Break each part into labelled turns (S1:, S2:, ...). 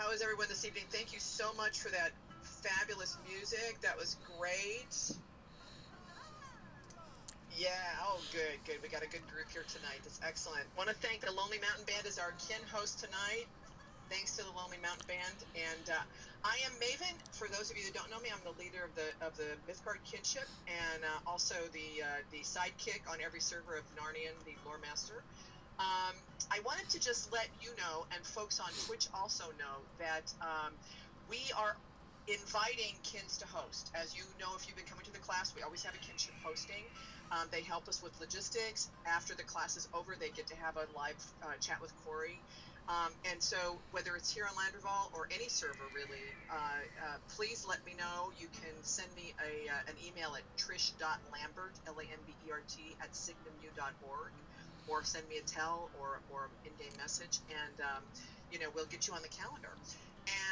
S1: How is everyone this evening? Thank you so much for that fabulous music. That was great. Yeah, oh, good. We got a good group here tonight. That's excellent. Want to thank the Lonely Mountain Band as our kin host tonight. Thanks to the Lonely Mountain Band. And I am Maven. For those of you that don't know me, I'm the leader of the Mythgard Kinship, and also the sidekick on every server of Narnian, the lore master. I wanted to just let you know, and folks on Twitch also know, that we are inviting kins to host. As you know, if you've been coming to the class, we always have a kinship hosting. They help us with logistics. After the class is over, they get to have a live chat with Corey. And so whether it's here on Landerval or any server, really, please let me know. You can send me an email at trish.lambert, Lambert, at signumu.org, or send me a tell or in-game message, and we'll get you on the calendar.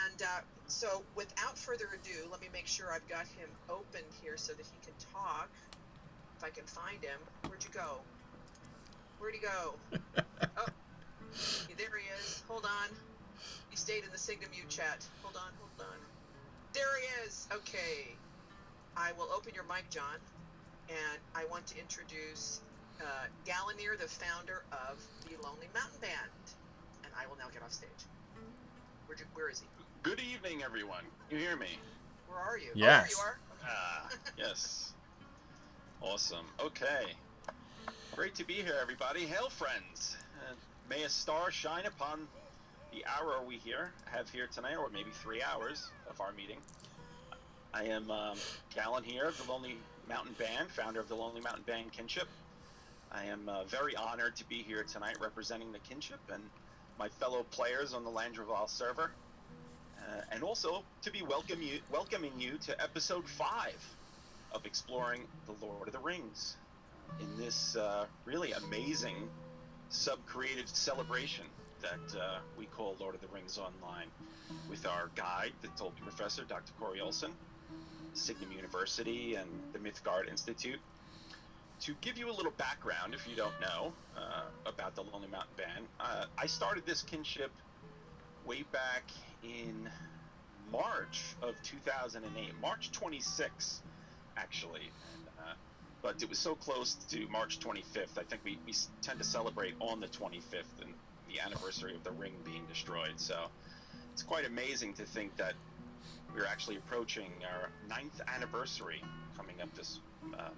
S1: And so without further ado, let me make sure I've got him open here so that he can talk. If I can find him. Where'd you go? Where'd he go? Oh, there he is. Hold on. He stayed in the Signum U chat. Hold on. There he is. Okay. I will open your mic, John, and I want to introduce Galanir, the founder of the Lonely Mountain Band, and I will now get off stage. Where is he?
S2: Good evening, everyone. You hear me?
S1: Where are you?
S3: Yes.
S1: Oh, there you are. Okay.
S2: Yes. Awesome. Okay. Great to be here, everybody. Hail, friends. May a star shine upon the hour we have here tonight, or maybe 3 hours of our meeting. I am Galen here of the Lonely Mountain Band, founder of the Lonely Mountain Band Kinship. I am very honored to be here tonight representing the Kinship and my fellow players on the Landreval server, and also to be welcoming you to episode 5 of exploring the Lord of the Rings in this really amazing sub-creative celebration that we call Lord of the Rings Online, with our guide, the Tolkien professor, Dr. Corey Olsen, Signum University, and the Mythgard Institute. To give you a little background, if you don't know, about the Lonely Mountain Band, I started this kinship way back in March of 2008, March 26, actually. But it was so close to March 25th. I think we tend to celebrate on the 25th, and the anniversary of the ring being destroyed. So it's quite amazing to think that we're actually approaching our 9th anniversary coming up this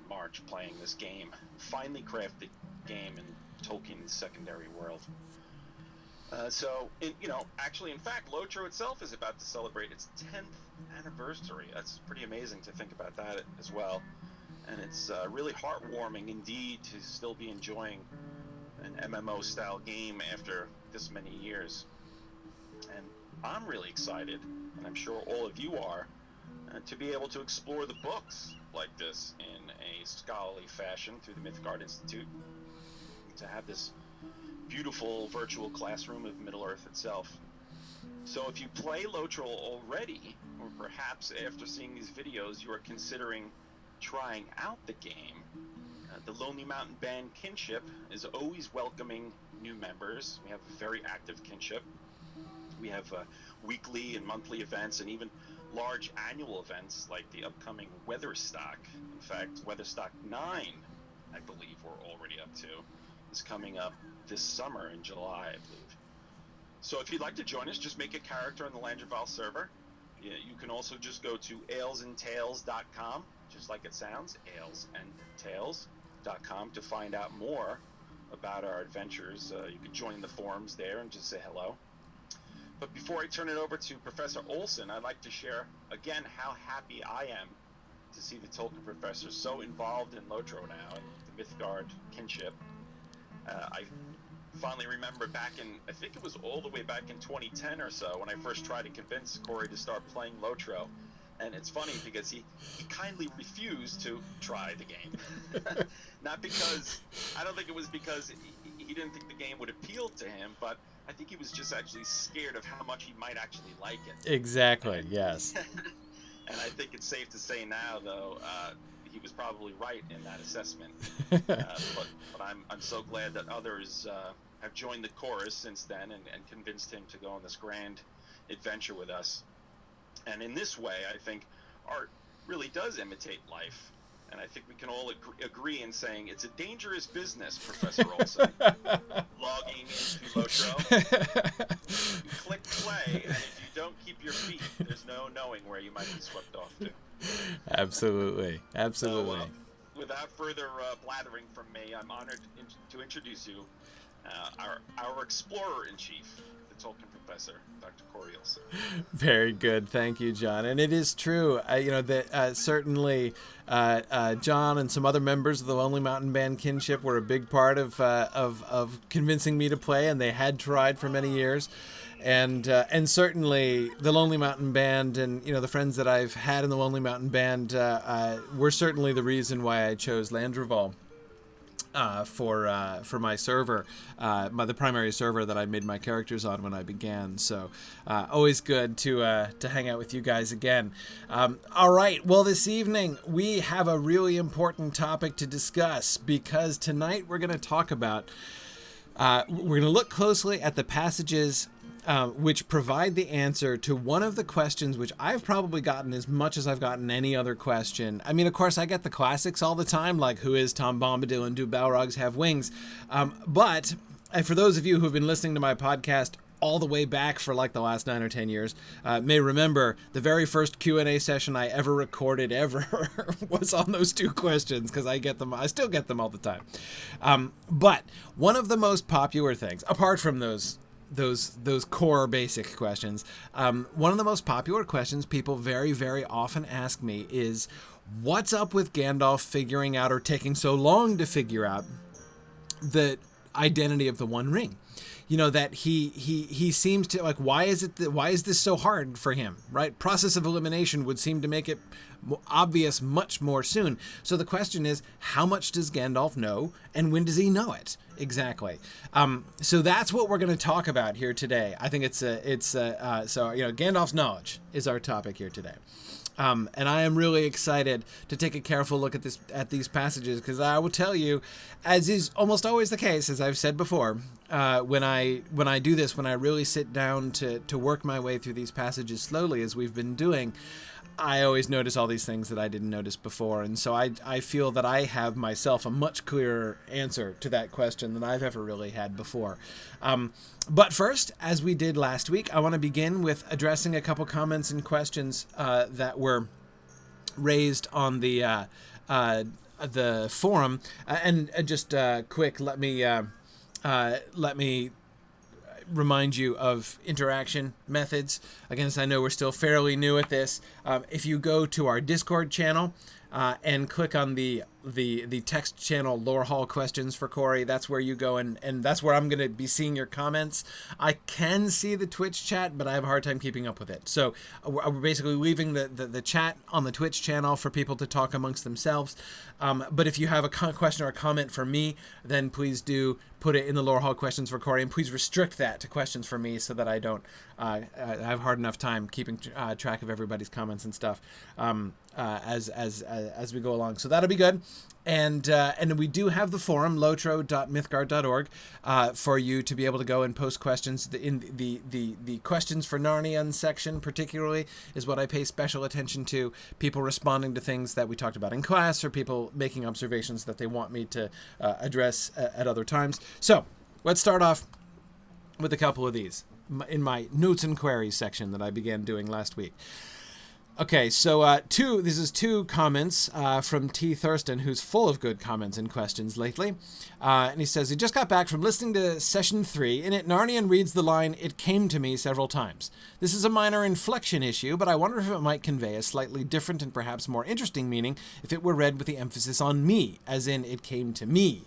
S2: March, playing this game, finely crafted game in Tolkien's secondary world. Actually, in fact, Lotro itself is about to celebrate its 10th anniversary. That's pretty amazing to think about that as well. And it's really heartwarming indeed to still be enjoying an MMO-style game after this many years. And I'm really excited, and I'm sure all of you are, to be able to explore the books like this in a scholarly fashion through the Mythgard Institute, to have this beautiful virtual classroom of Middle-earth itself. So if you play Lotrol already, or perhaps after seeing these videos you are considering trying out the game, the Lonely Mountain Band Kinship is always welcoming new members. We have a very active kinship. We have weekly and monthly events, and even large annual events like the upcoming Weatherstock. In fact, Weatherstock 9, I believe we're already up to, is coming up this summer in July, I believe. So if you'd like to join us, just make a character on the Landreval server. You can also just go to alesandtales.com, just like it sounds, alesandtales.com, to find out more about our adventures. You can join the forums there and just say hello. But before I turn it over to Professor Olsen, I'd like to share again how happy I am to see the Tolkien professor so involved in Lotro now, and the Mythgard kinship. I fondly remember back in, I think it was all the way back in 2010 or so, when I first tried to convince Corey to start playing Lotro. And it's funny because he kindly refused to try the game. Not because, I don't think it was because he didn't think the game would appeal to him, but I think he was just actually scared of how much he might actually like it.
S3: Exactly, yes.
S2: And I think it's safe to say now, though, he was probably right in that assessment. But I'm so glad that others have joined the chorus since then and convinced him to go on this grand adventure with us. And in this way, I think art really does imitate life. And I think we can all agree in saying it's a dangerous business, Professor Olsen. Logging into Lotro. You click play, and if you don't keep your feet, there's no knowing where you might be swept off to.
S3: Absolutely. Absolutely.
S2: So, without further blathering from me, I'm honored to introduce you, our explorer-in-chief, the Tolkien professor, Dr. Corey Olsen.
S3: Very good. Thank you, John. And it is true, that certainly John and some other members of the Lonely Mountain Band kinship were a big part of convincing me to play, and they had tried for many years. And certainly the Lonely Mountain Band and, the friends that I've had in the Lonely Mountain Band were certainly the reason why I chose Landreval for my server, the primary server that I made my characters on when I began. So always good to hang out with you guys again. All right. Well, this evening we have a really important topic to discuss, because tonight we're going to talk about, we're going to look closely at the passages which provide the answer to one of the questions which I've probably gotten as much as I've gotten any other question. I mean, of course, I get the classics all the time, like who is Tom Bombadil and do Balrogs have wings? But for those of you who've been listening to my podcast all the way back for like the last 9 or 10 years, may remember the very first Q&A session I ever recorded was on those two questions, because I still get them all the time. But one of the most popular things, apart from those core basic questions, one of the most popular questions people very, very often ask me is, what's up with Gandalf figuring out, or taking so long to figure out, the identity of the One Ring? That he seems to, like, why is this so hard for him, right? Process of elimination would seem to make it obvious much more soon. So the question is, how much does Gandalf know, and when does he know it exactly? So that's what we're going to talk about here today. I think Gandalf's knowledge is our topic here today. And I am really excited to take a careful look at these passages, because I will tell you, as is almost always the case, as I've said before, when I do this, when I really sit down to work my way through these passages slowly, as we've been doing, I always notice all these things that I didn't notice before. And so I feel that I have myself a much clearer answer to that question than I've ever really had before. But first, as we did last week, I want to begin with addressing a couple comments and questions that were raised on the forum. And just quick, let me remind you of interaction methods. Again, I know we're still fairly new at this. If you go to our Discord channel and click on the text channel Lore Hall questions for Corey, that's where you go, and that's where I'm going to be seeing your comments. I can see the Twitch chat, but I have a hard time keeping up with it. So we're basically leaving the chat on the Twitch channel for people to talk amongst themselves. But if you have a question or a comment for me, then please do put it in the Lore Hall questions for Corey, and please restrict that to questions for me, so that I don't have hard enough time keeping track of everybody's comments and stuff as we go along. So that'll be good. And we do have the forum, lotro.mythgard.org, for you to be able to go and post questions. In the questions for Narnian section particularly is what I pay special attention to. People responding to things that we talked about in class, or people making observations that they want me to address at other times. So let's start off with a couple of these in my notes and queries section that I began doing last week. Okay, so this is two comments from T. Thurston, who's full of good comments and questions lately. And he says, he just got back from listening to session 3. In it, Narnian reads the line, "It came to me" several times. This is a minor inflection issue, but I wonder if it might convey a slightly different and perhaps more interesting meaning if it were read with the emphasis on me, as in, "It came to me."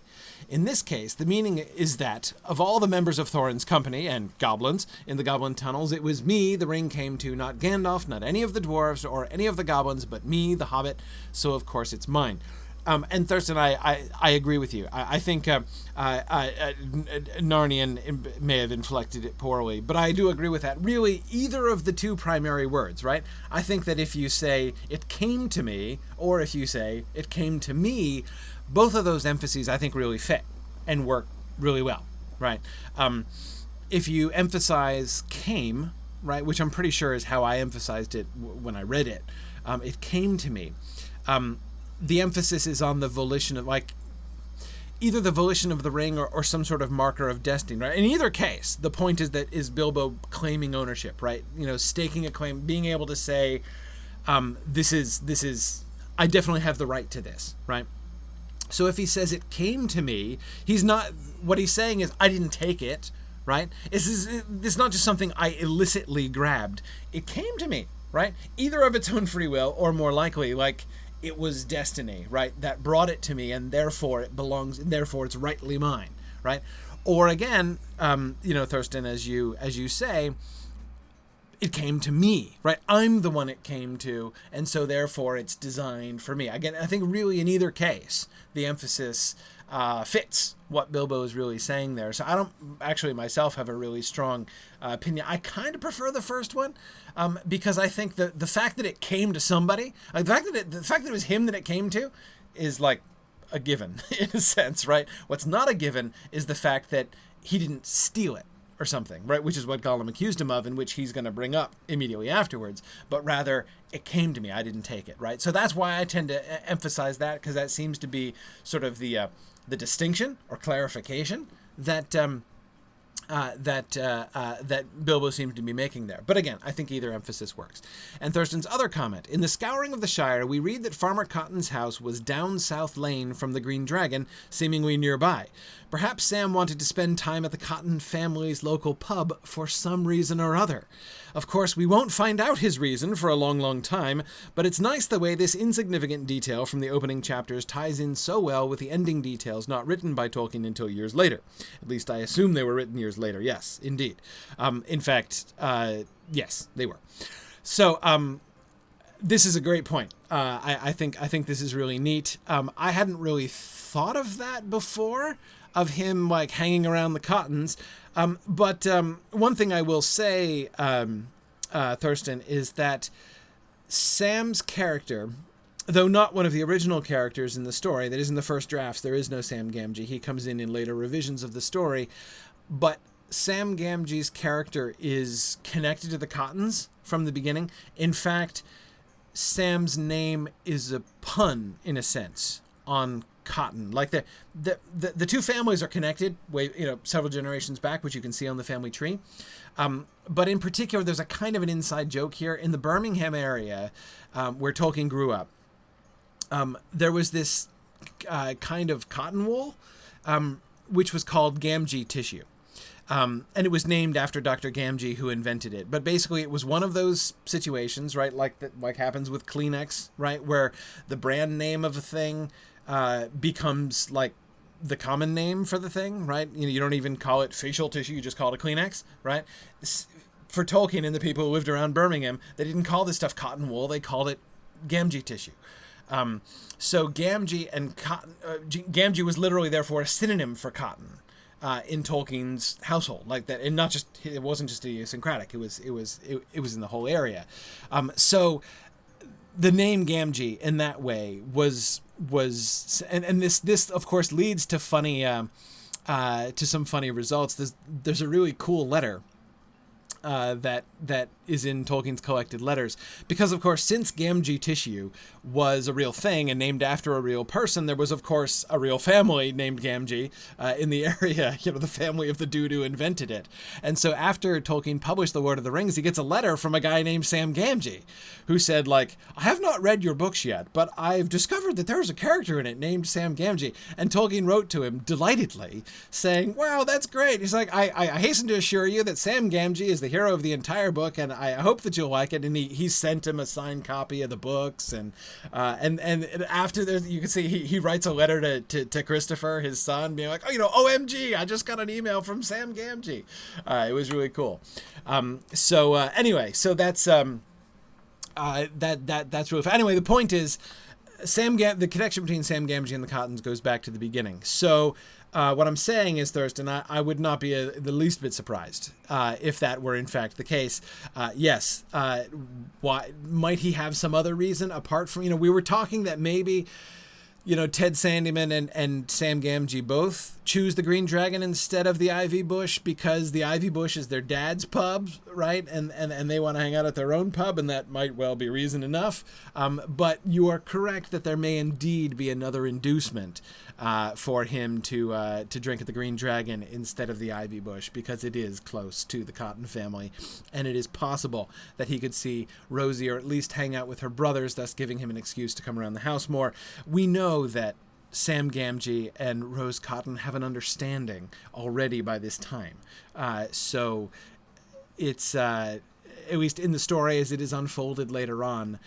S3: In this case, the meaning is that, of all the members of Thorin's company and goblins in the goblin tunnels, it was me the ring came to, not Gandalf, not any of the dwarves or any of the goblins, but me, the hobbit, so of course it's mine. And Thurston, I agree with you. I think Narnian may have inflected it poorly, but I do agree with that. Really, either of the two primary words, right? I think that if you say, "it came to me," or if you say, "it came to me," both of those emphases, I think, really fit and work really well, right? If you emphasize came, right, which I'm pretty sure is how I emphasized it when I read it. It came to me. The emphasis is on the volition of, like, either the volition of the ring or some sort of marker of destiny, right? In either case, the point is Bilbo claiming ownership, right? You know, staking a claim, being able to say, this is, I definitely have the right to this, right? So if he says it came to me, what he's saying is, I didn't take it, right? It's not just something I illicitly grabbed. It came to me, right? Either of its own free will, or more likely, like, it was destiny, right? That brought it to me, and therefore it belongs, and therefore it's rightly mine, right? Or again, Thurston, as you say, it came to me, right? I'm the one it came to, and so therefore it's designed for me. Again, I think really in either case, the emphasis fits what Bilbo is really saying there. So I don't actually myself have a really strong opinion. I kind of prefer the first one because I think the fact that it came to somebody, like the fact that it was him that it came to, is like a given in a sense, right? What's not a given is the fact that he didn't steal it or something, right? Which is what Gollum accused him of, and which he's going to bring up immediately afterwards. But rather, it came to me. I didn't take it, right? So that's why I tend to emphasize that, because that seems to be sort of the distinction or clarification that Bilbo seems to be making there. But again, I think either emphasis works. And Thurston's other comment: in the Scouring of the Shire, we read that Farmer Cotton's house was down South Lane from the Green Dragon, seemingly nearby. Perhaps Sam wanted to spend time at the Cotton family's local pub for some reason or other. Of course, we won't find out his reason for a long, long time, but it's nice the way this insignificant detail from the opening chapters ties in so well with the ending details not written by Tolkien until years later. At least I assume they were written years later. Yes, indeed. In fact, yes, they were. So, this is a great point. I think this is really neat. I hadn't really thought of that before, of him like hanging around the Cottons. But one thing I will say, Thurston, is that Sam's character, though not one of the original characters in the story, that is in the first drafts, there is no Sam Gamgee. He comes in later revisions of the story. But Sam Gamgee's character is connected to the Cottons from the beginning. In fact, Sam's name is a pun, in a sense, on Cotton. Like the two families are connected several generations back, which you can see on the family tree. But in particular, there's a kind of an inside joke here. In the Birmingham area, where Tolkien grew up, there was this kind of cotton wool, which was called Gamgee tissue. And it was named after Dr. Gamgee, who invented it. But basically, it was one of those situations, right, like happens with Kleenex, right, where the brand name of a thing becomes like the common name for the thing, right? You don't even call it facial tissue, you just call it a Kleenex, right? For Tolkien and the people who lived around Birmingham, they didn't call this stuff cotton wool, they called it Gamgee tissue. So Gamgee and cotton, Gamgee was literally therefore a synonym for cotton in Tolkien's household, like that, and not just, it wasn't just idiosyncratic, it was in the whole area. So the name Gamgee in that way was and this of course leads to some funny results. There's a really cool letter that is in Tolkien's collected letters, because of course, since Gamgee tissue was a real thing and named after a real person, there was of course a real family named Gamgee in the area, the family of the dude who invented it. And so after Tolkien published The Lord of the Rings, he gets a letter from a guy named Sam Gamgee, who said, like, I have not read your books yet, but I've discovered that there's a character in it named Sam Gamgee. And Tolkien wrote to him delightedly, saying, wow, that's great. He's like, I hasten to assure you that Sam Gamgee is the hero of the entire book, and I hope that you'll like it. And he sent him a signed copy of the books, and after there, you can see he writes a letter to Christopher, his son, being like, OMG, I just got an email from Sam Gamgee. It was really cool. Anyway, so that's that's really fun. Anyway, the point is, the connection between Sam Gamgee and the Cottons goes back to the beginning. So what I'm saying is, Thurston, I would not be the least bit surprised if that were in fact the case. Yes. Why might he have some other reason apart from, we were talking that maybe Ted Sandyman and Sam Gamgee both choose the Green Dragon instead of the Ivy Bush because the Ivy Bush is their dad's pub, right? And they want to hang out at their own pub, and that might well be reason enough. But you are correct that there may indeed be another inducement for him to drink at the Green Dragon instead of the Ivy Bush, because it is close to the Cotton family, and it is possible that he could see Rosie, or at least hang out with her brothers, thus giving him an excuse to come around the house more. We know that Sam Gamgee and Rose Cotton have an understanding already by this time. So it's, at least in the story as it is unfolded later on,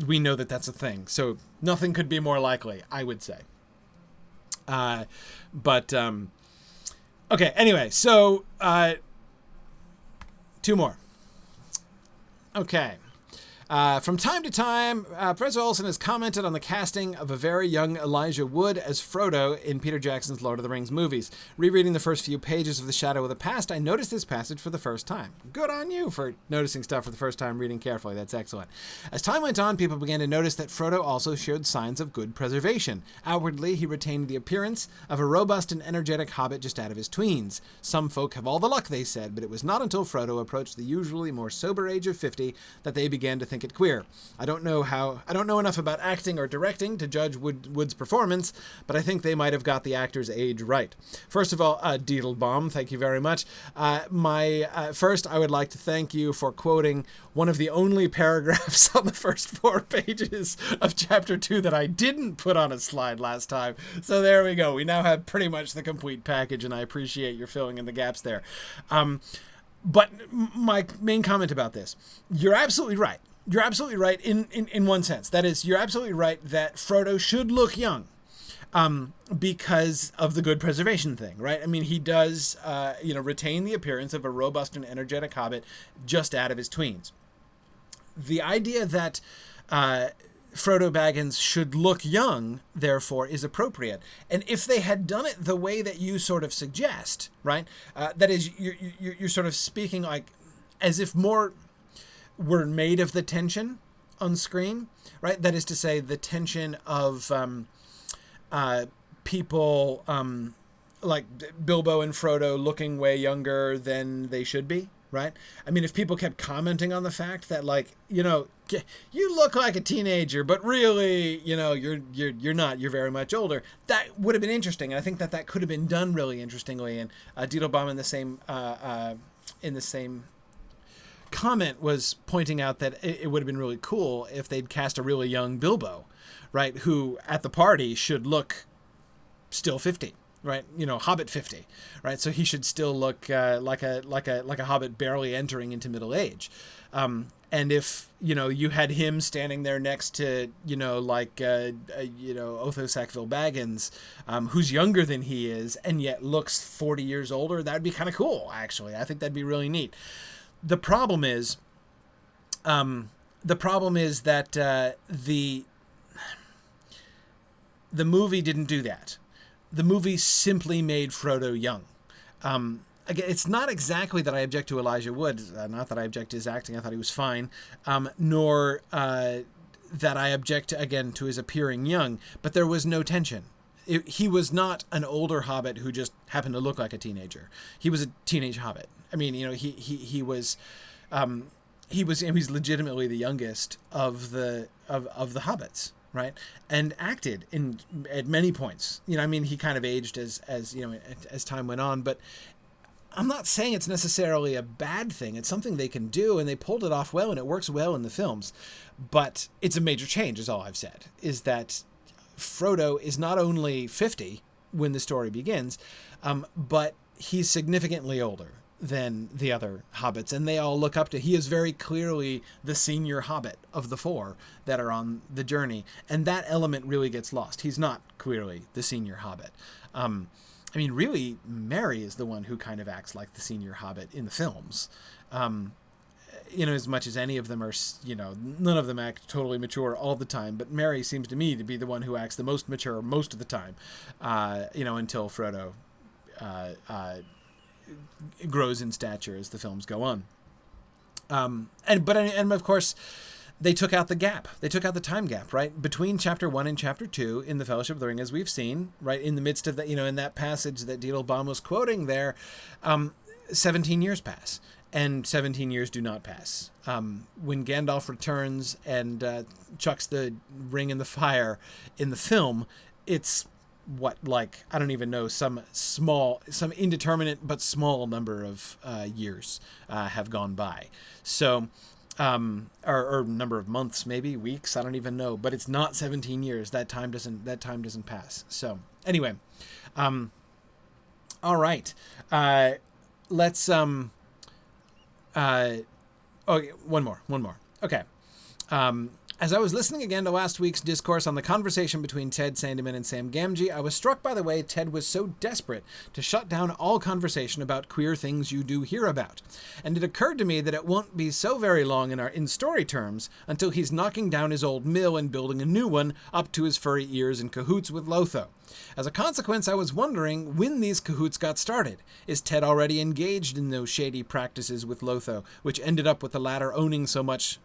S3: we know that that's a thing. So nothing could be more likely, I would say. Okay, anyway, so 2 more. Okay. From time to time, Professor Olsen has commented on the casting of a very young Elijah Wood as Frodo in Peter Jackson's Lord of the Rings movies. Rereading the first few pages of The Shadow of the Past, I noticed this passage for the first time. Good on you for noticing stuff for the first time, reading carefully. That's excellent. As time went on, people began to notice that Frodo also showed signs of good preservation. Outwardly, he retained the appearance of a robust and energetic hobbit just out of his tweens. Some folk have all the luck, they said, but it was not until Frodo approached the usually more sober age of 50 that they began to think it queer. I don't know enough about acting or directing to judge Wood's performance, but I think they might have got the actor's age right. First of all, Deedlebaum, thank you very much. First, I would like to thank you for quoting one of the only paragraphs on the first 4 pages of Chapter 2 that I didn't put on a slide last time. So there we go. We now have pretty much the complete package, and I appreciate your filling in the gaps there. But my main comment about this, you're absolutely right. You're absolutely right in one sense. That is, you're absolutely right that Frodo should look young because of the good preservation thing, right? I mean, he does, retain the appearance of a robust and energetic hobbit just out of his tweens. The idea that Frodo Baggins should look young, therefore, is appropriate. And if they had done it the way that you sort of suggest, right? That is, you're sort of speaking like as if more were made of the tension on screen, right? That is to say, the tension of people like Bilbo and Frodo looking way younger than they should be, right? I mean, if people kept commenting on the fact that, like, you look like a teenager, but really, you're not. You're very much older. That would have been interesting, and I think that could have been done really interestingly. And Deedlebaum in the same comment was pointing out that it would have been really cool if they'd cast a really young Bilbo, right, who at the party should look still 50, right? Hobbit 50, right? So he should still look like a hobbit barely entering into middle age. And if you had him standing there next to Otho Sackville Baggins, who's younger than he is and yet looks 40 years older, that'd be kind of cool. Actually, I think that'd be really neat. The problem is that the movie didn't do that. The movie simply made Frodo young. Again, it's not exactly that I object to Elijah Wood. Not that I object to his acting. I thought he was fine. Nor that I object, again, to his appearing young. But there was no tension. He was not an older hobbit who just happened to look like a teenager. He was a teenage hobbit. I mean, he was legitimately the youngest of the hobbits, right? And acted at many points. I mean, he kind of aged as time went on, but I'm not saying it's necessarily a bad thing. It's something they can do, and they pulled it off well, and it works well in the films. But it's a major change, is all I've said, is that Frodo is not only 50 when the story begins, but he's significantly older than the other hobbits, and they all look up to. He is very clearly the senior hobbit of the 4 that are on the journey, and that element really gets lost. He's not clearly the senior hobbit. I mean, really, Merry is the one who kind of acts like the senior hobbit in the films. As much as any of them are, none of them act totally mature all the time, but Merry seems to me to be the one who acts the most mature most of the time, until Frodo grows in stature as the films go on. And of course, they took out the gap. They took out the time gap, right? Between chapter 1 and chapter 2 in the Fellowship of the Ring, as we've seen, right, in the midst of that, in that passage that Diedelbaum was quoting there, 17 years pass, and 17 years do not pass. When Gandalf returns and chucks the ring in the fire in the film, it's I don't even know, some indeterminate but small number of years have gone by. So, or number of months, maybe weeks, I don't even know, but it's not 17 years. That time doesn't pass. So anyway, all right. Let's, okay, one more. Okay. As I was listening again to last week's discourse on the conversation between Ted Sandeman and Sam Gamgee, I was struck by the way Ted was so desperate to shut down all conversation about queer things you do hear about. And it occurred to me that it won't be so very long in story terms until he's knocking down his old mill and building a new one up to his furry ears in cahoots with Lotho. As a consequence, I was wondering when these cahoots got started. Is Ted already engaged in those shady practices with Lotho, which ended up with the latter owning so much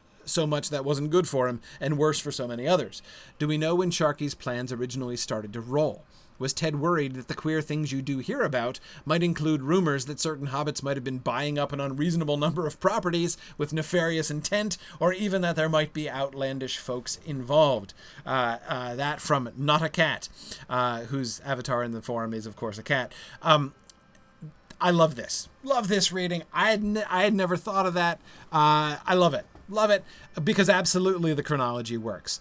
S3: that wasn't good for him, and worse for so many others? Do we know when Sharky's plans originally started to roll? Was Ted worried that the queer things you do hear about might include rumors that certain hobbits might have been buying up an unreasonable number of properties with nefarious intent, or even that there might be outlandish folks involved? That from Not a Cat, whose avatar in the forum is, of course, a cat. I love this. Love this reading. I had never thought of that. I love it. Love it, because absolutely the chronology works.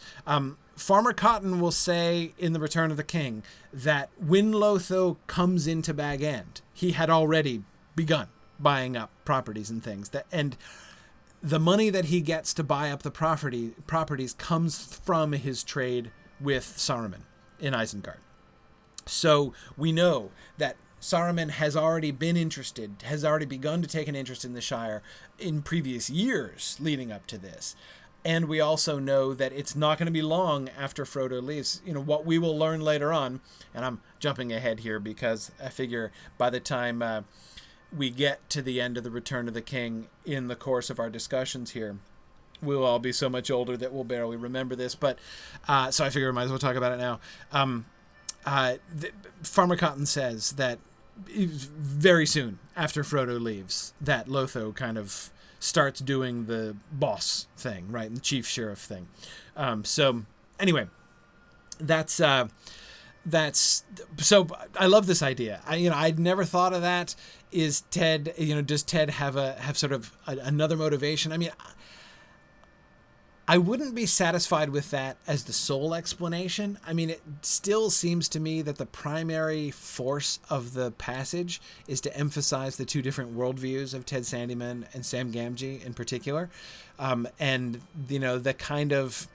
S3: Farmer Cotton will say in The Return of the King that when Lotho comes into Bag End, he had already begun buying up properties and things. And the money that he gets to buy up the properties comes from his trade with Saruman in Isengard. So we know that Saruman has already begun to take an interest in the Shire in previous years leading up to this. And we also know that it's not going to be long after Frodo leaves. What we will learn later on, and I'm jumping ahead here because I figure by the time we get to the end of The Return of the King in the course of our discussions here, we'll all be so much older that we'll barely remember this. But so I figure I might as well talk about it now. Farmer Cotton says that very soon after Frodo leaves, that Lotho kind of starts doing the boss thing, right? And the chief sheriff thing. So anyway, that's so I love this idea. I'd never thought of that. Is Ted, does Ted have sort of another motivation? I mean, I wouldn't be satisfied with that as the sole explanation. I mean, it still seems to me that the primary force of the passage is to emphasize the two different worldviews of Ted Sandeman and Sam Gamgee in particular. And, the kind of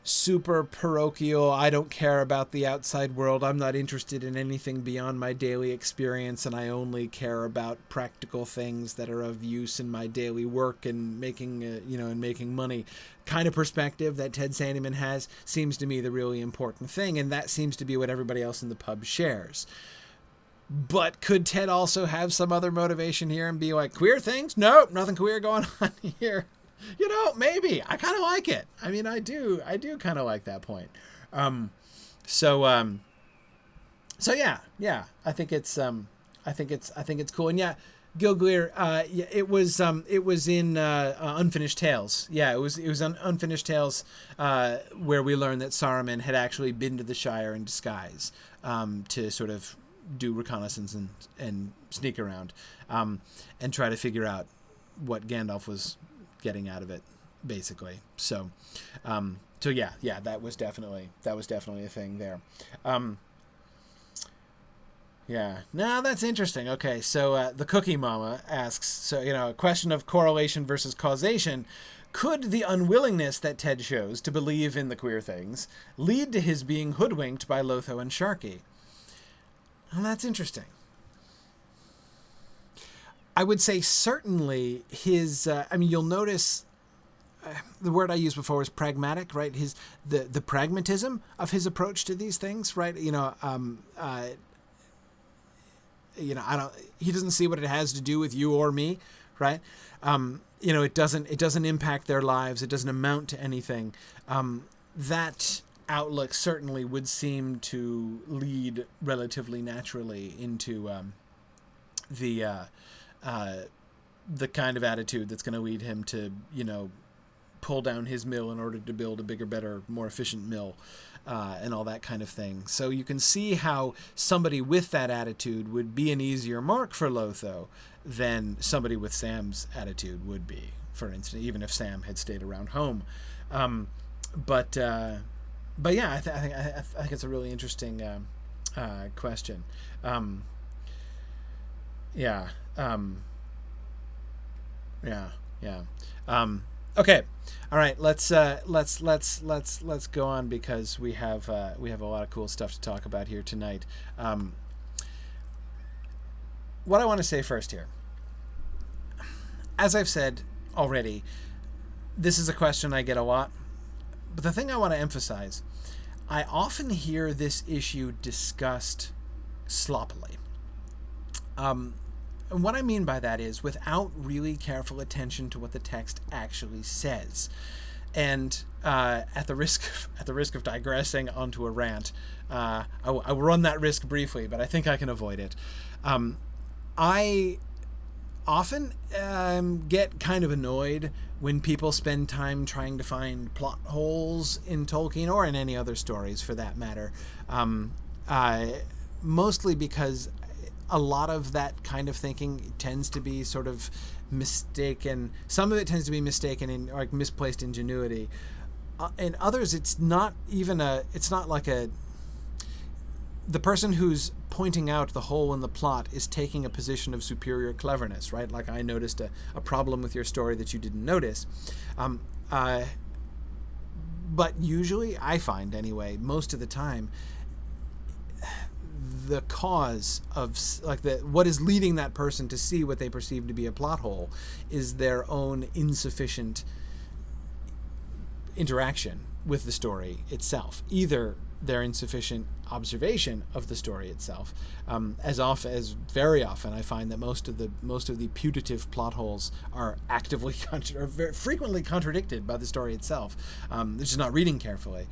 S3: super parochial, I don't care about the outside world, I'm not interested in anything beyond my daily experience, and I only care about practical things that are of use in my daily work and making money kind of perspective that Ted Sandeman has seems to me the really important thing, and that seems to be what everybody else in the pub shares. But could Ted also have some other motivation here and be like, queer things? Nope, nothing queer going on here. Maybe. I kind of like it. I mean, I do kind of like that point. So yeah. I think it's cool. And yeah, Gilglear, it was in Unfinished Tales. Yeah, it was on Unfinished Tales where we learned that Saruman had actually been to the Shire in disguise to sort of do reconnaissance and sneak around and try to figure out what Gandalf was getting out of it, basically. So yeah, that was definitely a thing there. Yeah, no, that's interesting. Okay, so the Cookie Mama asks, so a question of correlation versus causation. Could the unwillingness that Ted shows to believe in the queer things lead to his being hoodwinked by Lotho and Sharky? Well, that's interesting. I would say certainly his, you'll notice the word I used before was pragmatic, right? The pragmatism of his approach to these things, right? He doesn't see what it has to do with you or me, right? it doesn't impact their lives. It doesn't amount to anything. That outlook certainly would seem to lead relatively naturally into the kind of attitude that's going to lead him to, pull down his mill in order to build a bigger, better, more efficient mill, and all that kind of thing. So you can see how somebody with that attitude would be an easier mark for Lotho than somebody with Sam's attitude would be, for instance, even if Sam had stayed around home. But yeah, I think it's a really interesting question. Okay, all right. Let's go on, because we have a lot of cool stuff to talk about here tonight. What I want to say first here, as I've said already, this is a question I get a lot. But the thing I want to emphasize, I often hear this issue discussed sloppily. And what I mean by that is without really careful attention to what the text actually says. And at the risk of digressing onto a rant, I will run that risk briefly, but I think I can avoid it. I often get kind of annoyed when people spend time trying to find plot holes in Tolkien, or in any other stories for that matter, mostly because a lot of that kind of thinking tends to be sort of mistaken. Some of it tends to be mistaken in, like, misplaced ingenuity. In others, it's not like the person who's pointing out the hole in the plot is taking a position of superior cleverness, right? Like, I noticed a problem with your story that you didn't notice. But usually, I find anyway, most of the time, the cause of, like, what is leading that person to see what they perceive to be a plot hole is their own insufficient interaction with the story itself. Either their insufficient observation of the story itself. Very often, I find that most of the putative plot holes are very frequently contradicted by the story itself. They're just not reading carefully.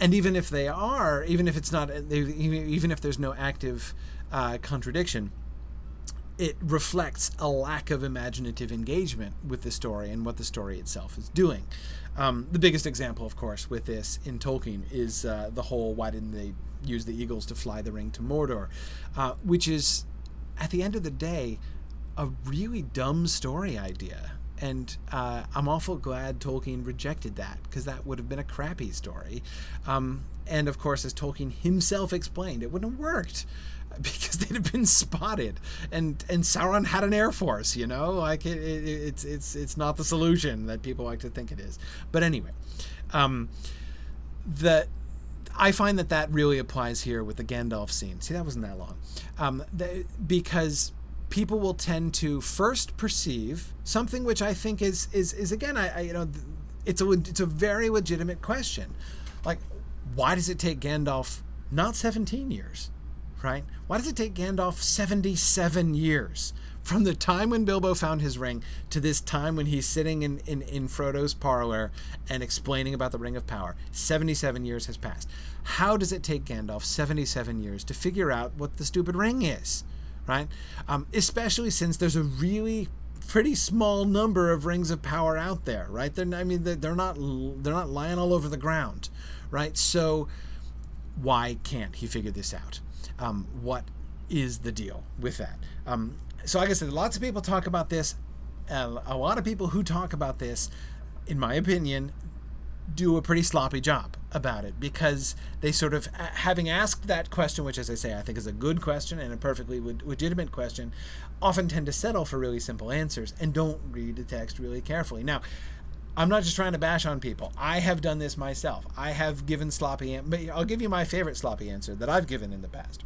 S3: And even if they are, even if there's no active contradiction, it reflects a lack of imaginative engagement with the story and what the story itself is doing. The biggest example, of course, with this in Tolkien is the whole "why didn't they use the eagles to fly the ring to Mordor," which is, at the end of the day, a really dumb story idea. And I'm awful glad Tolkien rejected that, because that would have been a crappy story. And of course, as Tolkien himself explained, it wouldn't have worked because they'd have been spotted, and Sauron had an air force. Like it's not the solution that people like to think it is. But anyway, I find that really applies here with the Gandalf scene. See, that wasn't that long, because people will tend to first perceive something which I think is again, it's a very legitimate question. Like, why does it take Gandalf not 17 years, right? Why does it take Gandalf 77 years from the time when Bilbo found his ring to this time when he's sitting in Frodo's parlor and explaining about the Ring of Power? 77 years has passed. How does it take Gandalf 77 years to figure out what the stupid ring is? Right? Especially since there's a really pretty small number of rings of power out there, right? They're not lying all over the ground, right? So why can't he figure this out? What is the deal with that? So like I said, lots of people talk about this. A lot of people who talk about this, in my opinion, do a pretty sloppy job about it, because they sort of, having asked that question, which, as I say, I think is a good question and a perfectly legitimate question, often tend to settle for really simple answers and don't read the text really carefully. Now, I'm not just trying to bash on people. I have done this myself. I have given sloppy, but I'll give you my favorite sloppy answer that I've given in the past.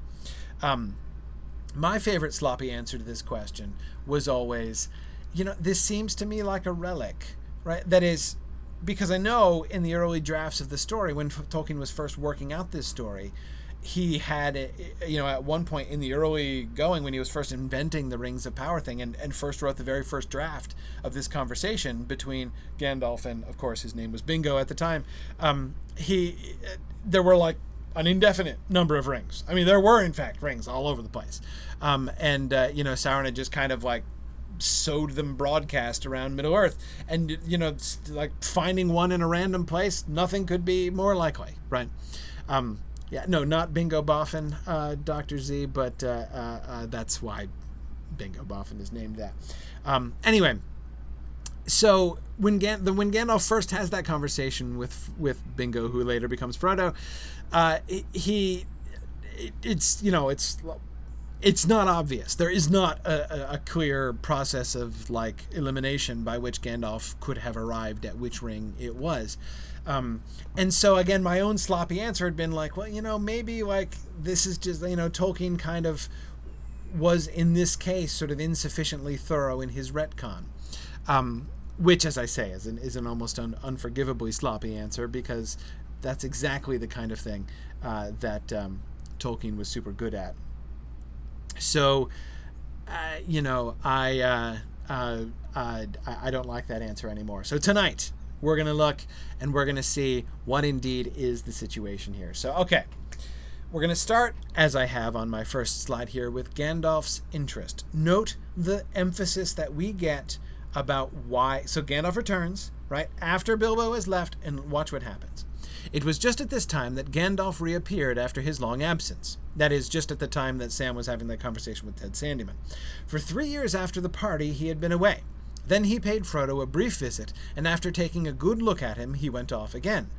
S3: My favorite sloppy answer to this question was always, this seems to me like a relic, right? That is, because I know in the early drafts of the story, when Tolkien was first working out this story, he had, at one point in the early going when he was first inventing the Rings of Power thing and first wrote the very first draft of this conversation between Gandalf and, of course, his name was Bingo at the time, there were like an indefinite number of rings. I mean, there were, in fact, rings all over the place. Sauron had just kind of like sowed them broadcast around Middle-earth. And, like finding one in a random place, nothing could be more likely, right? Not Bingo Boffin, Dr. Z, but that's why Bingo Boffin is named that. Anyway, so when Gandalf first has that conversation with Bingo, who later becomes Frodo, it's not obvious. There is not a clear process of like elimination by which Gandalf could have arrived at which ring it was. And so again, my own sloppy answer had been like, well, maybe like this is just, Tolkien kind of was in this case sort of insufficiently thorough in his retcon, which, as I say, is an almost unforgivably sloppy answer, because that's exactly the kind of thing that Tolkien was super good at. So, I don't like that answer anymore. So tonight, we're going to look and we're going to see what indeed is the situation here. So, okay, we're going to start, as I have on my first slide here, with Gandalf's interest. Note the emphasis that we get about why. So Gandalf returns, right, after Bilbo has left, and watch what happens. It was just at this time that Gandalf reappeared after his long absence. That is, just at the time that Sam was having that conversation with Ted Sandyman. For 3 years after the party, he had been away. Then he paid Frodo a brief visit, and after taking a good look at him, he went off again.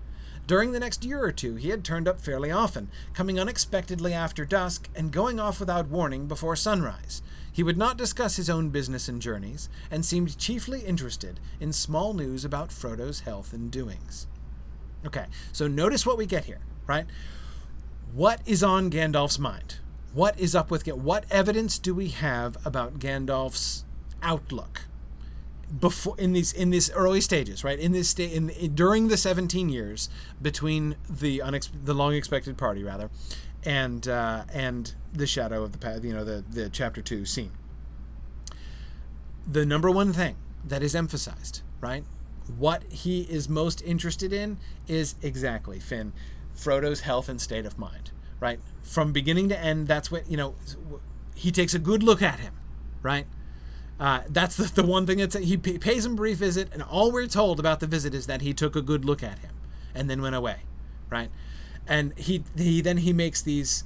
S3: During the next year or two, he had turned up fairly often, coming unexpectedly after dusk and going off without warning before sunrise. He would not discuss his own business and journeys, and seemed chiefly interested in small news about Frodo's health and doings. Okay, so notice what we get here, right? What is on Gandalf's mind? What is up with what evidence do we have about Gandalf's outlook before in these early stages, right? During the 17 years between the long expected party, rather, and the shadow of the past, the chapter 2 scene. The number one thing that is emphasized, right? What he is most interested in is exactly, Finn, Frodo's health and state of mind, right? From beginning to end, that's what, he takes a good look at him, right? That's the one thing he pays him a brief visit, and all we're told about the visit is that he took a good look at him and then went away, right? And he makes these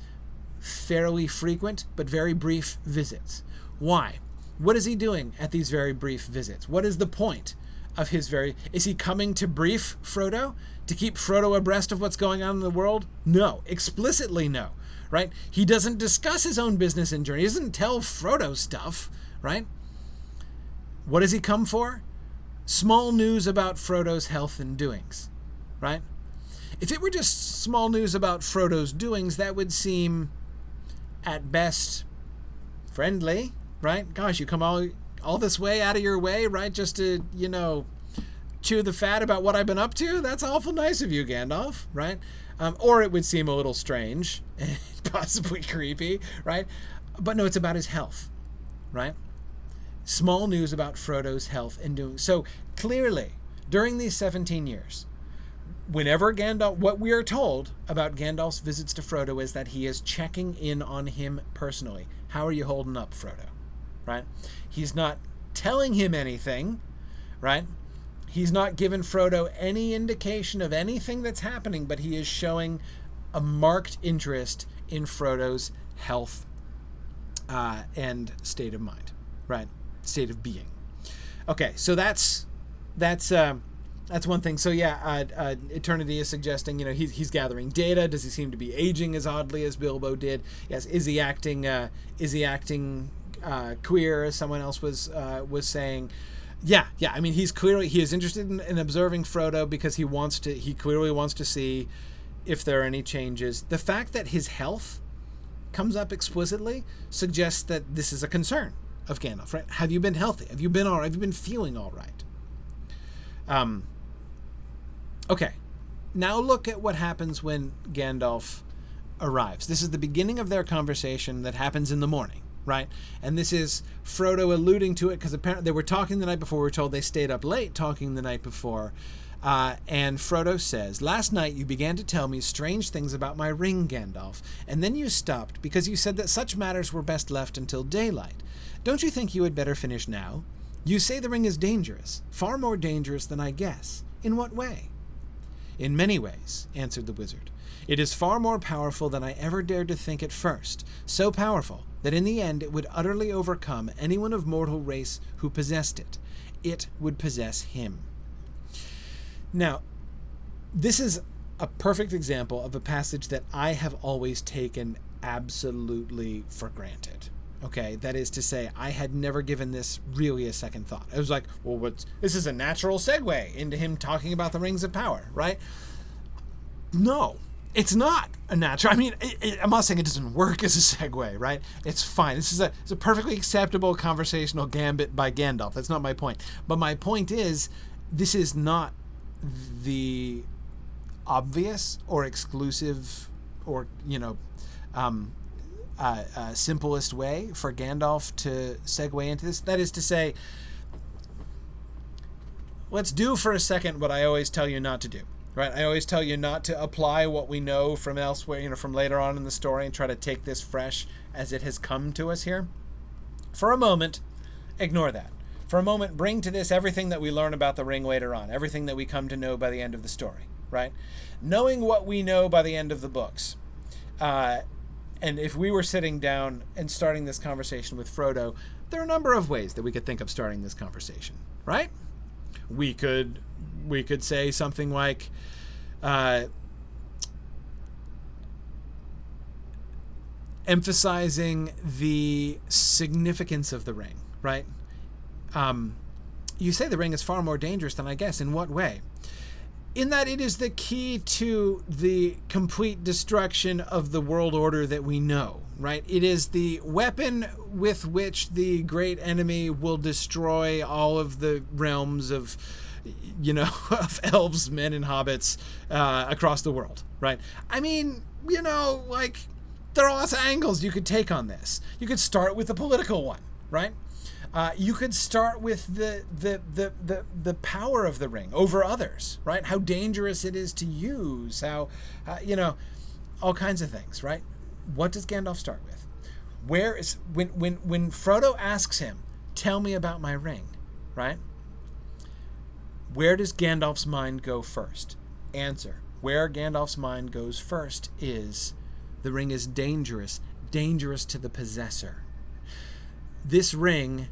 S3: fairly frequent but very brief visits. Why? What is he doing at these very brief visits? What is the point of his is he coming to brief Frodo? To keep Frodo abreast of what's going on in the world? No. Explicitly no. Right? He doesn't discuss his own business and journey. He doesn't tell Frodo stuff, right? What does he come for? Small news about Frodo's health and doings, right? If it were just small news about Frodo's doings, that would seem, at best, friendly, right? Gosh, you come all this way out of your way, right? Just to, chew the fat about what I've been up to? That's awful nice of you, Gandalf, right? Or it would seem a little strange and possibly creepy, right? But no, it's about his health, right? Small news about Frodo's health and doing. So clearly, during these 17 years, whenever what we are told about Gandalf's visits to Frodo is that he is checking in on him personally. How are you holding up, Frodo? Right? He's not telling him anything, right? He's not giving Frodo any indication of anything that's happening, but he is showing a marked interest in Frodo's health and state of mind, right? State of being. Okay, so that's one thing. So yeah, Eternity is suggesting, he's gathering data. Does he seem to be aging as oddly as Bilbo did? Yes. Is he acting queer, as someone else was saying? Yeah. I mean, he is interested in observing Frodo because he clearly wants to see if there are any changes. The fact that his health comes up explicitly suggests that this is a concern of Gandalf, right? Have you been healthy? Have you been all right? Have you been feeling all right? Okay. Now look at what happens when Gandalf arrives. This is the beginning of their conversation that happens in the morning, right? And this is Frodo alluding to it because apparently they were talking the night before. We're told they stayed up late talking the night before. And Frodo says, "Last night you began to tell me strange things about my ring, Gandalf, and then you stopped because you said that such matters were best left until daylight. Don't you think you had better finish now? You say the ring is dangerous, far more dangerous than I guess. In what way?" "In many ways," answered the wizard. "It is far more powerful than I ever dared to think at first, so powerful that in the end it would utterly overcome anyone of mortal race who possessed it. It would possess him." Now, this is a perfect example of a passage that I have always taken absolutely for granted. Okay, that is to say, I had never given this really a second thought. I was like, well, this is a natural segue into him talking about the rings of power, right? No, it's not a natural. I mean, I'm not saying it doesn't work as a segue, right? It's fine. It's a perfectly acceptable conversational gambit by Gandalf. That's not my point. But my point is, this is not the obvious or exclusive or, simplest way for Gandalf to segue into this. That is to say, let's do for a second what I always tell you not to do, right? I always tell you not to apply what we know from elsewhere, from later on in the story and try to take this fresh as it has come to us here. For a moment, ignore that. For a moment, bring to this everything that we learn about the ring later on, everything that we come to know by the end of the story, right? Knowing what we know by the end of the books. And if we were sitting down and starting this conversation with Frodo, there are a number of ways that we could think of starting this conversation, right? We could say something like, emphasizing the significance of the ring, right? You say the ring is far more dangerous than I guess. In what way? In that it is the key to the complete destruction of the world order that we know, right? It is the weapon with which the great enemy will destroy all of the realms of, of elves, men, and hobbits across the world, right? I mean, there are lots of angles you could take on this. You could start with the political one, right? You could start with the power of the ring over others, right? How dangerous it is to use, how, all kinds of things, right? What does Gandalf start with? When Frodo asks him, "Tell me about my ring," right? Where does Gandalf's mind go first? Answer. Where Gandalf's mind goes first is the ring is dangerous to the possessor. This ring,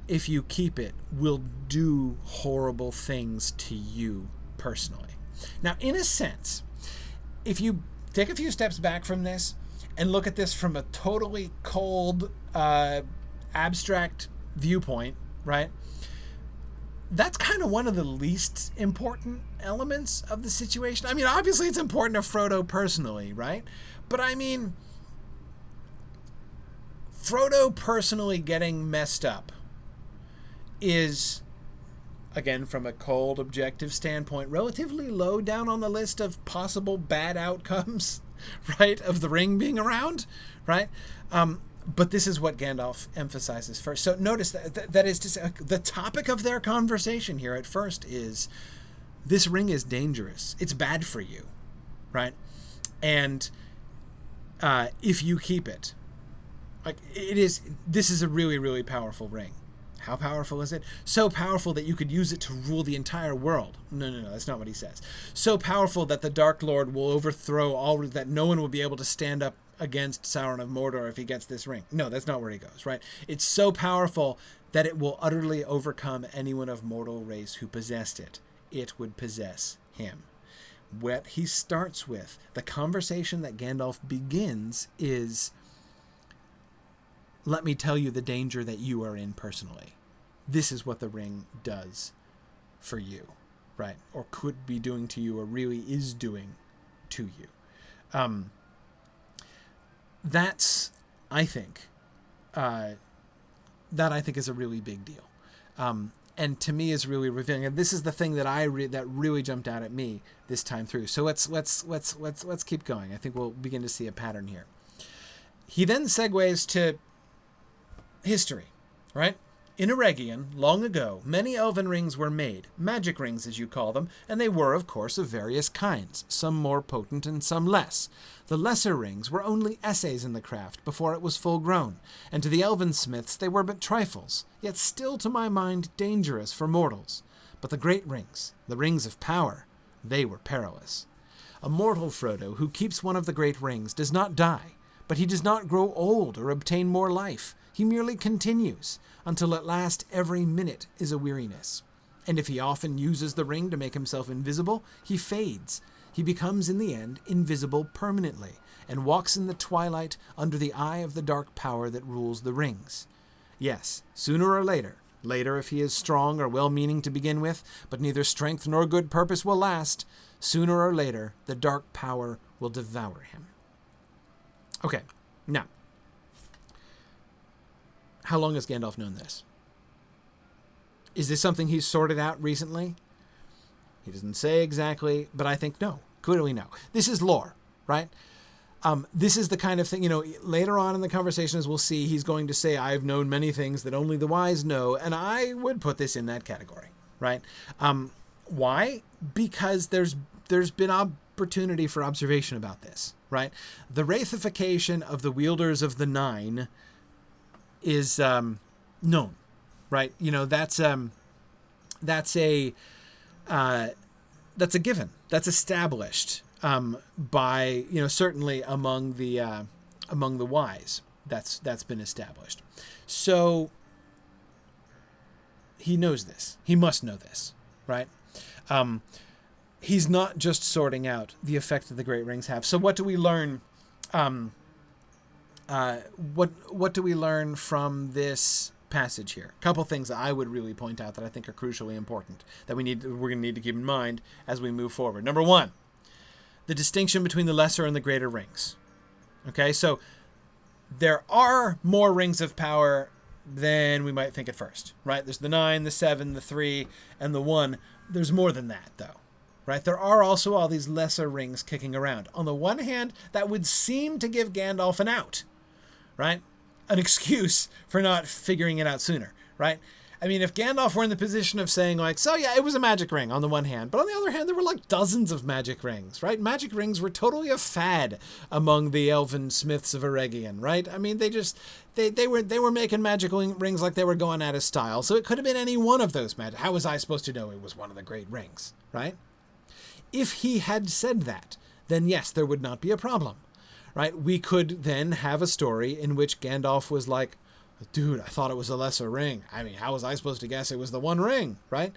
S3: if you keep it, will do horrible things to you personally. Now, in a sense, if you take a few steps back from this and look at this from a totally cold, abstract viewpoint, right? That's kind of one of the least important elements of the situation. I mean, obviously it's important to Frodo personally, right? But I mean, Frodo personally getting messed up is, again, from a cold, objective standpoint, relatively low down on the list of possible bad outcomes, right, of the ring being around, right? But this is what Gandalf emphasizes first. So notice that is to say, the topic of their conversation here at first is, this ring is dangerous. It's bad for you, right? And if you keep it, this is a really, really powerful ring. How powerful is it? So powerful that you could use it to rule the entire world. No, that's not what he says. So powerful that the Dark Lord will overthrow that no one will be able to stand up against Sauron of Mordor if he gets this ring. No, that's not where he goes, right? It's so powerful that it will utterly overcome anyone of mortal race who possessed it. It would possess him. What he starts with, the conversation that Gandalf begins is, let me tell you the danger that you are in personally. This is what the ring does for you, right? Or could be doing to you, or really is doing to you. That's, I think, is a really big deal. and to me is really revealing. And this is the thing that that really jumped out at me this time through. So let's keep going. I think we'll begin to see a pattern here. He then segues to history, right? In Eregion, long ago, many elven rings were made, magic rings as you call them, and they were, of course, of various kinds, some more potent and some less. The lesser rings were only essays in the craft before it was full grown, and to the elven smiths they were but trifles, yet still to my mind dangerous for mortals. But the great rings, the rings of power, they were perilous. A mortal Frodo who keeps one of the great rings does not die, but he does not grow old or obtain more life. He merely continues, until at last every minute is a weariness. And if he often uses the ring to make himself invisible, he fades. He becomes in the end invisible permanently, and walks in the twilight under the eye of the dark power that rules the rings. Yes, sooner or later if he is strong or well-meaning to begin with, but neither strength nor good purpose will last, sooner or later the dark power will devour him. Okay, now, how long has Gandalf known this? Is this something he's sorted out recently? He doesn't say exactly, but I think no. Clearly no. This is lore, right? This is the kind of thing, later on in the conversation, as we'll see, he's going to say, I've known many things that only the wise know, and I would put this in that category, right? Why? Because there's been opportunity for observation about this, right? The wraithification of the wielders of the Nine is known, right? That's a given. That's established by certainly among the wise. That's been established. So he knows this. He must know this, right? He's not just sorting out the effect that the Great Rings have. So what do we learn? What do we learn from this passage here? A couple things that I would really point out that I think are crucially important that we're going to need to keep in mind as we move forward. Number one, the distinction between the lesser and the greater rings. Okay, so there are more rings of power than we might think at first, right? There's the 9, the 7, the 3, and the 1. There's more than that, though. Right? There are also all these lesser rings kicking around. On the one hand, that would seem to give Gandalf an out, right? An excuse for not figuring it out sooner, right? I mean, if Gandalf were in the position of saying so yeah, it was a magic ring on the one hand, but on the other hand, there were dozens of magic rings, right? Magic rings were totally a fad among the elven smiths of Eregion, right? I mean, they were making magic rings like they were going out of style, so it could have been any one of those magic. How was I supposed to know it was one of the great rings, right? If he had said that, then yes, there would not be a problem, right? We could then have a story in which Gandalf was like, dude, I thought it was a lesser ring. I mean, how was I supposed to guess it was the one ring, right?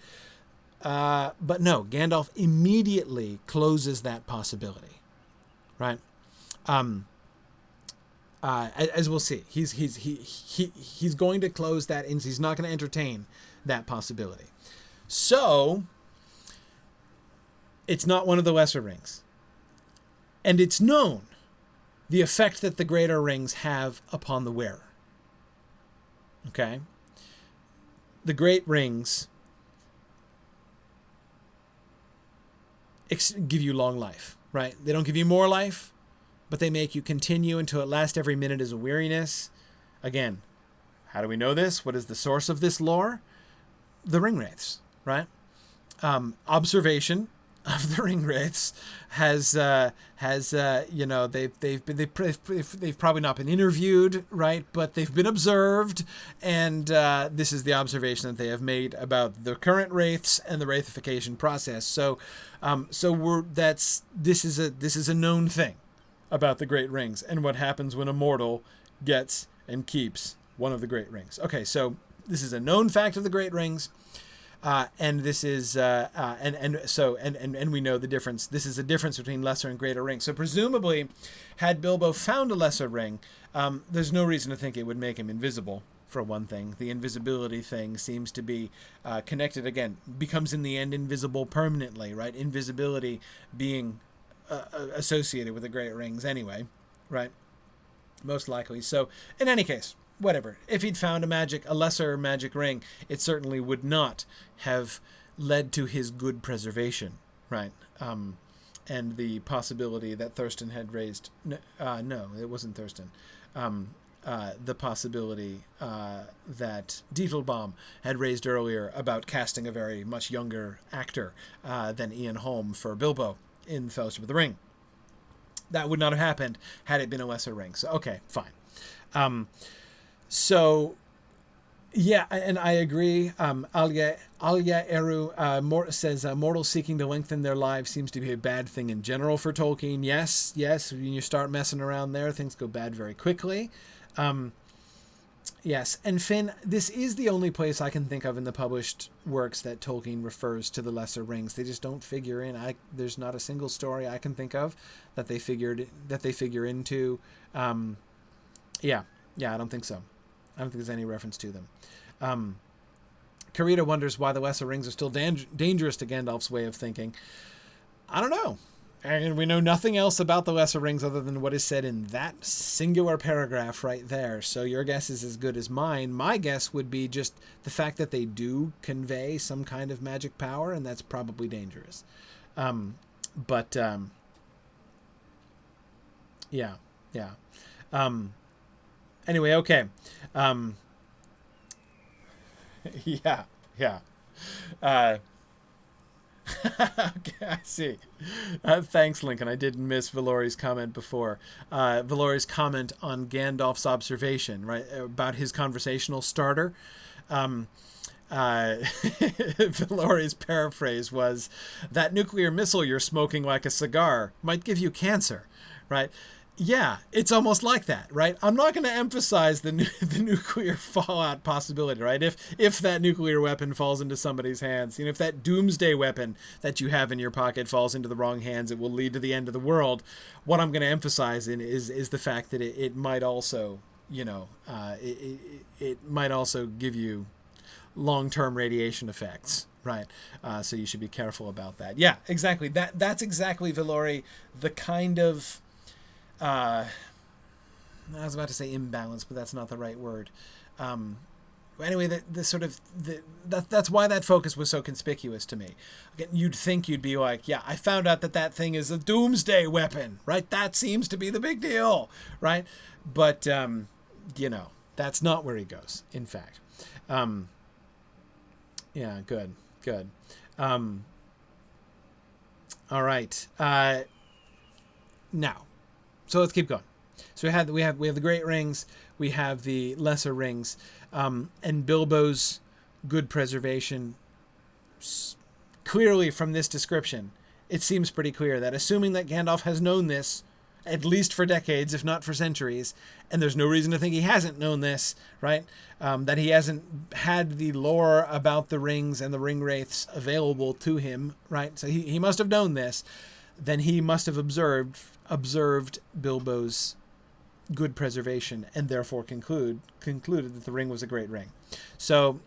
S3: But no, Gandalf immediately closes that possibility, right? As we'll see, he's going to close that, and he's not going to entertain that possibility. So it's not one of the lesser rings. And it's known the effect that the greater rings have upon the wearer. Okay? The great rings give you long life, right? They don't give you more life, but they make you continue until at last every minute is a weariness. Again, how do we know this? What is the source of this lore? The ring wraiths, right? Observation of the ring wraiths has they've probably not been interviewed, right, but they've been observed, and this is the observation that they have made about the current wraiths and the wraithification process. So this is a known thing about the great rings and what happens when a mortal gets and keeps one of the great rings. Okay, so this is a known fact of the great rings. And this is and we know the difference. This is a difference between lesser and greater rings. So presumably, had Bilbo found a lesser ring, there's no reason to think it would make him invisible. For one thing, the invisibility thing seems to be connected again. Becomes in the end invisible permanently, right? Invisibility being associated with the great rings anyway, right? Most likely. So in any case, whatever. If he'd found a lesser magic ring, it certainly would not have led to his good preservation, right? And the possibility that Thurston had raised... no, it wasn't Thurston. The possibility that Dietelbaum had raised earlier about casting a very much younger actor than Ian Holm for Bilbo in Fellowship of the Ring. That would not have happened had it been a lesser ring. So, okay, fine. So, yeah, and I agree. Alya Eru says, mortals seeking to lengthen their lives seems to be a bad thing in general for Tolkien. Yes, when you start messing around there, things go bad very quickly. Yes, and Finn, this is the only place I can think of in the published works that Tolkien refers to the lesser rings. They just don't figure in. There's not a single story I can think of that they figure into. Yeah, I don't think so. I don't think there's any reference to them. Karita wonders why the lesser rings are still dangerous to Gandalf's way of thinking. I don't know. And we know nothing else about the lesser rings other than what is said in that singular paragraph right there. So your guess is as good as mine. My guess would be just the fact that they do convey some kind of magic power, and that's probably dangerous. Yeah. Anyway, okay. Yeah. Okay, I see. Thanks, Lincoln. I didn't miss Valori's comment before. Valori's comment on Gandalf's observation, right, about his conversational starter. Valori's paraphrase was, that nuclear missile you're smoking like a cigar might give you cancer, right? Yeah, it's almost like that, right? I'm not going to emphasize the nuclear fallout possibility, right? If that nuclear weapon falls into somebody's hands, if that doomsday weapon that you have in your pocket falls into the wrong hands, it will lead to the end of the world. What I'm going to emphasize is the fact that it might also, it might also give you long-term radiation effects, right? So you should be careful about that. Yeah, exactly. That's exactly, Valori, the kind of... I was about to say imbalance, but that's not the right word. Anyway, that's why that focus was so conspicuous to me. Again, you'd think you'd be like, yeah, I found out that thing is a doomsday weapon, right? That seems to be the big deal, right? But, that's not where he goes, in fact. Yeah, good. All right. Now. So let's keep going. So we have the great rings, we have the lesser rings, and Bilbo's good preservation. Clearly, from this description, it seems pretty clear that assuming that Gandalf has known this at least for decades, if not for centuries, and there's no reason to think he hasn't known this, right? That he hasn't had the lore about the rings and the ring wraiths available to him, right? So he must have known this. Then he must have observed Bilbo's good preservation and therefore concluded that the ring was a great ring. So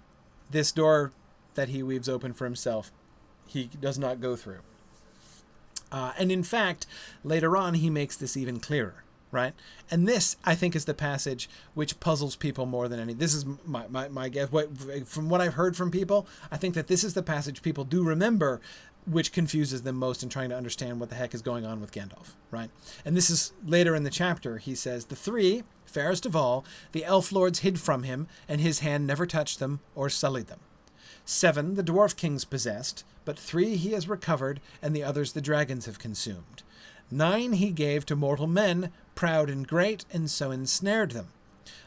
S3: this door that he leaves open for himself, he does not go through. And in fact, later on, he makes this even clearer, right? And this, I think, is the passage which puzzles people more than any. This is my guess. From what I've heard from people, I think that this is the passage people do remember, which confuses them most in trying to understand what the heck is going on with Gandalf, right? And this is later in the chapter. He says, the three, fairest of all, the elf lords hid from him, and his hand never touched them or sullied them. 7, the dwarf kings possessed, but 3 he has recovered, and the others the dragons have consumed. 9 he gave to mortal men, proud and great, and so ensnared them.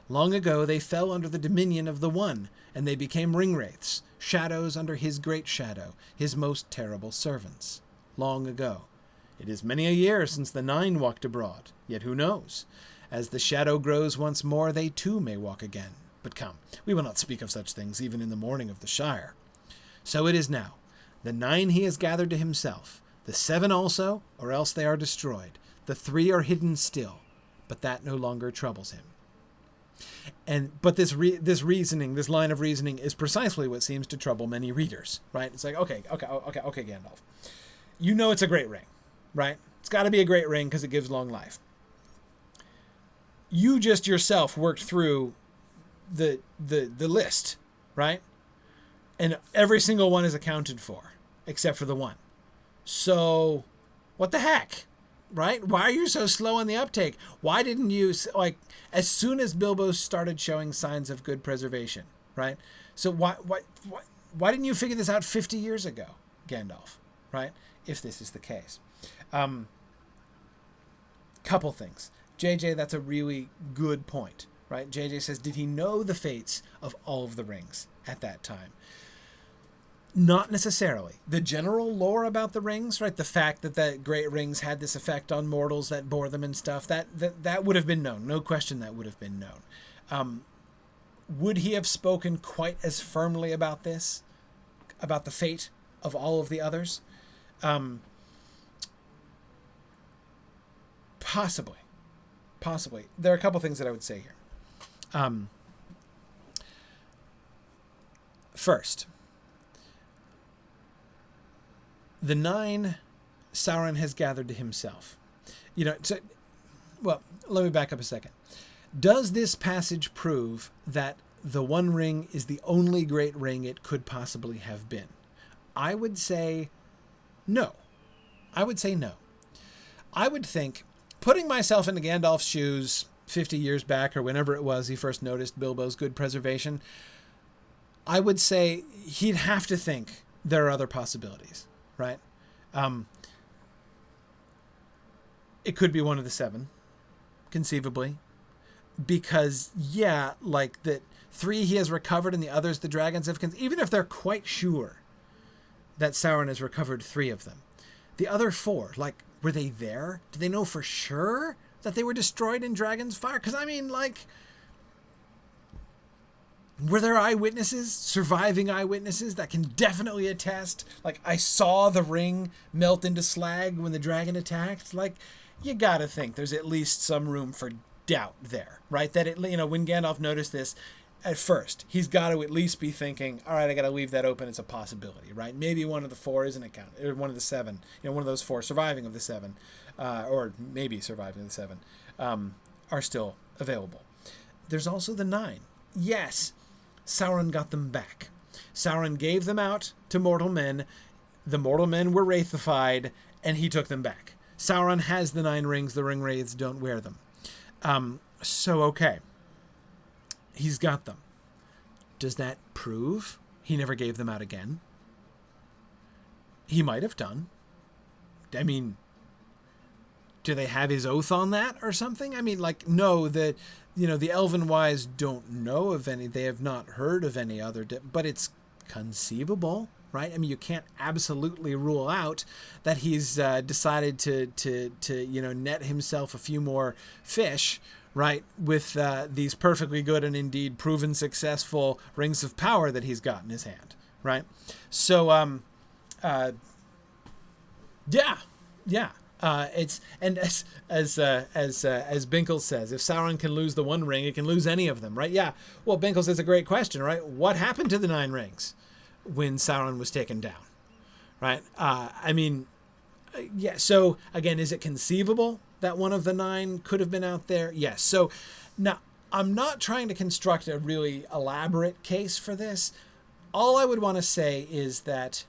S3: Long ago they fell under the dominion of the One, and they became ring-wraiths, shadows under his great shadow, his most terrible servants. Long ago. It is many a year since the 9 walked abroad, yet who knows? As the shadow grows once more, they too may walk again. But come, we will not speak of such things even in the morning of the Shire. So it is now. The 9 he has gathered to himself, the 7 also, or else they are destroyed. The 3 are hidden still, but that no longer troubles him. But this line of reasoning is precisely what seems to trouble many readers, right? It's like, okay, Gandalf. You know it's a great ring, right? It's got to be a great ring because it gives long life. You just yourself worked through the list, right? And every single one is accounted for, except for the one. So, what the heck, right? Why are you so slow on the uptake? Why didn't you, like, as soon as Bilbo started showing signs of good preservation, right? So why didn't you figure this out 50 years ago, Gandalf, right? If this is the case. Couple things. JJ, that's a really good point, right? JJ says, did he know the fates of all of the rings at that time? Not necessarily. The general lore about the rings, right? The fact that the great rings had this effect on mortals that bore them and stuff, that would have been known. No question that would have been known. Would he have spoken quite as firmly about this, about the fate of all of the others? Possibly. There are a couple things that I would say here. First, the 9 Sauron has gathered to himself. Well, let me back up a second. Does this passage prove that the One Ring is the only great ring it could possibly have been? I would say no. I would think, putting myself into Gandalf's shoes 50 years back or whenever it was he first noticed Bilbo's good preservation, I would say he'd have to think there are other possibilities. Right? It could be one of the 7, conceivably. Because, yeah, like the 3 he has recovered and the others the dragons have... Even if they're quite sure that Sauron has recovered 3 of them, the other 4, like, were they there? Do they know for sure that they were destroyed in Dragon's Fire? Because, I mean, like... Were there eyewitnesses, surviving eyewitnesses that can definitely attest? Like, I saw the ring melt into slag when the dragon attacked. Like, you gotta think there's at least some room for doubt there, right? That when Gandalf noticed this, at first, he's got to at least be thinking, all right, I gotta leave that open. It's a possibility, right? Maybe one of the 4 isn't accounted, or one of the 7, one of those 4 surviving of the 7, or maybe surviving of the 7, are still available. There's also the 9. Yes. Sauron got them back. Sauron gave them out to mortal men. The mortal men were wraithified, and he took them back. Sauron has the 9 rings. The ring wraiths don't wear them. So, okay. He's got them. Does that prove he never gave them out again? He might have done. I mean, do they have his oath on that or something? I mean, like, no, the Elven wise don't know of any. They have not heard of any other, but it's conceivable, right? I mean, you can't absolutely rule out that he's decided to net himself a few more fish, right, with these perfectly good and indeed proven successful rings of power that he's got in his hand, right? So, yeah. It's as Binkle says, if Sauron can lose the one ring, it can lose any of them, right? Yeah. Well, Binkle says a great question, right? What happened to the 9 rings when Sauron was taken down, right? I mean, yeah. So again, is it conceivable that one of the 9 could have been out there? Yes. So now I'm not trying to construct a really elaborate case for this. All I would want to say is that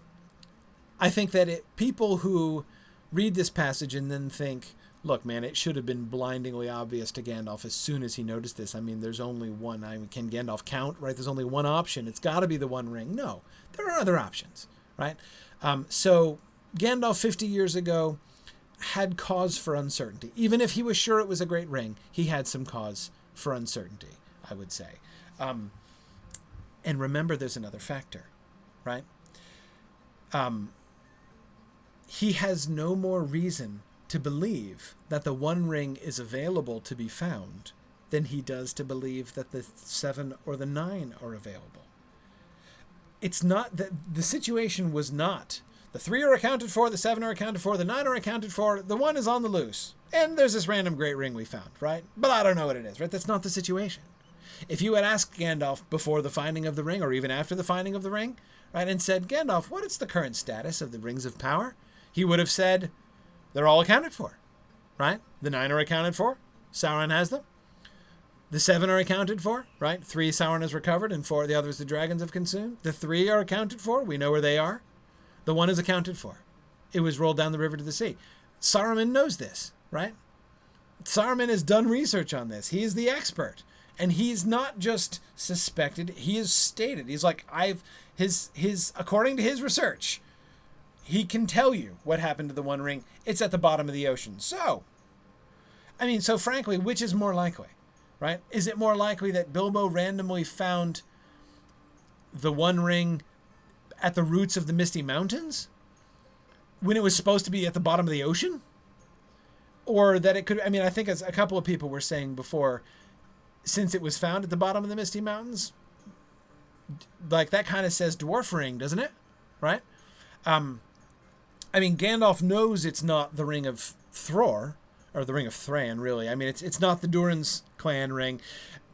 S3: I think that people who read this passage and then think, look, man, it should have been blindingly obvious to Gandalf as soon as he noticed this. I mean, there's only one. I mean, can Gandalf count, right? There's only one option. It's got to be the One Ring. No, there are other options, right? So Gandalf 50 years ago had cause for uncertainty. Even if he was sure it was a great ring, he had some cause for uncertainty, I would say. And remember, there's another factor, right? He has no more reason to believe that the One Ring is available to be found than he does to believe that the 7 or the 9 are available. It's not that the situation was not the 3 are accounted for, the 7 are accounted for, the 9 are accounted for, the 1 is on the loose, and there's this random great ring we found, right? But I don't know what it is, right? That's not the situation. If you had asked Gandalf before the finding of the ring, or even after the finding of the ring, right, and said, Gandalf, what is the current status of the rings of power? He would have said, they're all accounted for, right? The 9 are accounted for. Sauron has them. The 7 are accounted for, right? 3 Sauron has recovered, and 4 the others the dragons have consumed. The 3 are accounted for. We know where they are. The 1 is accounted for. It was rolled down the river to the sea. Saruman knows this, right? Saruman has done research on this. He is the expert. And he's not just suspected, he has stated. He's like, according to his research, he can tell you what happened to the One Ring. It's at the bottom of the ocean. So frankly, which is more likely, right? Is it more likely that Bilbo randomly found the One Ring at the roots of the Misty Mountains when it was supposed to be at the bottom of the ocean? Or that it could, I think as a couple of people were saying before, since it was found at the bottom of the Misty Mountains, like that kind of says dwarf ring, doesn't it? Right? Gandalf knows it's not the Ring of Thror, or the Ring of Thran, really. It's not the Durin's clan ring,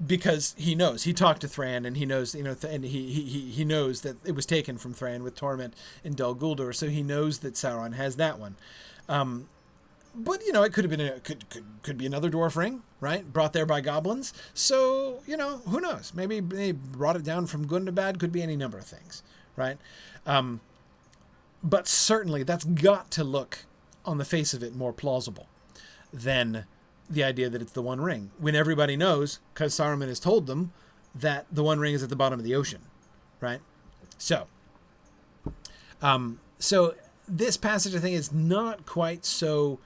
S3: because he knows. He talked to Thran, and he knows, and he knows that it was taken from Thran with Torment in Dol Guldur, so he knows that Sauron has that one. But it could have been could be another dwarf ring, right? Brought there by goblins. So who knows? Maybe they brought it down from Gundabad. Could be any number of things, right? But certainly that's got to look, on the face of it, more plausible than the idea that it's the One Ring, when everybody knows, because Saruman has told them, that the One Ring is at the bottom of the ocean, right? So this passage, I think, is not quite so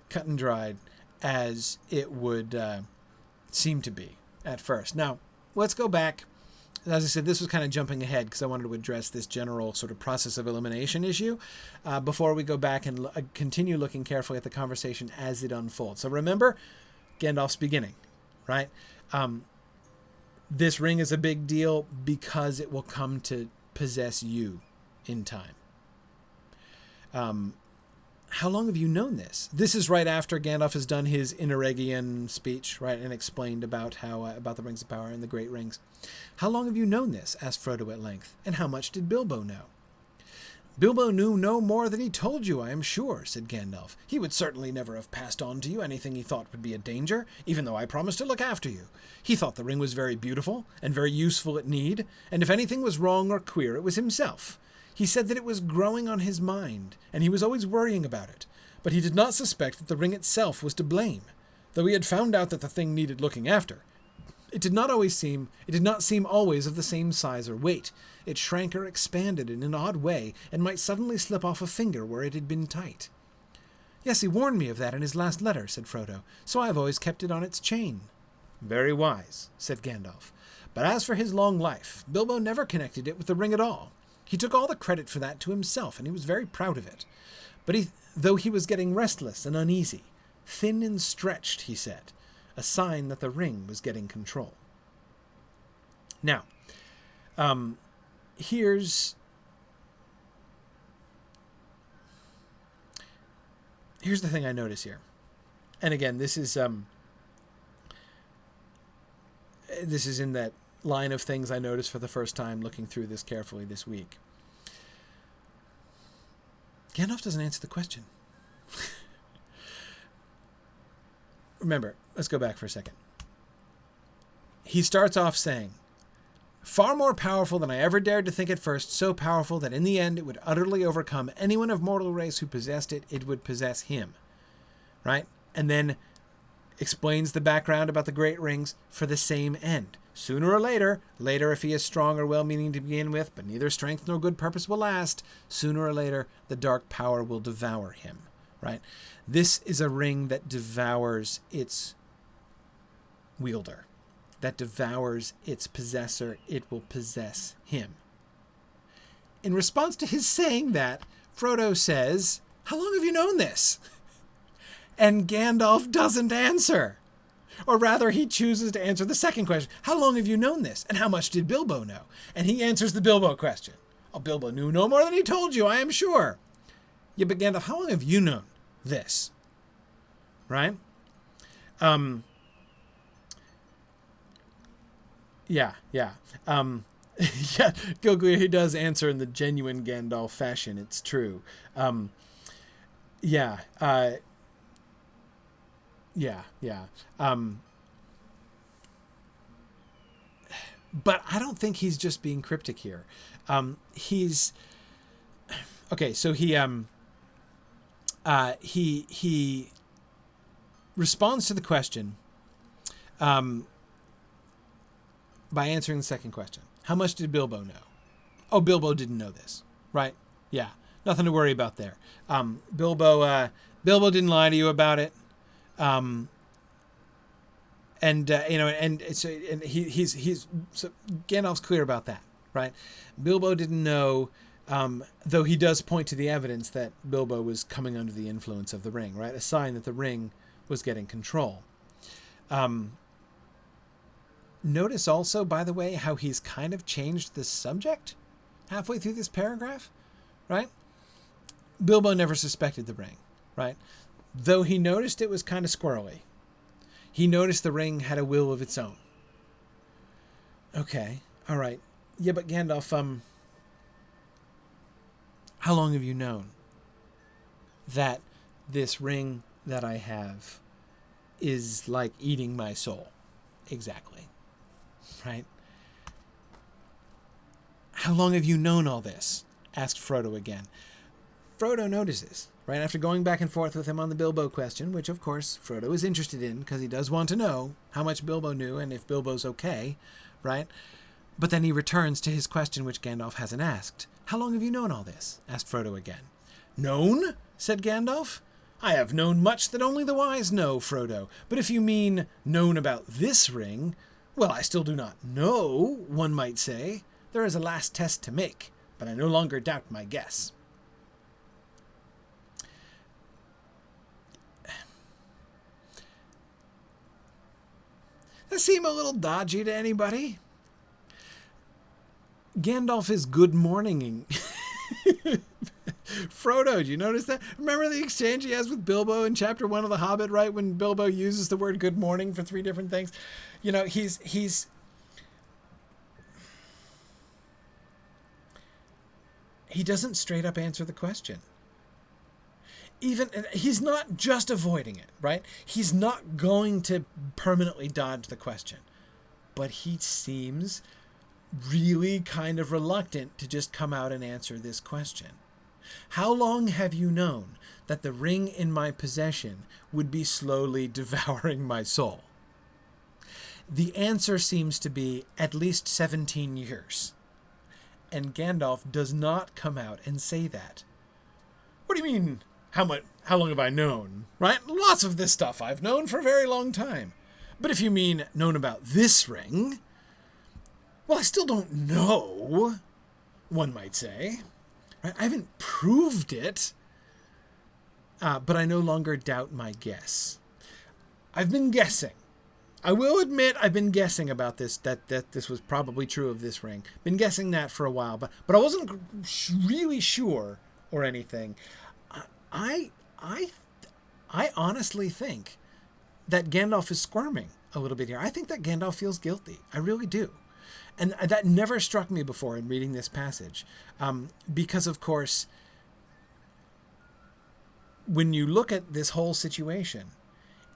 S3: cut and dried as it would seem to be at first. Now, let's go back. As I said, this was kind of jumping ahead because I wanted to address this general sort of process of elimination issue before we go back and continue looking carefully at the conversation as it unfolds. So remember, Gandalf's beginning, right? This ring is a big deal because it will come to possess you in time. How long have you known this? This is right after Gandalf has done his Ineregion speech, right, and explained about how about the Rings of Power and the Great Rings. How long have you known this? Asked Frodo at length. And how much did Bilbo know? Bilbo knew no more than he told you, I am sure, said Gandalf. He would certainly never have passed on to you anything he thought would be a danger, even though I promised to look after you. He thought the ring was very beautiful and very useful at need, and if anything was wrong or queer, it was himself. He said that it was growing on his mind, and he was always worrying about it, but he did not suspect that the ring itself was to blame, though he had found out that the thing needed looking after. It did not seem always of the same size or weight. It shrank or expanded in an odd way, and might suddenly slip off a finger where it had been tight. Yes, he warned me of that in his last letter, said Frodo, so I have always kept it on its chain. Very wise, said Gandalf. But as for his long life, Bilbo never connected it with the ring at all. He took all the credit for that to himself, and he was very proud of it. But though he was getting restless and uneasy, thin and stretched, he said, a sign that the ring was getting control. Now, here's the thing I notice here. And again, this is in that line of things I noticed for the first time looking through this carefully this week. Gandalf doesn't answer the question. Remember, let's go back for a second. He starts off saying, far more powerful than I ever dared to think at first, so powerful that in the end it would utterly overcome anyone of mortal race who possessed it, it would possess him. Right? And then explains the background about the Great Rings for the same end. Sooner or later if he is strong or well-meaning to begin with, but neither strength nor good purpose will last, sooner or later the dark power will devour him, right? This is a ring that devours its wielder, that devours its possessor. It will possess him. In response to his saying that, Frodo says, how long have you known this? And Gandalf doesn't answer. Or rather, he chooses to answer the second question. How long have you known this? And how much did Bilbo know? And he answers the Bilbo question. Oh, Bilbo knew no more than he told you, I am sure. Yeah, but Gandalf, how long have you known this? Right? Yeah. Yeah, Gilgul, he does answer in the genuine Gandalf fashion. It's true. Yeah. But I don't think he's just being cryptic here. He's okay. So he responds to the question by answering the second question. How much did Bilbo know? Oh, Bilbo didn't know this, right? Yeah, nothing to worry about there. Bilbo didn't lie to you about it. And he's so Gandalf's clear about that, right? Bilbo didn't know, though he does point to the evidence that Bilbo was coming under the influence of the ring, right? A sign that the ring was getting control. Notice also, by the way, how he's kind of changed the subject halfway through this paragraph, right? Bilbo never suspected the ring, right? Though he noticed it was kind of squirrely. He noticed the ring had a will of its own. Okay, all right. Yeah, but Gandalf, how long have you known that this ring that I have is like eating my soul? Exactly. Right? How long have you known all this? Asked Frodo again. Frodo notices, right, after going back and forth with him on the Bilbo question, which of course Frodo is interested in because he does want to know how much Bilbo knew and if Bilbo's okay, right? But then he returns to his question which Gandalf hasn't asked. How long have you known all this? Asked Frodo again. Known? Said Gandalf. I have known much that only the wise know, Frodo. But if you mean known about this ring, well, I still do not know, one might say. There is a last test to make, but I no longer doubt my guess. Does that seem a little dodgy to anybody? Gandalf is good morninging. Frodo, do you notice that? Remember the exchange he has with Bilbo in chapter 1 of The Hobbit, right? When Bilbo uses the word good morning for 3 different things. You know, he doesn't straight up answer the question. Even he's not just avoiding it, right? He's not going to permanently dodge the question. But he seems really kind of reluctant to just come out and answer this question. How long have you known that the ring in my possession would be slowly devouring my soul? The answer seems to be at least 17 years. And Gandalf does not come out and say that. What do you mean, how long have I known? Right? Lots of this stuff I've known for a very long time. But if you mean known about this ring, well, I still don't know, one might say. Right? I haven't proved it, but I no longer doubt my guess. I've been guessing. I will admit I've been guessing about this, that this was probably true of this ring. Been guessing that for a while, but I wasn't really sure or anything. I honestly think that Gandalf is squirming a little bit here. I think that Gandalf feels guilty. I really do. And that never struck me before in reading this passage. Because, of course, when you look at this whole situation,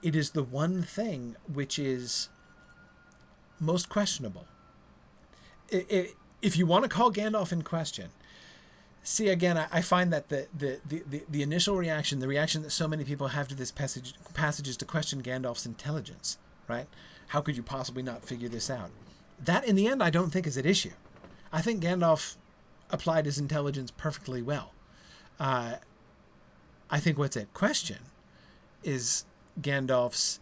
S3: it is the one thing which is most questionable. If you want to call Gandalf in question, see, again, I find that the initial reaction, the reaction that so many people have to this passage is to question Gandalf's intelligence, right? How could you possibly not figure this out? That, in the end, I don't think is at issue. I think Gandalf applied his intelligence perfectly well. I think what's at question is Gandalf's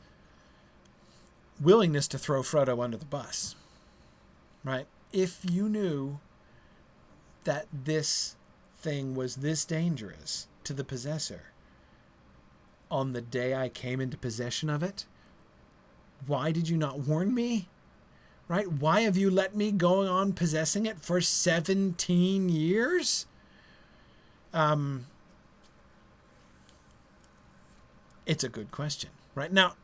S3: willingness to throw Frodo under the bus, right? If you knew that this thing was this dangerous to the possessor on the day I came into possession of it, why did you not warn me? Right? Why have you let me go on possessing it for 17 years? It's a good question, right? Now,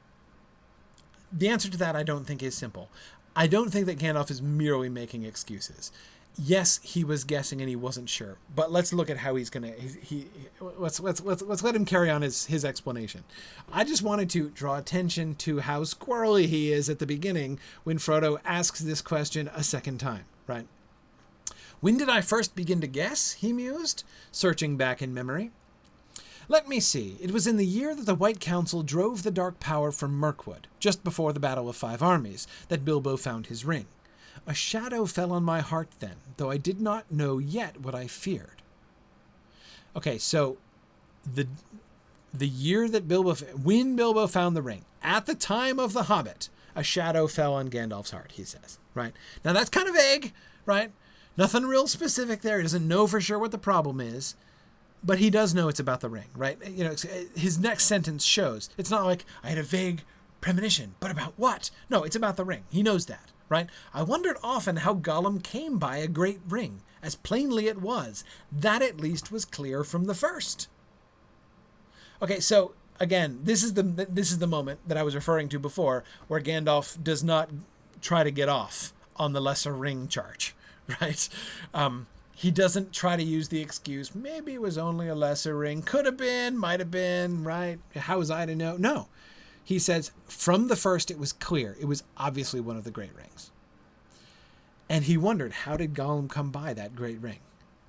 S3: the answer to that I don't think is simple. I don't think that Gandalf is merely making excuses. yes, he was guessing and he wasn't sure. But let's look at how he's gonna. Let's let him carry on his explanation. I just wanted to draw attention to how squirrely he is at the beginning when Frodo asks this question a second time. Right? When did I first begin to guess? He mused, searching back in memory. Let me see. It was in the year that the White Council drove the Dark Power from Mirkwood, just before the Battle of Five Armies, that Bilbo found his ring. A shadow fell on my heart then, though I did not know yet what I feared. Okay, so the year that when Bilbo found the ring, at the time of the Hobbit, a shadow fell on Gandalf's heart, he says, right? Now that's kind of vague, right? Nothing real specific there. He doesn't know for sure what the problem is, but he does know it's about the ring, right? You know, his next sentence shows. It's not like, I had a vague premonition, but about what? No, it's about the ring. He knows that. Right? I wondered often how Gollum came by a great ring, as plainly it was. That at least was clear from the first. Okay, so again, this is the moment that I was referring to before, where Gandalf does not try to get off on the lesser ring charge, right? He doesn't try to use the excuse, maybe it was only a lesser ring, could have been, might have been, right? How was I to know? No. He says, from the first, it was clear. It was obviously one of the great rings. And he wondered, how did Gollum come by that great ring?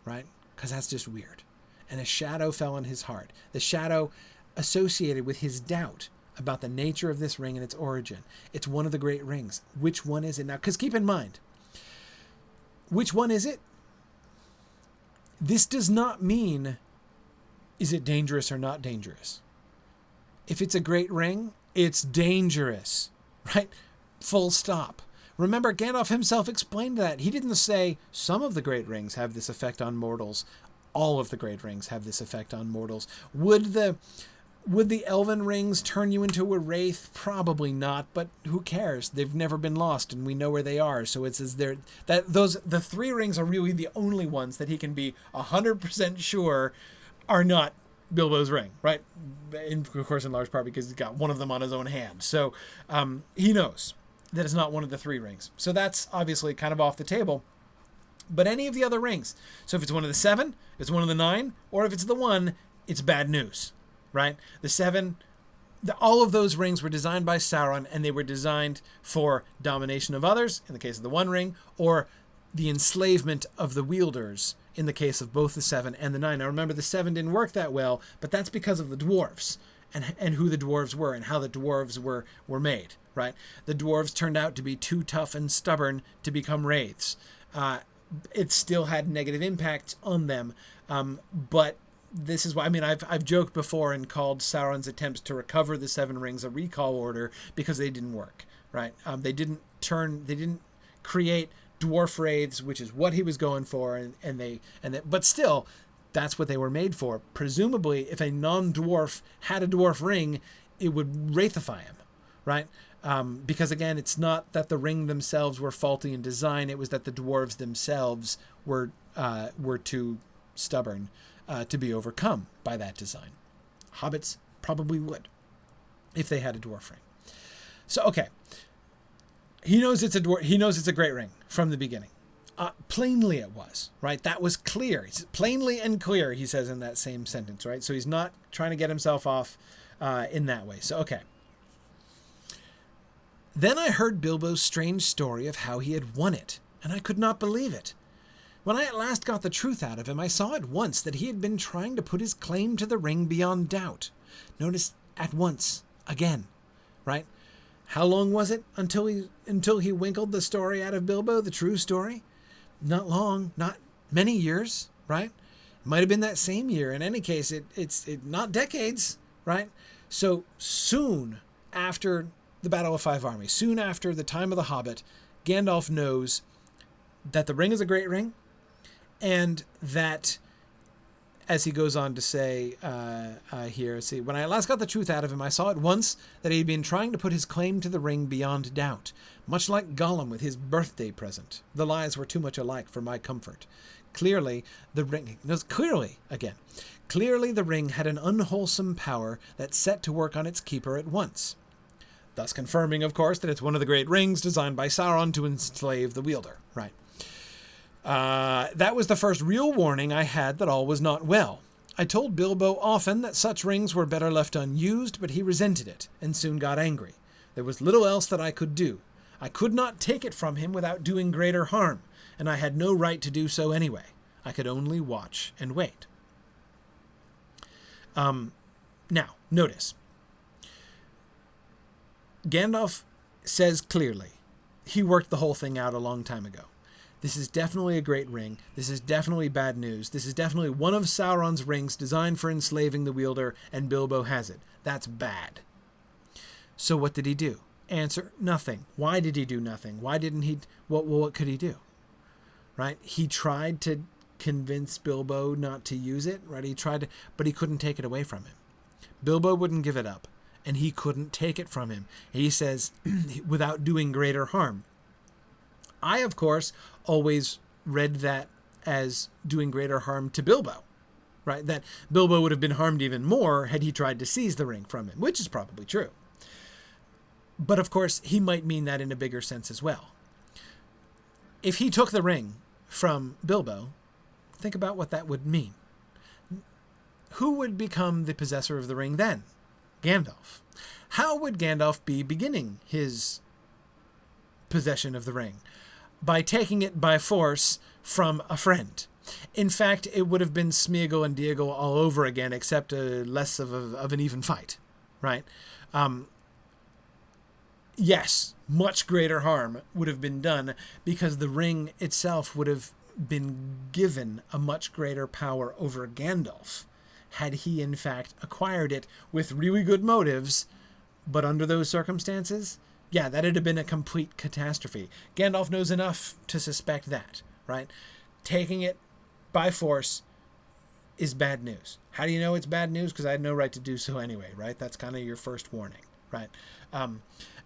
S3: Right? Because that's just weird. And a shadow fell on his heart. The shadow associated with his doubt about the nature of this ring and its origin. It's one of the great rings. Which one is it? Now, because keep in mind, which one is it? This does not mean, is it dangerous or not dangerous? If it's a great ring, it's dangerous, right? Full stop. Remember, Gandalf himself explained that. He didn't say some of the great rings have this effect on mortals. All of the great rings have this effect on mortals. Would the elven rings turn you into a wraith? Probably not, but who cares? They've never been lost, and we know where they are. So it's as the three rings are really the only ones that he can be 100% sure are not Bilbo's ring, right? Of course, in large part because he's got one of them on his own hand. So he knows that it's not one of the three rings. So that's obviously kind of off the table. But any of the other rings, so if it's one of the 7, it's one of the 9, or if it's the 1, it's bad news, right? The 7, all of those rings were designed by Sauron, and they were designed for domination of others, in the case of the 1 ring, or the enslavement of the wielders, in the case of both the 7 and the 9. Now remember, the 7 didn't work that well, but that's because of the dwarves and who the dwarves were and how the dwarves were made, right? The dwarves turned out to be too tough and stubborn to become wraiths. It still had negative impacts on them, but this is why, I mean, I've joked before and called Sauron's attempts to recover the 7 rings a recall order because they didn't work, right? They didn't create dwarf wraiths, which is what he was going for, but still, that's what they were made for. Presumably, if a non-dwarf had a dwarf ring, it would wraithify him, right? Because again, it's not that the ring themselves were faulty in design; it was that the dwarves themselves were too stubborn to be overcome by that design. Hobbits probably would, if they had a dwarf ring. So okay. He knows it's a dwarf. He knows it's a great ring from the beginning. Plainly it was, right? That was clear. It's plainly and clear, he says in that same sentence, right? So he's not trying to get himself off in that way. So, okay. Then I heard Bilbo's strange story of how he had won it, and I could not believe it. When I at last got the truth out of him, I saw at once that he had been trying to put his claim to the ring beyond doubt. Notice at once, again, right? How long was it until he winkled the story out of Bilbo, the true story? Not long, not many years, right? It might have been that same year. In any case, it's not decades, right? So soon after the Battle of Five Armies, soon after the time of the Hobbit, Gandalf knows that the ring is a great ring, and that, as he goes on to say here, see, when I last got the truth out of him, I saw at once that he had been trying to put his claim to the ring beyond doubt, much like Gollum with his birthday present. The lies were too much alike for my comfort. Clearly, the ring had an unwholesome power that set to work on its keeper at once, thus confirming, of course, that it's one of the great rings designed by Sauron to enslave the wielder, right? That was the first real warning I had that all was not well. I told Bilbo often that such rings were better left unused, but he resented it, and soon got angry. There was little else that I could do. I could not take it from him without doing greater harm, and I had no right to do so anyway. I could only watch and wait. Now, notice. Gandalf says clearly, he worked the whole thing out a long time ago. This is definitely a great ring. This is definitely bad news. This is definitely one of Sauron's rings designed for enslaving the wielder, and Bilbo has it. That's bad. So what did he do? Answer, nothing. Why did he do nothing? Why didn't he? What could he do? Right? He tried to convince Bilbo not to use it, right? He tried to, but he couldn't take it away from him. Bilbo wouldn't give it up, and he couldn't take it from him. He says, without doing greater harm. I, of course, always read that as doing greater harm to Bilbo, right? That Bilbo would have been harmed even more had he tried to seize the ring from him, which is probably true. But of course, he might mean that in a bigger sense as well. If he took the ring from Bilbo, think about what that would mean. Who would become the possessor of the ring then? Gandalf. How would Gandalf be beginning his possession of the ring? By taking it by force from a friend. In fact, it would have been Smeagol and Diegol all over again, except less of an even fight, right? Yes, much greater harm would have been done because the ring itself would have been given a much greater power over Gandalf had he in fact acquired it with really good motives, but under those circumstances, yeah, that'd have been a complete catastrophe. Gandalf knows enough to suspect that, right? Taking it by force is bad news. How do you know it's bad news? Because I had no right to do so anyway, right? That's kind of your first warning, right?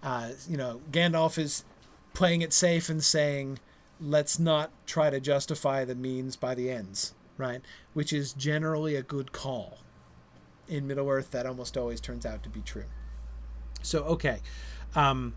S3: Gandalf is playing it safe and saying, let's not try to justify the means by the ends, right? Which is generally a good call. In Middle-earth, that almost always turns out to be true. So, okay. So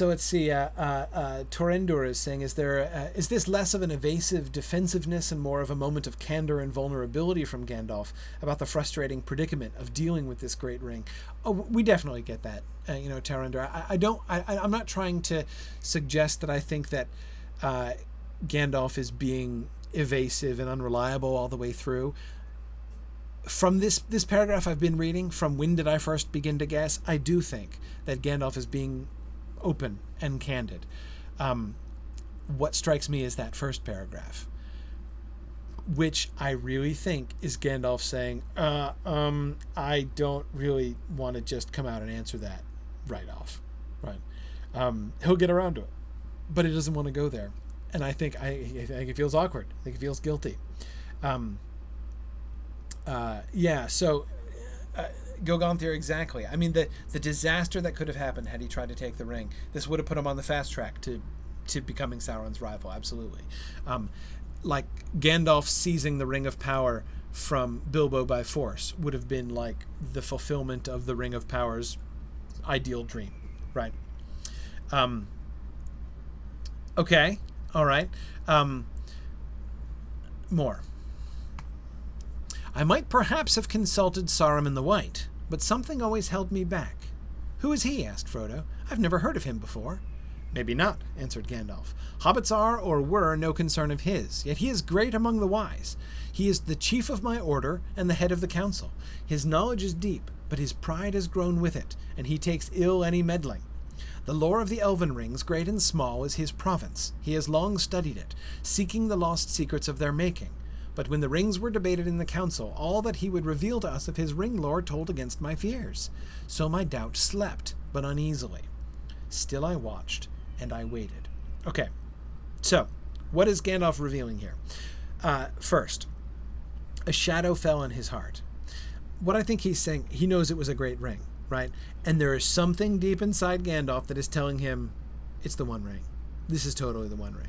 S3: let's see. Torrendur is saying, is this less of an evasive defensiveness and more of a moment of candor and vulnerability from Gandalf about the frustrating predicament of dealing with this great ring? Oh, we definitely get that, Torrendur. I'm not trying to suggest that I think that Gandalf is being evasive and unreliable all the way through. From this paragraph I've been reading, from when did I first begin to guess, I do think that Gandalf is being open and candid. What strikes me is that first paragraph, which I really think is Gandalf saying, I don't really want to just come out and answer that right off. Right? He'll get around to it, but he doesn't want to go there. And I think it feels awkward. I think it feels guilty. Gilganthir, exactly. I mean, the disaster that could have happened had he tried to take the ring, this would have put him on the fast track to becoming Sauron's rival, absolutely. Like Gandalf seizing the Ring of Power from Bilbo by force would have been like the fulfillment of the Ring of Power's ideal dream, right? Okay, all right. More. I might perhaps have consulted Saruman the White, but something always held me back. Who is he? Asked Frodo. I've never heard of him before. Maybe not, answered Gandalf. Hobbits are, or were, no concern of his, yet he is great among the wise. He is the chief of my order and the head of the council. His knowledge is deep, but his pride has grown with it, and he takes ill any meddling. The lore of the Elven rings, great and small, is his province. He has long studied it, seeking the lost secrets of their making. But when the rings were debated in the council, all that he would reveal to us of his ring lore told against my fears. So my doubt slept, but uneasily. Still I watched, and I waited. Okay, so what is Gandalf revealing here? First, a shadow fell on his heart. What I think he's saying, he knows it was a great ring, right? And there is something deep inside Gandalf that is telling him, it's the One Ring. This is totally the One Ring.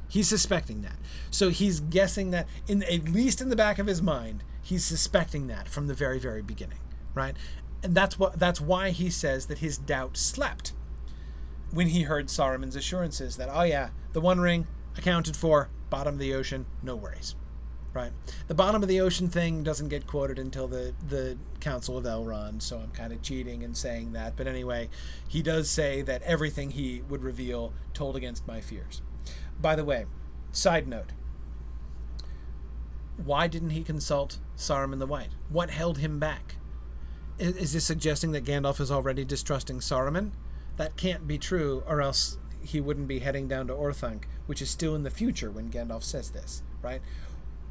S3: He's suspecting that. So he's guessing that, at least in the back of his mind, he's suspecting that from the very, very beginning, right? And that's why he says that his doubt slept. when he heard Saruman's assurances that, oh yeah, the One Ring accounted for, bottom of the ocean, no worries. Right? The bottom of the ocean thing doesn't get quoted until the Council of Elrond, so I'm kind of cheating and saying that. But anyway, he does say that everything he would reveal told against my fears. By the way, side note, why didn't he consult Saruman the White? What held him back? Is this suggesting that Gandalf is already distrusting Saruman? That can't be true, or else he wouldn't be heading down to Orthanc, which is still in the future when Gandalf says this, right?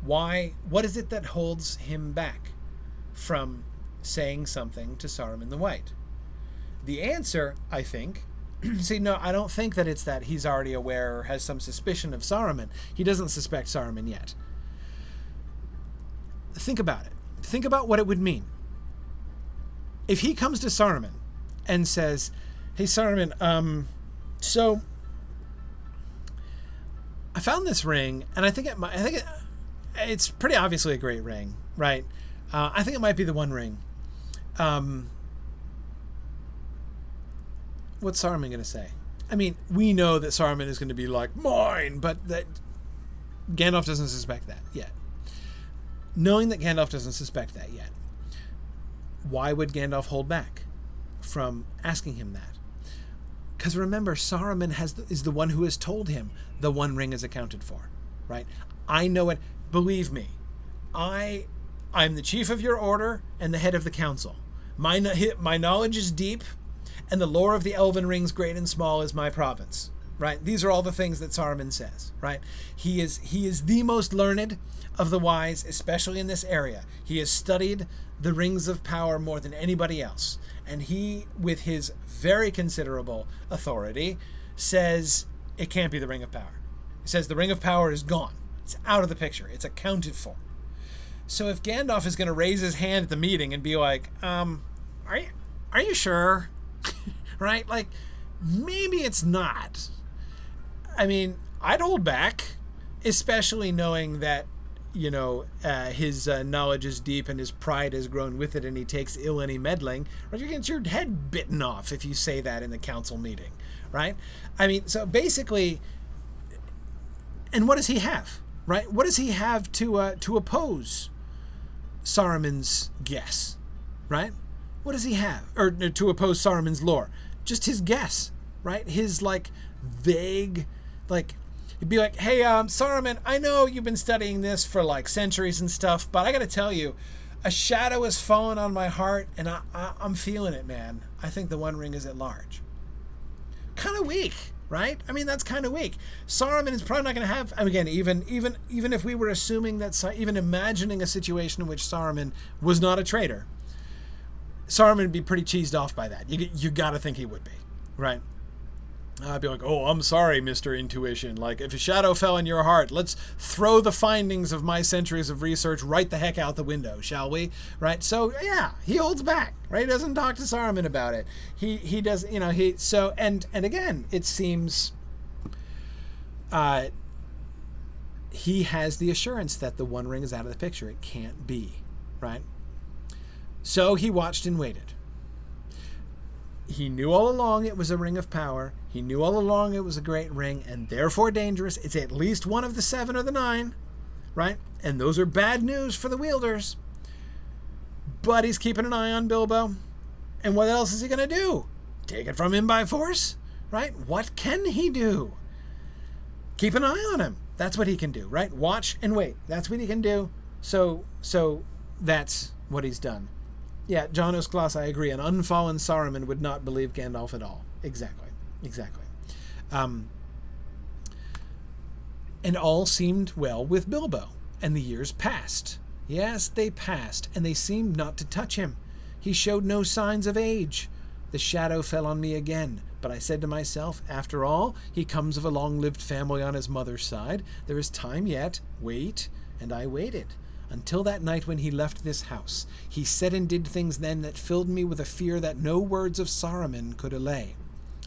S3: Why? What is it that holds him back from saying something to Saruman the White? The answer, I think, see, no, I don't think that it's that he's already aware or has some suspicion of Saruman. He doesn't suspect Saruman yet. Think about it. Think about what it would mean. If he comes to Saruman and says, hey, Saruman, so I found this ring, and I think it's pretty obviously a great ring, right? I think it might be the One Ring. What's Saruman going to say? I mean, we know that Saruman is going to be like, mine, but that Gandalf doesn't suspect that yet. Knowing that Gandalf doesn't suspect that yet, why would Gandalf hold back from asking him that? Because remember, Saruman is the one who has told him the One Ring is accounted for, right? I know it. Believe me, I'm the chief of your order and the head of the council. My knowledge is deep, and the lore of the Elven Rings, great and small, is my province, right? These are all the things that Saruman says, right? He is the most learned of the wise, especially in this area. He has studied the rings of power more than anybody else, and he, with his very considerable authority, says it can't be the Ring of Power. He says the Ring of Power is gone. It's out of the picture. It's accounted for. So if Gandalf is going to raise his hand at the meeting and be like, are you sure? Right? Like, maybe it's not. I mean, I'd hold back, especially knowing that, his knowledge is deep and his pride has grown with it, and he takes ill any meddling, or you get your head bitten off if you say that in the council meeting, right? I mean, so basically, and what does he have? Right? What does he have to oppose Saruman's guess? Right? What does he have? Or to oppose Saruman's lore? Just his guess, right? His, vague, he'd be like, hey, Saruman, I know you've been studying this for, centuries and stuff, but I gotta tell you, a shadow has fallen on my heart, and I'm feeling it, man. I think the One Ring is at large. Kind of weak. Right? I mean, that's kind of weak. Saruman is probably not going to have, again, even if we were assuming that, even imagining a situation in which Saruman was not a traitor, Saruman would be pretty cheesed off by that. You got to think he would be, right? I'd be like, oh, I'm sorry, Mr. Intuition. If a shadow fell in your heart, let's throw the findings of my centuries of research right the heck out the window, shall we? Right? So, yeah, he holds back, right? He doesn't talk to Saruman about it. He does, and again, it seems he has the assurance that the One Ring is out of the picture. It can't be, right? So he watched and waited. He knew all along it was a ring of power. He knew all along it was a great ring, and therefore dangerous. It's at least one of the 7 or the 9, right? And those are bad news for the wielders. But he's keeping an eye on Bilbo. And what else is he going to do? Take it from him by force, right? What can he do? Keep an eye on him. That's what he can do, right? Watch and wait. That's what he can do. So that's what he's done. Yeah, John O'Sclass, I agree. An unfallen Saruman would not believe Gandalf at all. Exactly. And all seemed well with Bilbo, and the years passed. Yes, they passed, and they seemed not to touch him. He showed no signs of age. The shadow fell on me again, but I said to myself, after all, he comes of a long-lived family on his mother's side. There is time yet. Wait, and I waited. Until that night when he left this house. He said and did things then that filled me with a fear that no words of Saruman could allay.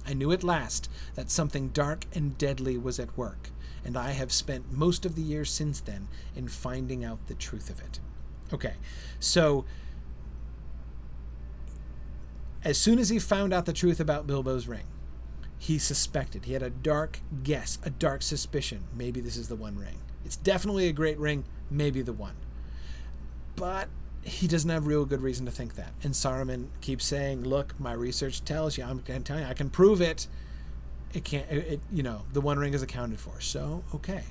S3: I knew at last that something dark and deadly was at work, and I have spent most of the years since then in finding out the truth of it. Okay, so as soon as he found out the truth about Bilbo's ring, he suspected. He had a dark guess, a dark suspicion. Maybe this is the One Ring. It's definitely a great ring, maybe the one. But he doesn't have real good reason to think that. And Saruman keeps saying, look, my research tells you, I'm telling you, I can prove it. It can't, the One Ring is accounted for. So, okay.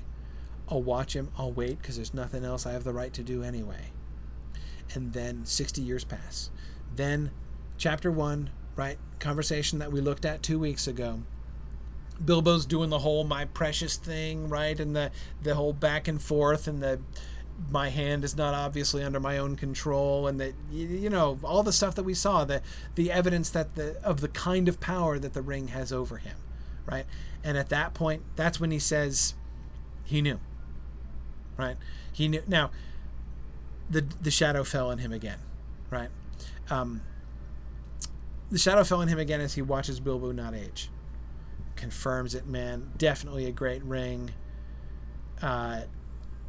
S3: I'll watch him. I'll wait because there's nothing else I have the right to do anyway. And then 60 years pass. Then chapter 1, right? Conversation that we looked at 2 weeks ago. Bilbo's doing the whole my precious thing, right? And the whole back and forth, and my hand is not obviously under my own control, and all the stuff that we saw, the evidence that of the kind of power that the ring has over him, right? And at that point, that's when he says he knew, right? He knew. Now, the shadow fell on him again, right? The shadow fell on him again as he watches Bilbo not age. Confirms it, man. Definitely a great ring.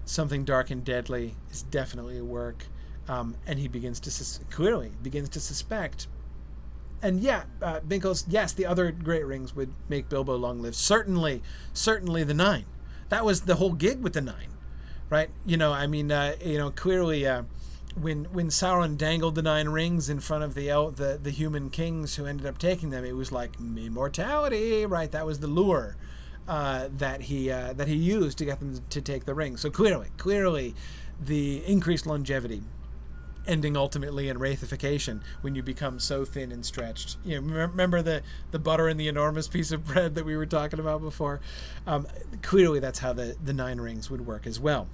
S3: Something dark and deadly is definitely a work. And he begins to clearly begins to suspect. And Binkles, yes, the other great rings would make Bilbo long-lived. Certainly the 9. That was the whole gig with the 9, right? Clearly, when Sauron dangled the 9 rings in front of the human kings who ended up taking them, it was like immortality, right? That was the lure that he used to get them to take the ring. So clearly, the increased longevity, ending ultimately in wraithification when you become so thin and stretched. Remember the butter in the enormous piece of bread that we were talking about before? Clearly, that's how the 9 rings would work as well.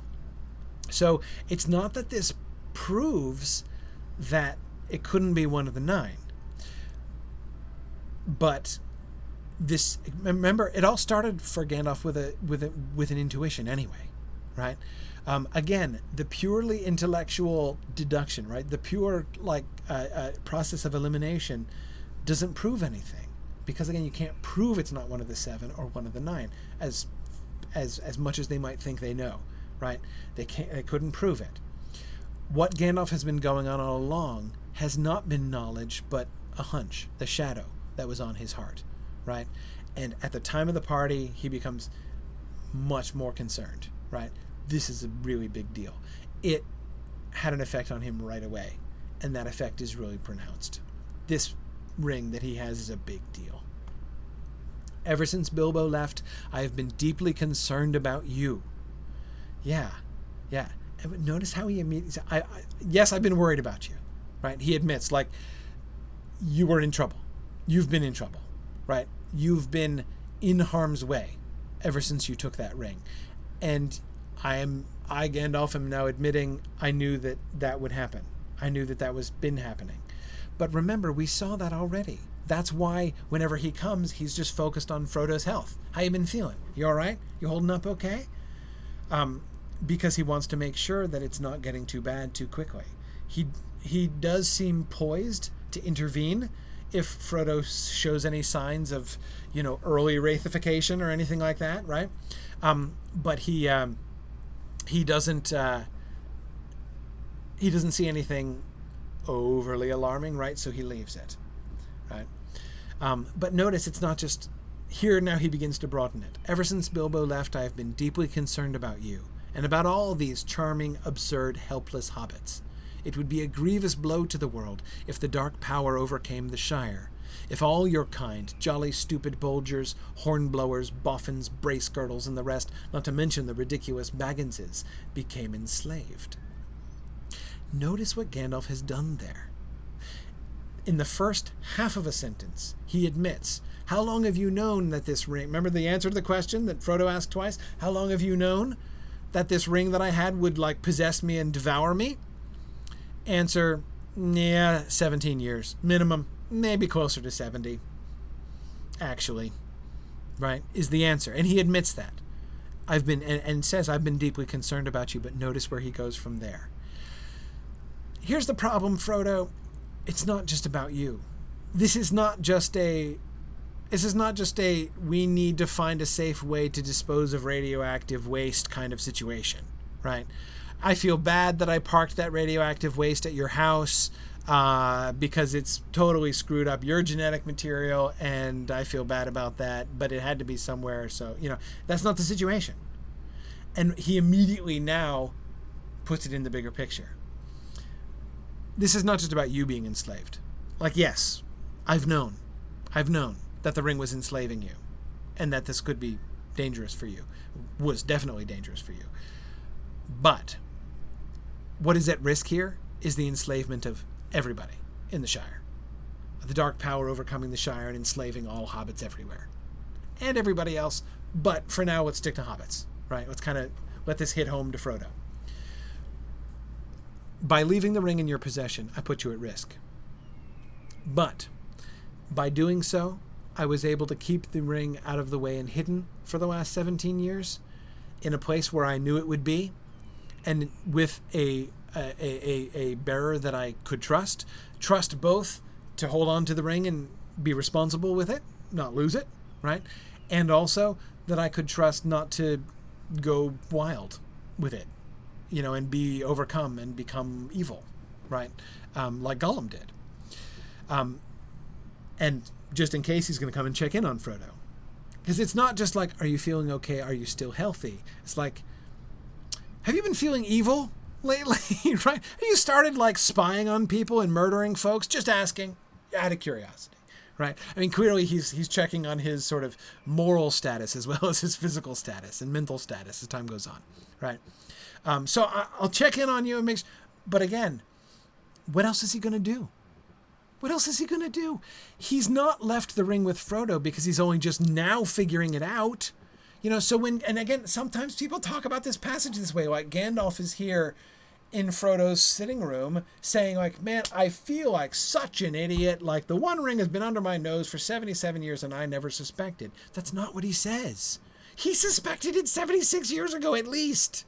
S3: So it's not that this proves that it couldn't be one of the 9, but this, remember, it all started for Gandalf with an intuition anyway, right? Again, the purely intellectual deduction, right? The pure process of elimination doesn't prove anything, because again, you can't prove it's not one of the 7 or one of the 9, as much as they might think they know, right? They couldn't prove it. What Gandalf has been going on all along has not been knowledge, but a hunch, the shadow that was on his heart, right? And at the time of the party, he becomes much more concerned, right? This is a really big deal. It had an effect on him right away, and that effect is really pronounced. This ring that he has is a big deal. Ever since Bilbo left, I have been deeply concerned about you. Yeah. And notice how he immediately said, yes, I've been worried about you, right? He admits, you were in trouble. You've been in trouble, right? You've been in harm's way ever since you took that ring. And I, Gandalf, am now admitting I knew that would happen. I knew that was been happening. But remember, we saw that already. That's why whenever he comes, he's just focused on Frodo's health. How you been feeling? You all right? You holding up okay? Because he wants to make sure that it's not getting too bad too quickly. He does seem poised to intervene if Frodo shows any signs of, early wraithification or anything like that, right? But he doesn't see anything overly alarming, right? So he leaves it, right? But notice it's not just here. Now he begins to broaden it. Ever since Bilbo left, I have been deeply concerned about you and about all these charming, absurd, helpless hobbits. It would be a grievous blow to the world if the dark power overcame the Shire, if all your kind, jolly stupid Bolgers, hornblowers, boffins, brace-girdles, and the rest, not to mention the ridiculous Bagginses, became enslaved. Notice what Gandalf has done there. In the first half of a sentence, he admits, how long have you known that this ring... Remember the answer to the question that Frodo asked twice? How long have you known that this ring that I had would, possess me and devour me? Answer, 17 years. Minimum, maybe closer to 70. Actually, right, is the answer. And he admits that. I've been, and says, I've been deeply concerned about you, but notice where he goes from there. Here's the problem, Frodo. It's not just about you. This is not just a we need to find a safe way to dispose of radioactive waste kind of situation, right? I feel bad that I parked that radioactive waste at your house. because it's totally screwed up your genetic material, and I feel bad about that, but it had to be somewhere. So, that's not the situation. And he immediately now puts it in the bigger picture. This is not just about you being enslaved. Like, yes, I've known that the ring was enslaving you, and that this could be dangerous for you, was definitely dangerous for you. But what is at risk here is the enslavement of everybody in the Shire. The dark power overcoming the Shire and enslaving all hobbits everywhere. And everybody else, but for now, let's stick to hobbits, right? Let's kind of let this hit home to Frodo. By leaving the ring in your possession, I put you at risk. But by doing so, I was able to keep the ring out of the way and hidden for the last 17 years in a place where I knew it would be, and with a bearer that I could trust both to hold on to the ring and be responsible with it, not lose it, right? And also that I could trust not to go wild with it, and be overcome and become evil, right? Like Gollum did. And just in case, he's going to come and check in on Frodo. Because it's not just like, are you feeling okay? Are you still healthy? It's like, have you been feeling evil lately? Right? Have you started like spying on people and murdering folks? Just asking, out of curiosity, right? I mean, clearly he's checking on his sort of moral status as well as his physical status and mental status as time goes on, right? So I'll check in on you and but again, what else is he going to do? What else is he going to do? He's not left the ring with Frodo because he's only just now figuring it out. So and again, sometimes people talk about this passage this way, like Gandalf is here in Frodo's sitting room saying like, man, I feel like such an idiot. Like the One Ring has been under my nose for 77 years and I never suspected. That's not what he says. He suspected it 76 years ago at least.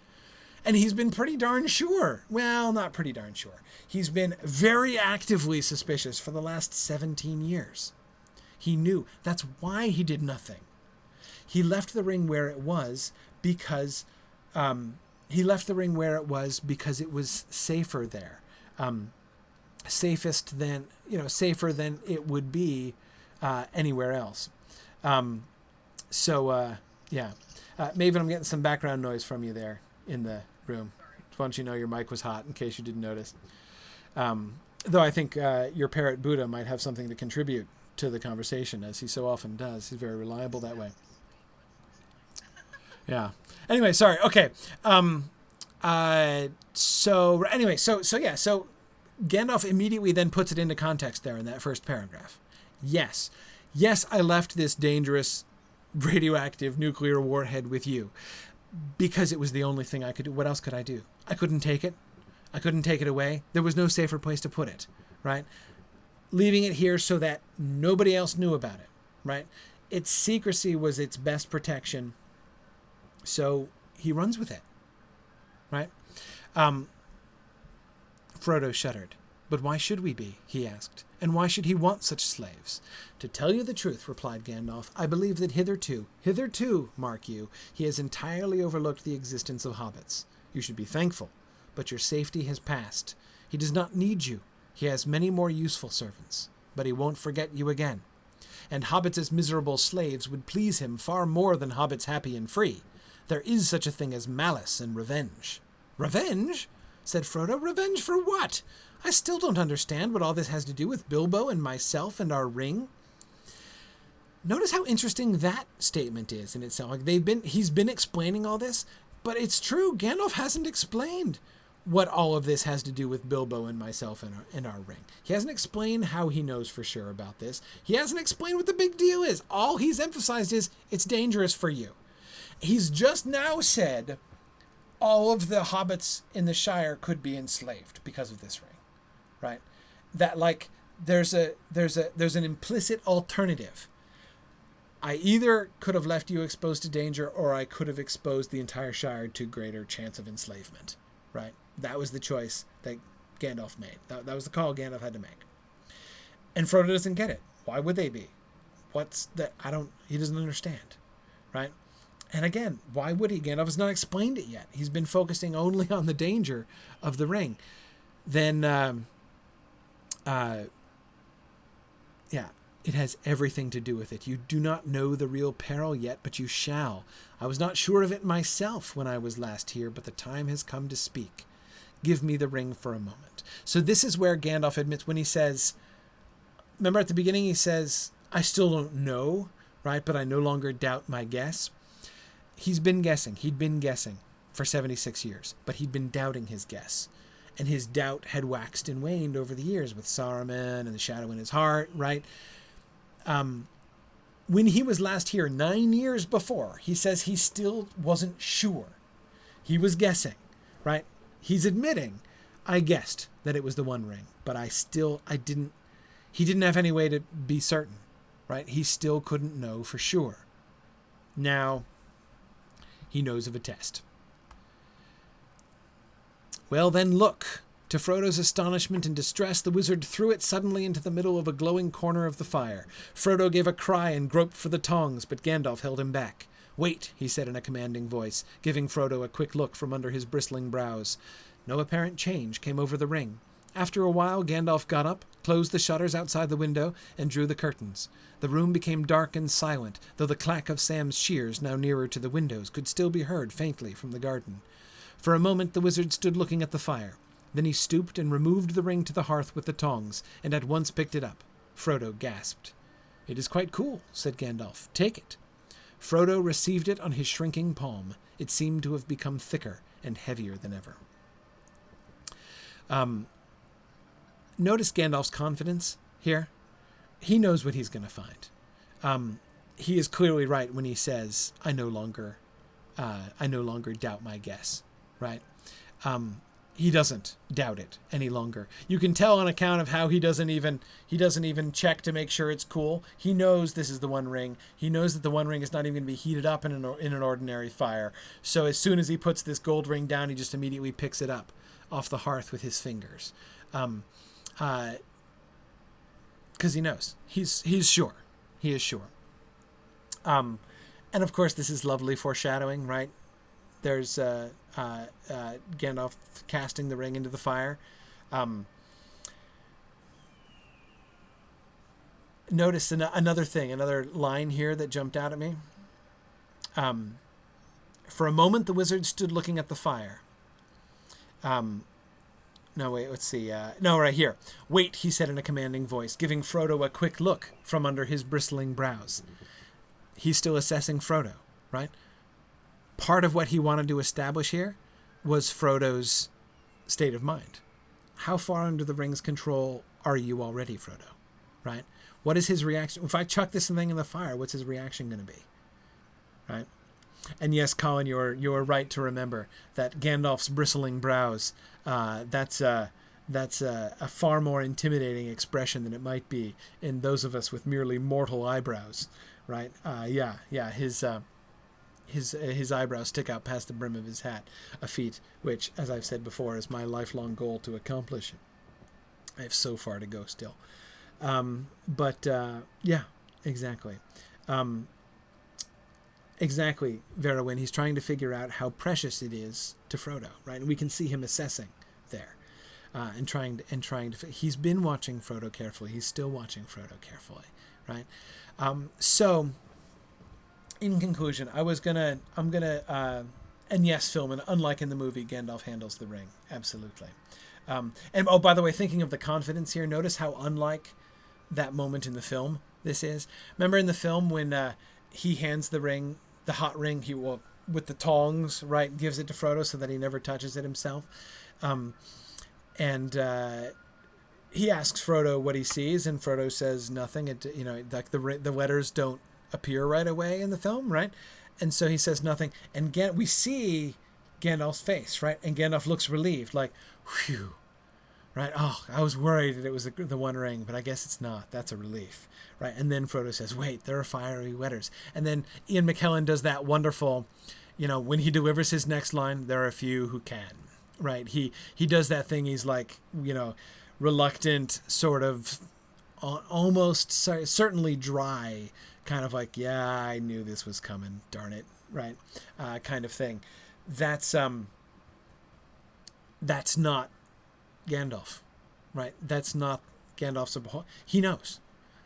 S3: And he's been pretty darn sure. Well, not pretty darn sure. He's been very actively suspicious for the last 17 years. He knew. That's why he did nothing. He left the ring where it was because it was safer there. Safer than it would be anywhere else. Maven, I'm getting some background noise from you there in the room. Just want you to know your mic was hot in case you didn't notice. Though I think your parrot Buddha might have something to contribute to the conversation, as he so often does. He's very reliable that way. Yeah. Anyway, sorry. Okay. So Gandalf immediately then puts it into context there in that first paragraph. Yes, I left this dangerous radioactive nuclear warhead with you because it was the only thing I could do. What else could I do? I couldn't take it. I couldn't take it away. There was no safer place to put it, right? Leaving it here so that nobody else knew about it, right? Its secrecy was its best protection. So he runs with it, right? Frodo shuddered. But why should we be? He asked. And why should he want such slaves? To tell you the truth, replied Gandalf, I believe that hitherto, mark you, he has entirely overlooked the existence of hobbits. You should be thankful, but your safety has passed. He does not need you. He has many more useful servants, but he won't forget you again. And hobbits as miserable slaves would please him far more than hobbits happy and free. There is such a thing as malice and revenge. Revenge? Said Frodo. Revenge for what? I still don't understand what all this has to do with Bilbo and myself and our ring. Notice how interesting that statement is in itself. Like he's been explaining all this, but it's true. Gandalf hasn't explained what all of this has to do with Bilbo and myself and our ring. He hasn't explained how he knows for sure about this. He hasn't explained what the big deal is. All he's emphasized is it's dangerous for you. He's just now said all of the hobbits in the Shire could be enslaved because of this ring, right? That like there's an implicit alternative. I either could have left you exposed to danger, or I could have exposed the entire Shire to greater chance of enslavement, right? That was the choice that Gandalf made. That was the call Gandalf had to make. And Frodo doesn't get it. Why would they be? What's that? He doesn't understand, right? And again, why would he? Gandalf has not explained it yet. He's been focusing only on the danger of the ring. Then Yeah, it has everything to do with it. You do not know the real peril yet, but you shall. I was not sure of it myself when I was last here, but the time has come to speak. Give me the ring for a moment. So this is where Gandalf admits when he says, remember at the beginning he says, I still don't know, right? But I no longer doubt my guess. He's been guessing. He'd been guessing for 76 years, but he'd been doubting his guess. And his doubt had waxed and waned over the years with Saruman and the shadow in his heart, right? When he was last here 9 years before, he says he still wasn't sure. He was guessing, right? He's admitting, I guessed that it was the One Ring, but he didn't have any way to be certain, right? He still couldn't know for sure. Now, he knows of a test. Well, then look. To Frodo's astonishment and distress, the wizard threw it suddenly into the middle of a glowing corner of the fire. Frodo gave a cry and groped for the tongs, but Gandalf held him back. Wait, he said in a commanding voice, giving Frodo a quick look from under his bristling brows. No apparent change came over the ring. After a while, Gandalf got up, closed the shutters outside the window, and drew the curtains. The room became dark and silent, though the clack of Sam's shears, now nearer to the windows, could still be heard faintly from the garden. For a moment the wizard stood looking at the fire. Then he stooped and removed the ring to the hearth with the tongs, and at once picked it up. Frodo gasped. It is quite cool, said Gandalf. Take it. Frodo received it on his shrinking palm. It seemed to have become thicker and heavier than ever. Notice Gandalf's confidence here. He knows what he's going to find. He is clearly right when he says, I no longer doubt my guess, right? He doesn't doubt it any longer. You can tell on account of how he doesn't even check to make sure it's cool. He knows this is the One Ring. He knows that the One Ring is not even going to be heated up in an ordinary fire. So as soon as he puts this gold ring down, he just immediately picks it up off the hearth with his fingers. Because he knows. He's sure. He is sure. And of course, this is lovely foreshadowing, right? There's Gandalf casting the ring into the fire. Notice another line here that jumped out at me. For a moment, the wizard stood looking at the fire. No, wait, let's see. No, right here. Wait, he said in a commanding voice, giving Frodo a quick look from under his bristling brows. He's still assessing Frodo, right? Part of what he wanted to establish here was Frodo's state of mind. How far under the ring's control are you already, Frodo? Right? What is his reaction? If I chuck this thing in the fire, what's his reaction going to be? Right? And yes, Colin, you're right to remember that Gandalf's bristling brows, that's a far more intimidating expression than it might be in those of us with merely mortal eyebrows, right? His eyebrows stick out past the brim of his hat, a feat which, as I've said before, is my lifelong goal to accomplish. I have so far to go still. Yeah, exactly. Exactly, Vera, when he's trying to figure out how precious it is to Frodo, right? And we can see him assessing there, and trying to. He's been watching Frodo carefully. He's still watching Frodo carefully, right? So, in conclusion, and yes, Philman, unlike in the movie, Gandalf handles the ring, absolutely. And oh, by the way, thinking of the confidence here, notice how unlike that moment in the film this is. Remember in the film when he hands the ring, the hot ring, with the tongs, right, gives it to Frodo so that he never touches it himself. And he asks Frodo what he sees, and Frodo says nothing. Like the letters don't appear right away in the film, right? And so he says nothing. And we see Gandalf's face, right? And Gandalf looks relieved, like, whew, right? Oh, I was worried that it was the One Ring, but I guess it's not. That's a relief, right? And then Frodo says, wait, there are fiery letters. And then Ian McKellen does that wonderful, when he delivers his next line, there are a few who can, right? He does that thing. He's like, reluctant, sort of almost certainly dry, kind of like, yeah, I knew this was coming, darn it, right? Kind of thing. That's not Gandalf, right? That's not Gandalf's he knows.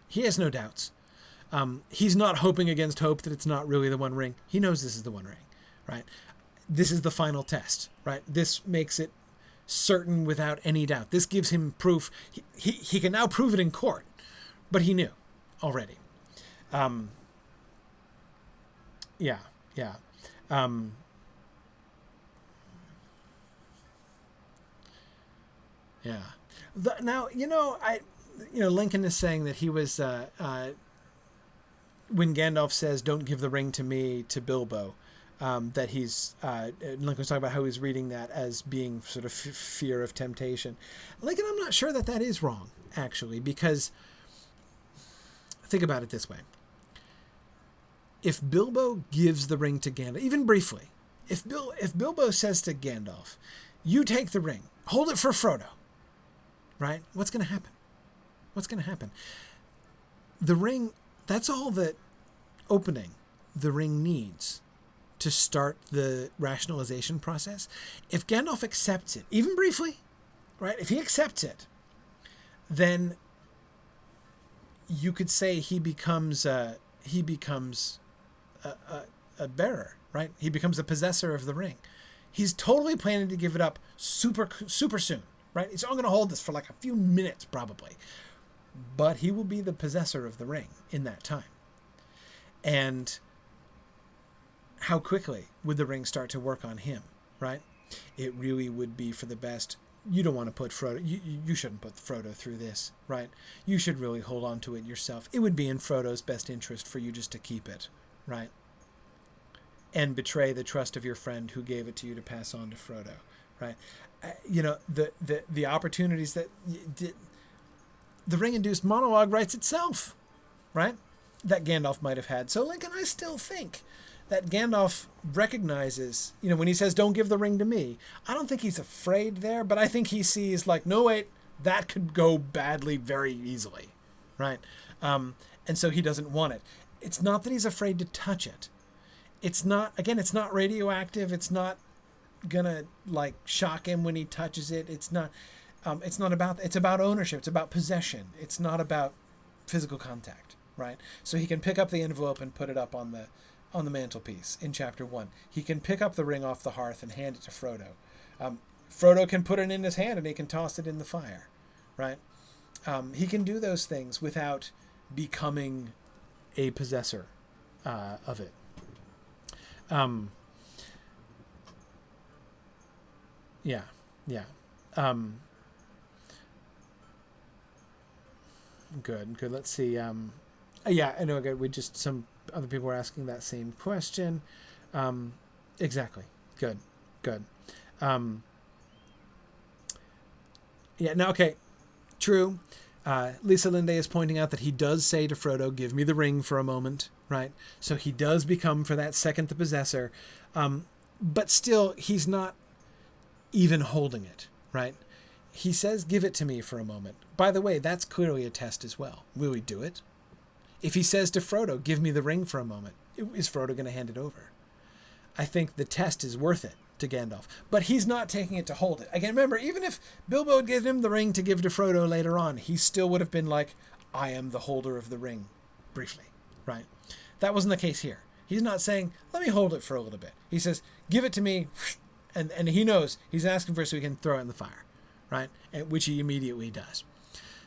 S3: He has no doubts. He's not hoping against hope that it's not really the One Ring. He knows this is the One Ring, right? This is the final test, right? This makes it certain without any doubt. This gives him proof. He can now prove it in court, but he knew already. Yeah. Yeah. Now, Lincoln is saying that he was, when Gandalf says, "Don't give the ring to me," to Bilbo, that he's, Lincoln was talking about how he's reading that as being sort of fear of temptation. Lincoln, I'm not sure that is wrong, actually, because think about it this way. If Bilbo gives the ring to Gandalf, even briefly, if Bilbo says to Gandalf, "You take the ring, hold it for Frodo," right? What's going to happen? What's going to happen? The ring, that's all that opening the ring needs to start the rationalization process. If Gandalf accepts it, even briefly, right? If he accepts it, then you could say he becomes a bearer, right? He becomes a possessor of the ring. He's totally planning to give it up super soon, right? He's only going to hold this for like a few minutes probably, but he will be the possessor of the ring in that time. And how quickly would the ring start to work on him, right? It really would be for the best. You don't want to put Frodo, you shouldn't put Frodo through this, right? You should really hold on to it yourself. It would be in Frodo's best interest for you just to keep it, right? And betray the trust of your friend who gave it to you to pass on to Frodo, right? The opportunities that the ring-induced monologue writes itself, right? That Gandalf might have had. So, Lincoln, I still think that Gandalf recognizes, when he says, "Don't give the ring to me," I don't think he's afraid there, but I think he sees like, no, wait, that could go badly very easily, right? And so he doesn't want it. It's not that he's afraid to touch it. It's not radioactive. It's not gonna like shock him when he touches it. It's not about, it's about ownership. It's about possession. It's not about physical contact, right? So he can pick up the envelope and put it up on the mantelpiece in chapter 1. He can pick up the ring off the hearth and hand it to Frodo. Frodo can put it in his hand and he can toss it in the fire, right? He can do those things without becoming a possessor of it. Yeah. Good. Let's see. Yeah, I know. Good. Some other people were asking that same question. Exactly. Good. Yeah. Now, okay. True. Lisa Linde is pointing out that he does say to Frodo, "Give me the ring for a moment," right? So he does become, for that second, the possessor. But still, he's not even holding it, right? He says, "Give it to me for a moment." By the way, that's clearly a test as well. Will he do it? If he says to Frodo, "Give me the ring for a moment," is Frodo going to hand it over? I think the test is worth it to Gandalf. But he's not taking it to hold it. Again, remember, even if Bilbo had given him the ring to give to Frodo later on, he still would have been like, "I am the holder of the ring," briefly, right? That wasn't the case here. He's not saying, "Let me hold it for a little bit." He says, "Give it to me," and he knows he's asking for it so he can throw it in the fire, right? Which he immediately does.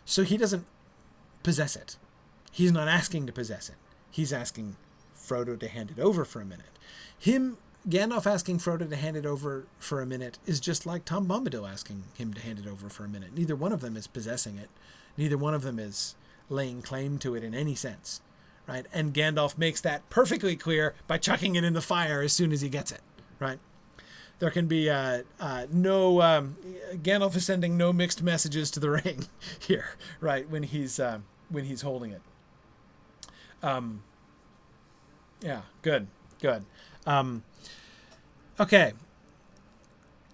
S3: So he doesn't possess it. He's not asking to possess it. He's asking Frodo to hand it over for a minute. Gandalf asking Frodo to hand it over for a minute is just like Tom Bombadil asking him to hand it over for a minute. Neither one of them is possessing it. Neither one of them is laying claim to it in any sense, right? And Gandalf makes that perfectly clear by chucking it in the fire as soon as he gets it, right? There can be Gandalf is sending no mixed messages to the ring here, right? When he's holding it. Yeah, good. Okay.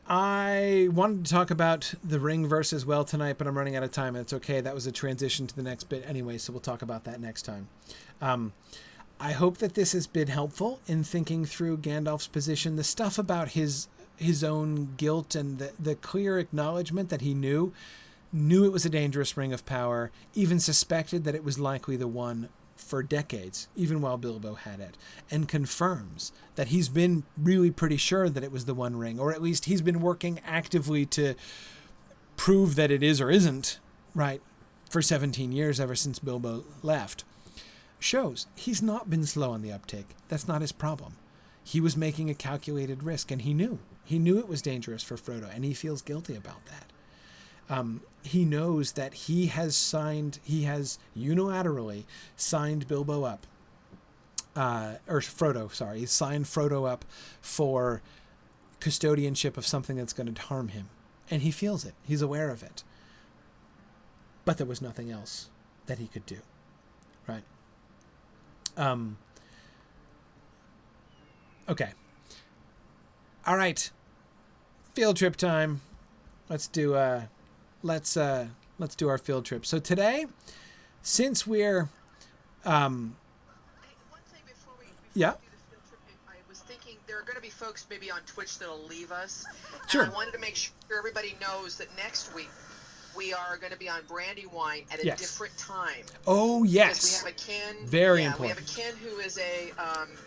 S3: I wanted to talk about the ring verse as well tonight, but I'm running out of time, and it's okay. That was a transition to the next bit anyway, so we'll talk about that next time. I hope that this has been helpful in thinking through Gandalf's position, the stuff about his own guilt and the clear acknowledgement that he knew knew it was a dangerous ring of power, even suspected that it was likely the one for decades, even while Bilbo had it, and confirms that he's been really pretty sure that it was the One Ring, or at least he's been working actively to prove that it is or isn't, right, for 17 years ever since Bilbo left. Shows he's not been slow on the uptake. That's not his problem. He was making a calculated risk, and he knew it was dangerous for Frodo, and he feels guilty about that. He knows that he has unilaterally signed Bilbo up, he signed Frodo up for custodianship of something that's going to harm him. And he feels it. He's aware of it. But there was nothing else that he could do. Right? Okay. All right. Field trip time. Let's do our field trip. So today, since we're
S1: Hey, one thing before we
S3: yeah.
S1: do the field trip, I was thinking there are going to be folks maybe on Twitch that'll leave us.
S3: Sure.
S1: And I wanted to make sure everybody knows that next week we are going to be on Brandywine at a
S3: Yes.
S1: different time.
S3: Oh,
S1: Because
S3: yes.
S1: we have a kin.
S3: Very
S1: We
S3: important.
S1: have a kin who is a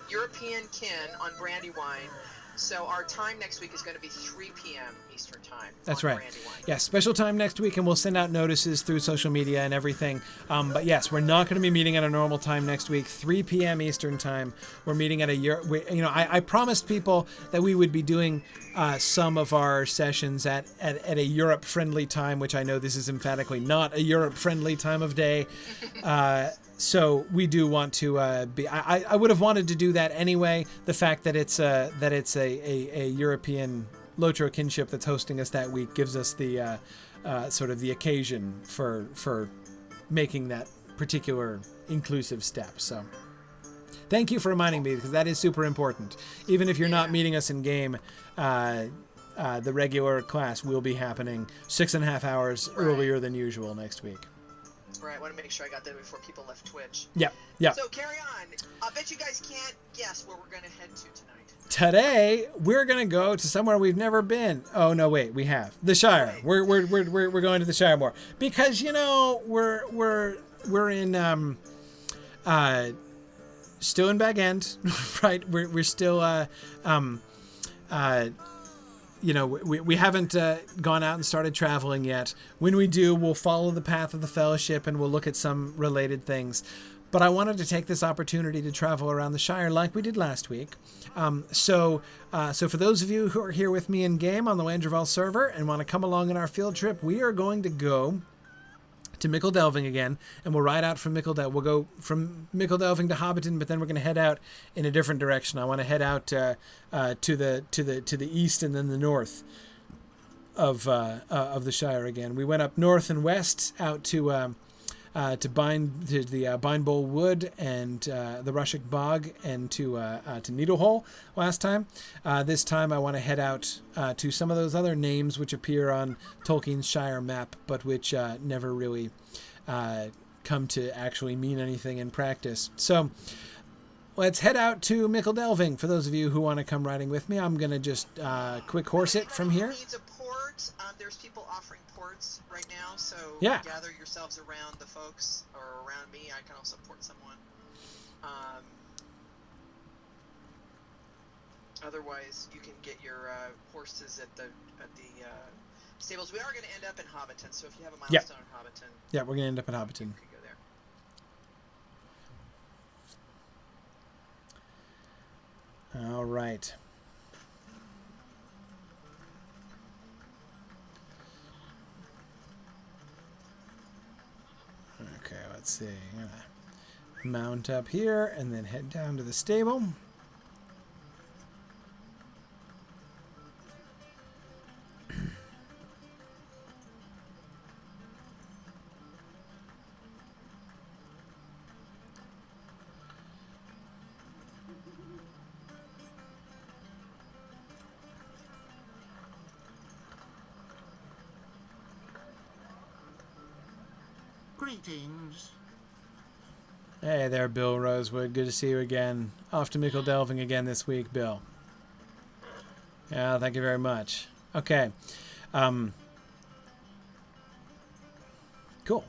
S1: European kin on Brandywine. So our time next week is going to be 3 p.m. Eastern time.
S3: That's
S1: on
S3: right.
S1: Brandywine.
S3: Yeah, special time next week, and we'll send out notices through social media and everything. But yes, we're not going to be meeting at a normal time next week, 3 p.m. Eastern time. We're meeting at I promised people that we would be doing some of our sessions at a Europe-friendly time, which I know this is emphatically not a Europe-friendly time of day. So we do want to be. I would have wanted to do that anyway. The fact that it's a European Lotro kinship that's hosting us that week gives us the sort of the occasion for making that particular inclusive step. So thank you for reminding me, because that is super important. Even if you're not meeting us in game, the regular class will be happening 6.5 hours earlier than usual next week.
S1: Right, I want to make sure I got that before people left Twitch.
S3: Yeah.
S1: So carry on. I bet you guys can't guess where we're going to head to tonight.
S3: Today we're gonna go to somewhere we've never been. Oh no, wait, we have the Shire. We're going to the Shire more because we're in still in Bag End, right? We're still we haven't gone out and started traveling yet. When we do, we'll follow the path of the Fellowship and we'll look at some related things. But I wanted to take this opportunity to travel around the Shire like we did last week. So for those of you who are here with me in game on the Landreval server and want to come along on our field trip, we are going to go to Mickledelving again, and we'll ride out from Mickledelving. We'll go from Mickledelving to Hobbiton, but then we're going to head out in a different direction. I want to head out to the east and then the north of the Shire again. We went up north and west out to the Bindbowl Wood and the Rushik Bog and to Needlehole last time. This time I want to head out to some of those other names which appear on Tolkien's Shire map, but which never really come to actually mean anything in practice. So let's head out to Mickledelving. For those of you who want to come riding with me, I'm going to just quick horse it from here.
S1: Needs a port. There's people offering ports right now, so gather yourselves around the folks or around me. I can also port someone. Otherwise, you can get your horses at the stables. We are going to end up in Hobbiton, so if you have a milestone in Hobbiton,
S3: we're going to end up in Hobbiton.
S1: You could go there.
S3: All right. Okay, let's see. I'm gonna mount up here and then head down to the stable.
S4: Greetings.
S3: Hey there, Bill Rosewood. Good to see you again. Off to Mickledelving again this week, Bill. Yeah, thank you very much. Okay. Cool.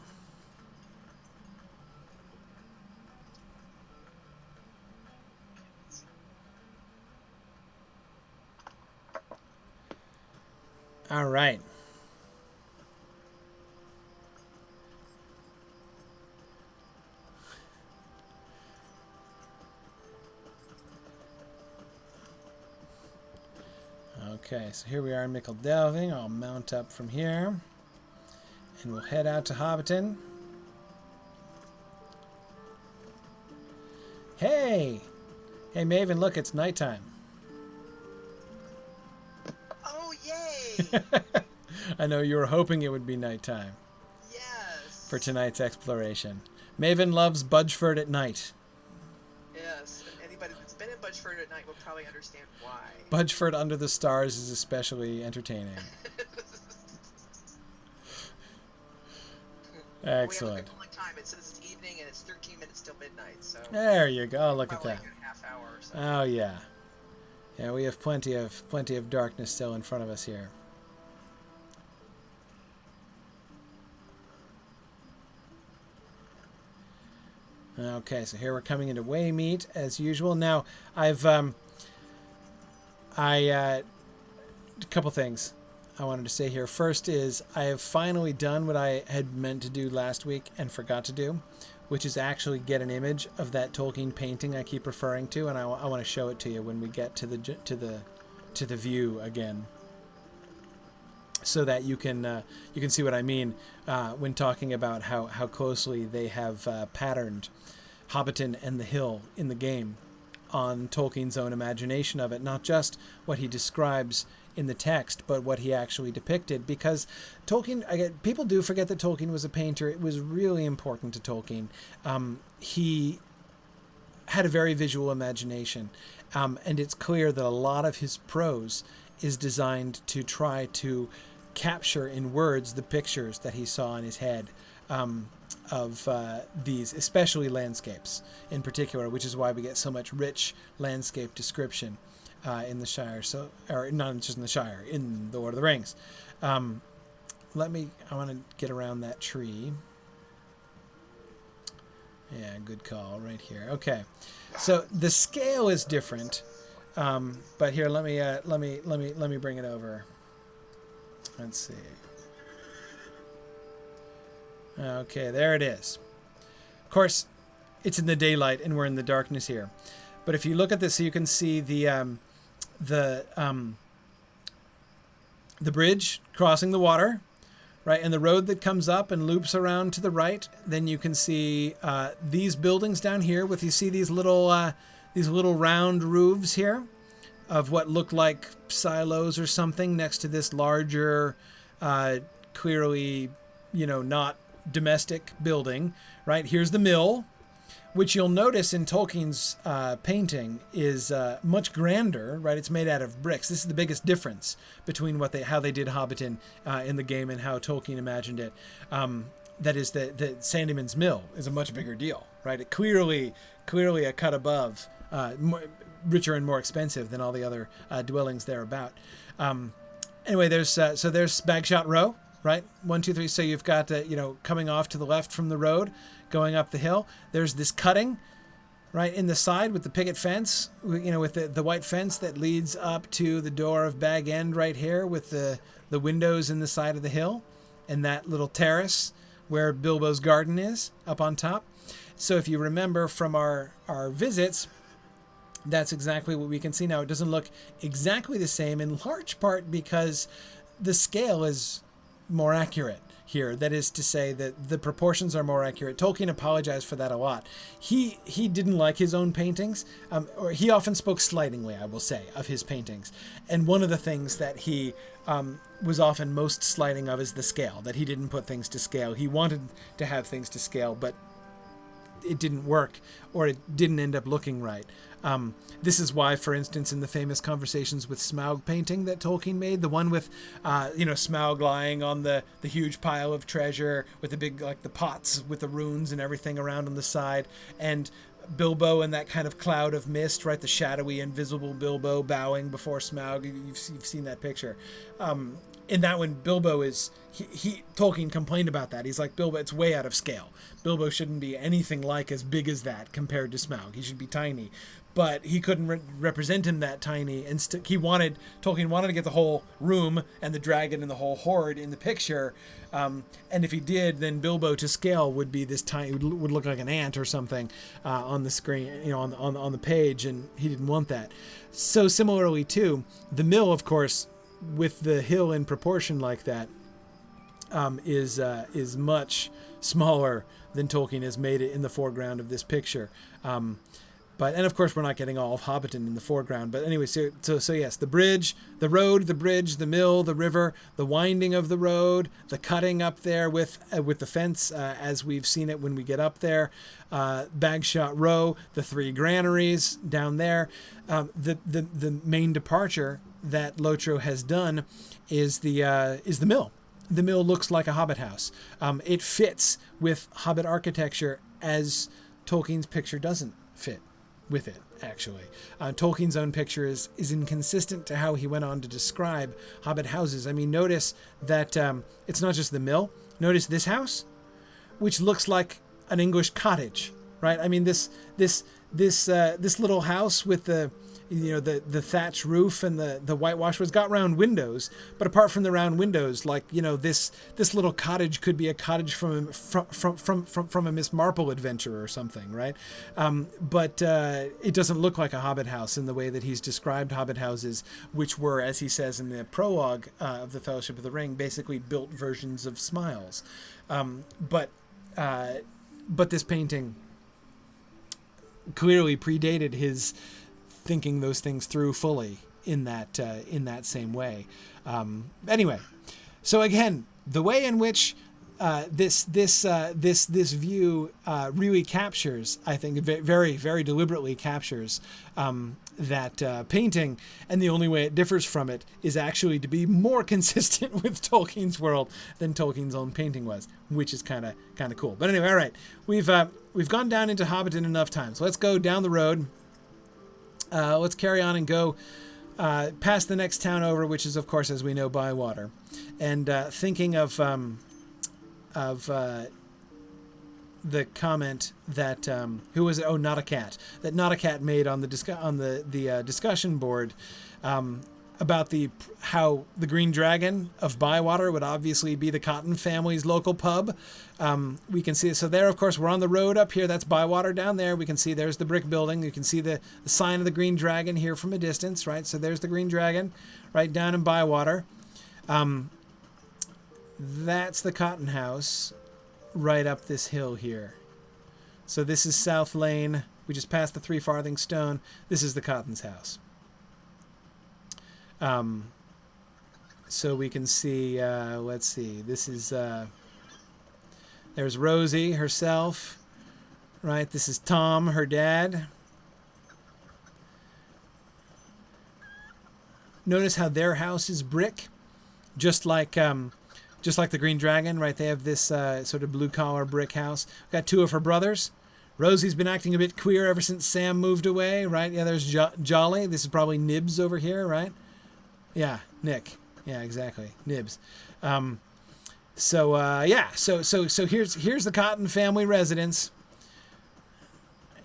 S3: All right. Okay, so here we are in Mickle Delving. I'll mount up from here. And we'll head out to Hobbiton. Hey! Hey, Maven, look, it's nighttime.
S1: Oh, yay!
S3: I know you were hoping it would be nighttime
S1: Yes.
S3: for tonight's exploration. Maven loves Budgeford at night.
S1: Yes, and anybody that's been in Budgeford at night will probably understand why.
S3: Budgeford under the stars is especially entertaining. Excellent.
S1: We have a good time. It says it's evening and it's 13 minutes till midnight. So
S3: There you go. Look at that.
S1: like a half hour or so.
S3: Oh yeah, yeah. We have plenty of darkness still in front of us here. Okay, so here we're coming into Waymeet as usual. Now I've a couple things I wanted to say here. First is I have finally done what I had meant to do last week and forgot to do, which is actually get an image of that Tolkien painting I keep referring to, and I want to show it to you when we get to the view again, so that you can see what I mean when talking about how closely they have patterned Hobbiton and the hill in the game on Tolkien's own imagination of it, not just what he describes in the text, but what he actually depicted. Because Tolkien, people do forget that Tolkien was a painter. It was really important to Tolkien. He had a very visual imagination, and it's clear that a lot of his prose is designed to try to capture in words the pictures that he saw in his head of these, especially landscapes in particular, which is why we get so much rich landscape description in the Shire, or not just in the Shire, in the Lord of the Rings. I want to get around that tree. Yeah, good call right here. Okay, so the scale is different, but here let me bring it over. Let's see. Okay, there it is. Of course, it's in the daylight and we're in the darkness here. But if you look at this, so you can see the bridge crossing the water, right, and the road that comes up and loops around to the right. Then you can see these buildings down here. You see these little round roofs here of what look like silos or something next to this larger, clearly, not domestic building, right? Here's the mill, which you'll notice in Tolkien's painting is much grander, right? It's made out of bricks. This is the biggest difference between how they did Hobbiton in the game and how Tolkien imagined it. That is that Sandyman's Mill is a much bigger deal, right? It clearly a cut above, richer and more expensive than all the other dwellings thereabout. Anyway, there's Bagshot Row, right? 1, 2, 3. So you've got coming off to the left from the road, going up the hill. There's this cutting, right, in the side with the picket fence, with the white fence that leads up to the door of Bag End right here, with the windows in the side of the hill, and that little terrace where Bilbo's garden is up on top. So if you remember from our visits, that's exactly what we can see now. It doesn't look exactly the same, in large part because the scale is more accurate here. That is to say that the proportions are more accurate. Tolkien apologized for that a lot. He didn't like his own paintings, or he often spoke slightingly, I will say, of his paintings. And one of the things that he was often most slighting of is the scale, that he didn't put things to scale. He wanted to have things to scale, but it didn't work, or it didn't end up looking right. This is why, for instance, in the famous Conversations with Smaug painting that Tolkien made, the one with, Smaug lying on the huge pile of treasure with the big, the pots with the runes and everything around on the side, and Bilbo and that kind of cloud of mist, right? The shadowy, invisible Bilbo bowing before Smaug. You've seen that picture. in that one, Bilbo is Tolkien complained about that. He's like, Bilbo, it's way out of scale. Bilbo shouldn't be anything like as big as that compared to Smaug. He should be tiny. But he couldn't represent him that tiny, and Tolkien wanted to get the whole room and the dragon and the whole horde in the picture. And if he did, then Bilbo to scale would be this tiny, would look like an ant or something on the screen, on the page, and he didn't want that. So similarly too, the mill, of course, with the hill in proportion like that, is much smaller than Tolkien has made it in the foreground of this picture. And of course, we're not getting all of Hobbiton in the foreground. But anyway, so yes, the bridge, the road, the bridge, the mill, the river, the winding of the road, the cutting up there with the fence as we've seen it when we get up there, Bagshot Row, the 3 granaries down there, the main departure that Lotro has done is the mill. The mill looks like a Hobbit house. It fits with Hobbit architecture as Tolkien's picture doesn't fit with it, actually. Tolkien's own picture is inconsistent to how he went on to describe Hobbit houses. I mean, notice that it's not just the mill. Notice this house, which looks like an English cottage, right? I mean, this little house with the thatch roof and the whitewash was got round windows, but apart from the round windows, like, this little cottage could be a cottage from a Miss Marple adventure or something, right? But it doesn't look like a Hobbit house in the way that he's described Hobbit houses, which were, as he says in the prologue of the Fellowship of the Ring, basically built versions of Smiles. But this painting clearly predated his thinking those things through fully in that same way. Anyway, so again, the way in which this view really captures, I think, very, very deliberately captures that painting, and the only way it differs from it is actually to be more consistent with Tolkien's world than Tolkien's own painting was, which is kind of cool. But anyway, all right, we've gone down into Hobbiton enough times. So let's go down the road. Let's carry on and go past the next town over, which is, of course, as we know, Bywater. And thinking of the comment that who was it? Oh, Not a Cat. That Not a Cat made on the discussion board about how the Green Dragon of Bywater would obviously be the Cotton family's local pub. We can see it. So there, of course, we're on the road up here. That's Bywater down there. We can see there's the brick building. You can see the sign of the Green Dragon here from a distance, right? So there's the Green Dragon right down in Bywater. That's the Cotton House right up this hill here. So this is South Lane. We just passed the 3 Farthing Stone. This is the Cotton's house. So we can see, let's see, this is, there's Rosie herself, right? This is Tom, her dad. Notice how their house is brick, just like the Green Dragon, right? They have this sort of blue-collar brick house. We've got 2 of her brothers. Rosie's been acting a bit queer ever since Sam moved away, right? Yeah, there's Jolly. This is probably Nibs over here, right? Yeah, Nick. Yeah, exactly. Nibs. So here's the Cotton family residence.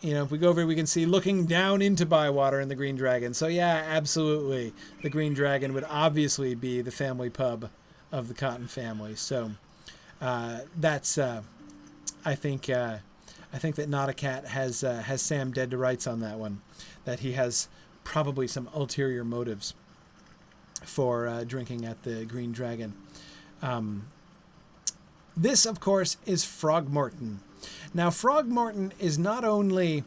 S3: If we go over here, we can see looking down into Bywater and the Green Dragon. So yeah, absolutely. The Green Dragon would obviously be the family pub of the Cotton family. So that's I think that Not a Cat has Sam dead to rights on that one. That he has probably some ulterior motives for drinking at the Green Dragon. This, of course, is Frogmorton. Now, Frogmorton is not only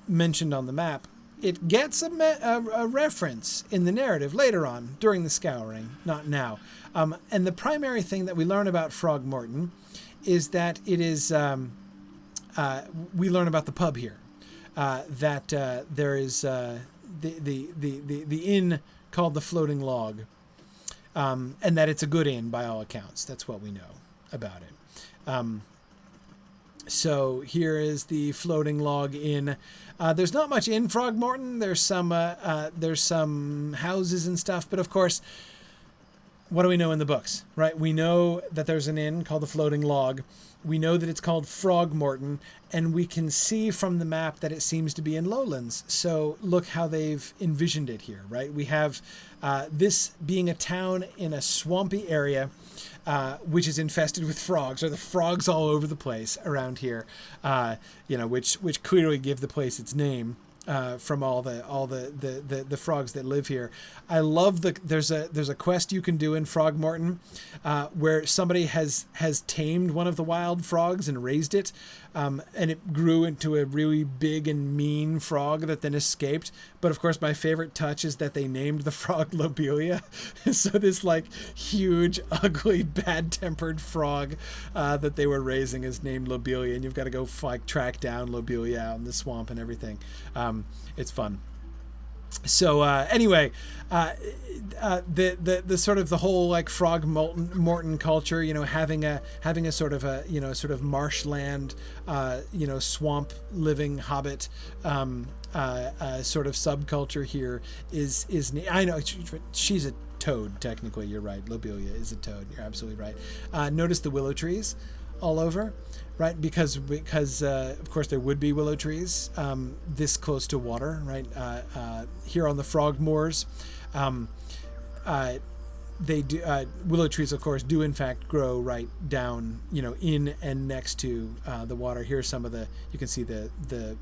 S3: mentioned on the map, it gets a reference in the narrative later on during the Scouring, not now. And the primary thing that we learn about Frogmorton is that it is, we learn about the pub here, that there is the inn called the Floating Log, and that it's a good inn by all accounts. That's what we know about it. So here is the Floating Log Inn. There's not much in Frogmorton. There's some houses and stuff, but of course, what do we know in the books, right? We know that there's an inn called the Floating Log. We know that it's called Frogmorton, and we can see from the map that it seems to be in lowlands. So look how they've envisioned it here, right? We have this being a town in a swampy area, which is infested with frogs. Or the frogs all over the place around here, which clearly give the place its name. From all the frogs that live here. I love there's a quest you can do in Frogmorton where somebody has tamed one of the wild frogs and raised it, and it grew into a really big and mean frog that then escaped. But of course, my favorite touch is that they named the frog Lobelia. So this like huge, ugly, bad-tempered frog that they were raising is named Lobelia, and you've got to go track down Lobelia out in the swamp and everything. It's fun. So anyway, the sort of the whole like Frogmorton culture, having a sort of marshland, swamp living hobbit sort of subculture here is I know she's a toad technically. You're right. Lobelia is a toad. You're absolutely right. Notice the willow trees all over. Right, because of course there would be willow trees this close to water, right? Here on the frog moors, they do willow trees, of course, do in fact grow right down, in and next to the water. Here's some of you can see the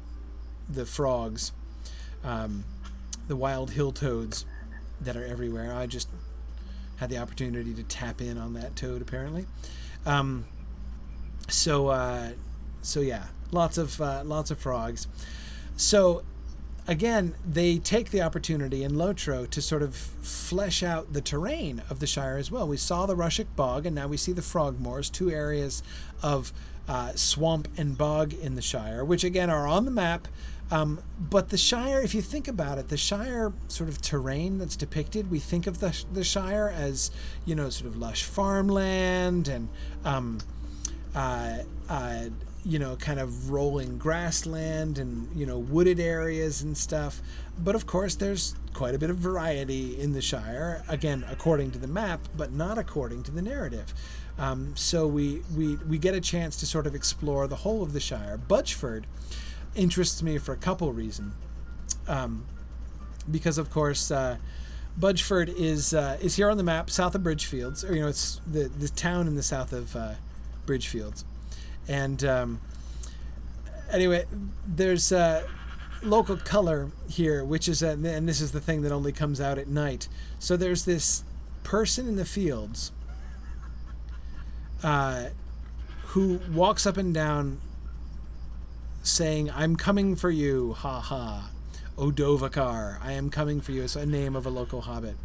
S3: frogs, the wild hill toads that are everywhere. I just had the opportunity to tap in on that toad apparently. So yeah, lots of frogs. So again, they take the opportunity in Lotro to sort of flesh out the terrain of the Shire as well. We saw the Rushik Bog, and now we see the Frog Moors, two areas of swamp and bog in the Shire, which again are on the map. But the Shire, if you think about it, the Shire sort of terrain that's depicted, we think of the Shire as, sort of lush farmland and kind of rolling grassland and, wooded areas and stuff. But of course, there's quite a bit of variety in the Shire, again, according to the map, but not according to the narrative. So we get a chance to sort of explore the whole of the Shire. Budgeford interests me for a couple reasons. Because, of course, Budgeford is here on the map, south of Bridgefields, or, it's the town in the south of Bridgefields. And anyway, there's local color here, which is and this is the thing that only comes out at night. So there's this person in the fields who walks up and down saying, "I'm coming for you, ha ha, Odovakar, I am coming for you." It's a name of a local hobbit.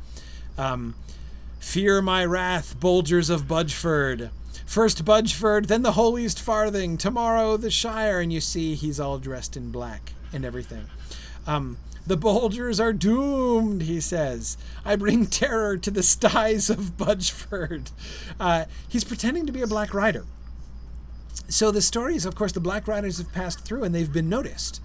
S3: "Fear my wrath, Bolgers of Budgeford. First Budgeford, then the holiest farthing, tomorrow the Shire," and you see he's all dressed in black and everything. "The Bolgers are doomed," he says. "I bring terror to the styes of Budgeford." He's pretending to be a Black Rider. So the story is, of course, the Black Riders have passed through and they've been noticed.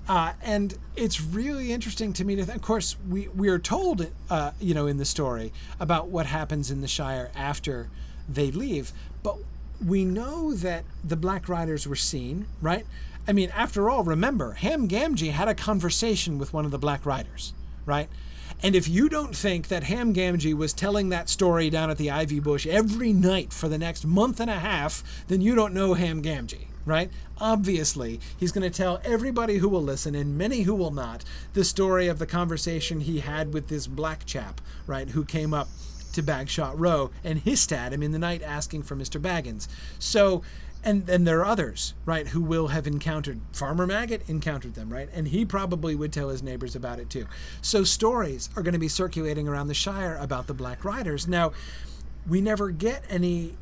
S3: And it's really interesting to me of course, we are told, in the story about what happens in the Shire after they leave, but we know that the Black Riders were seen, right? I mean, after all, remember, Ham Gamgee had a conversation with one of the Black Riders, right? And if you don't think that Ham Gamgee was telling that story down at the Ivy Bush every night for the next month and a half, then you don't know Ham Gamgee, right? Obviously, he's going to tell everybody who will listen, and many who will not, the story of the conversation he had with this black chap, right, who came up to Bagshot Row and hissed at him in the night asking for Mr. Baggins. So, and there are others, right, who will have encountered, Farmer Maggot encountered them, right, and he probably would tell his neighbors about it too. So stories are going to be circulating around the Shire about the Black Riders. Now, we never get any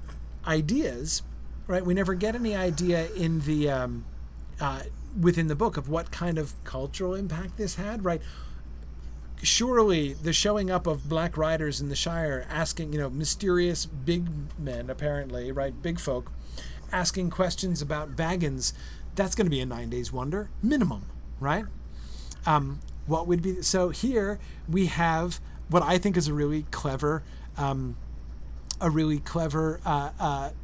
S3: ideas, right, we never get any idea in the within the book of what kind of cultural impact this had, right? Surely the showing up of Black Riders in the Shire asking, mysterious big men, apparently, right, big folk, asking questions about Baggins, that's going to be a 9 days wonder, minimum, right? What would be... So here we have what I think is a really clever a really clever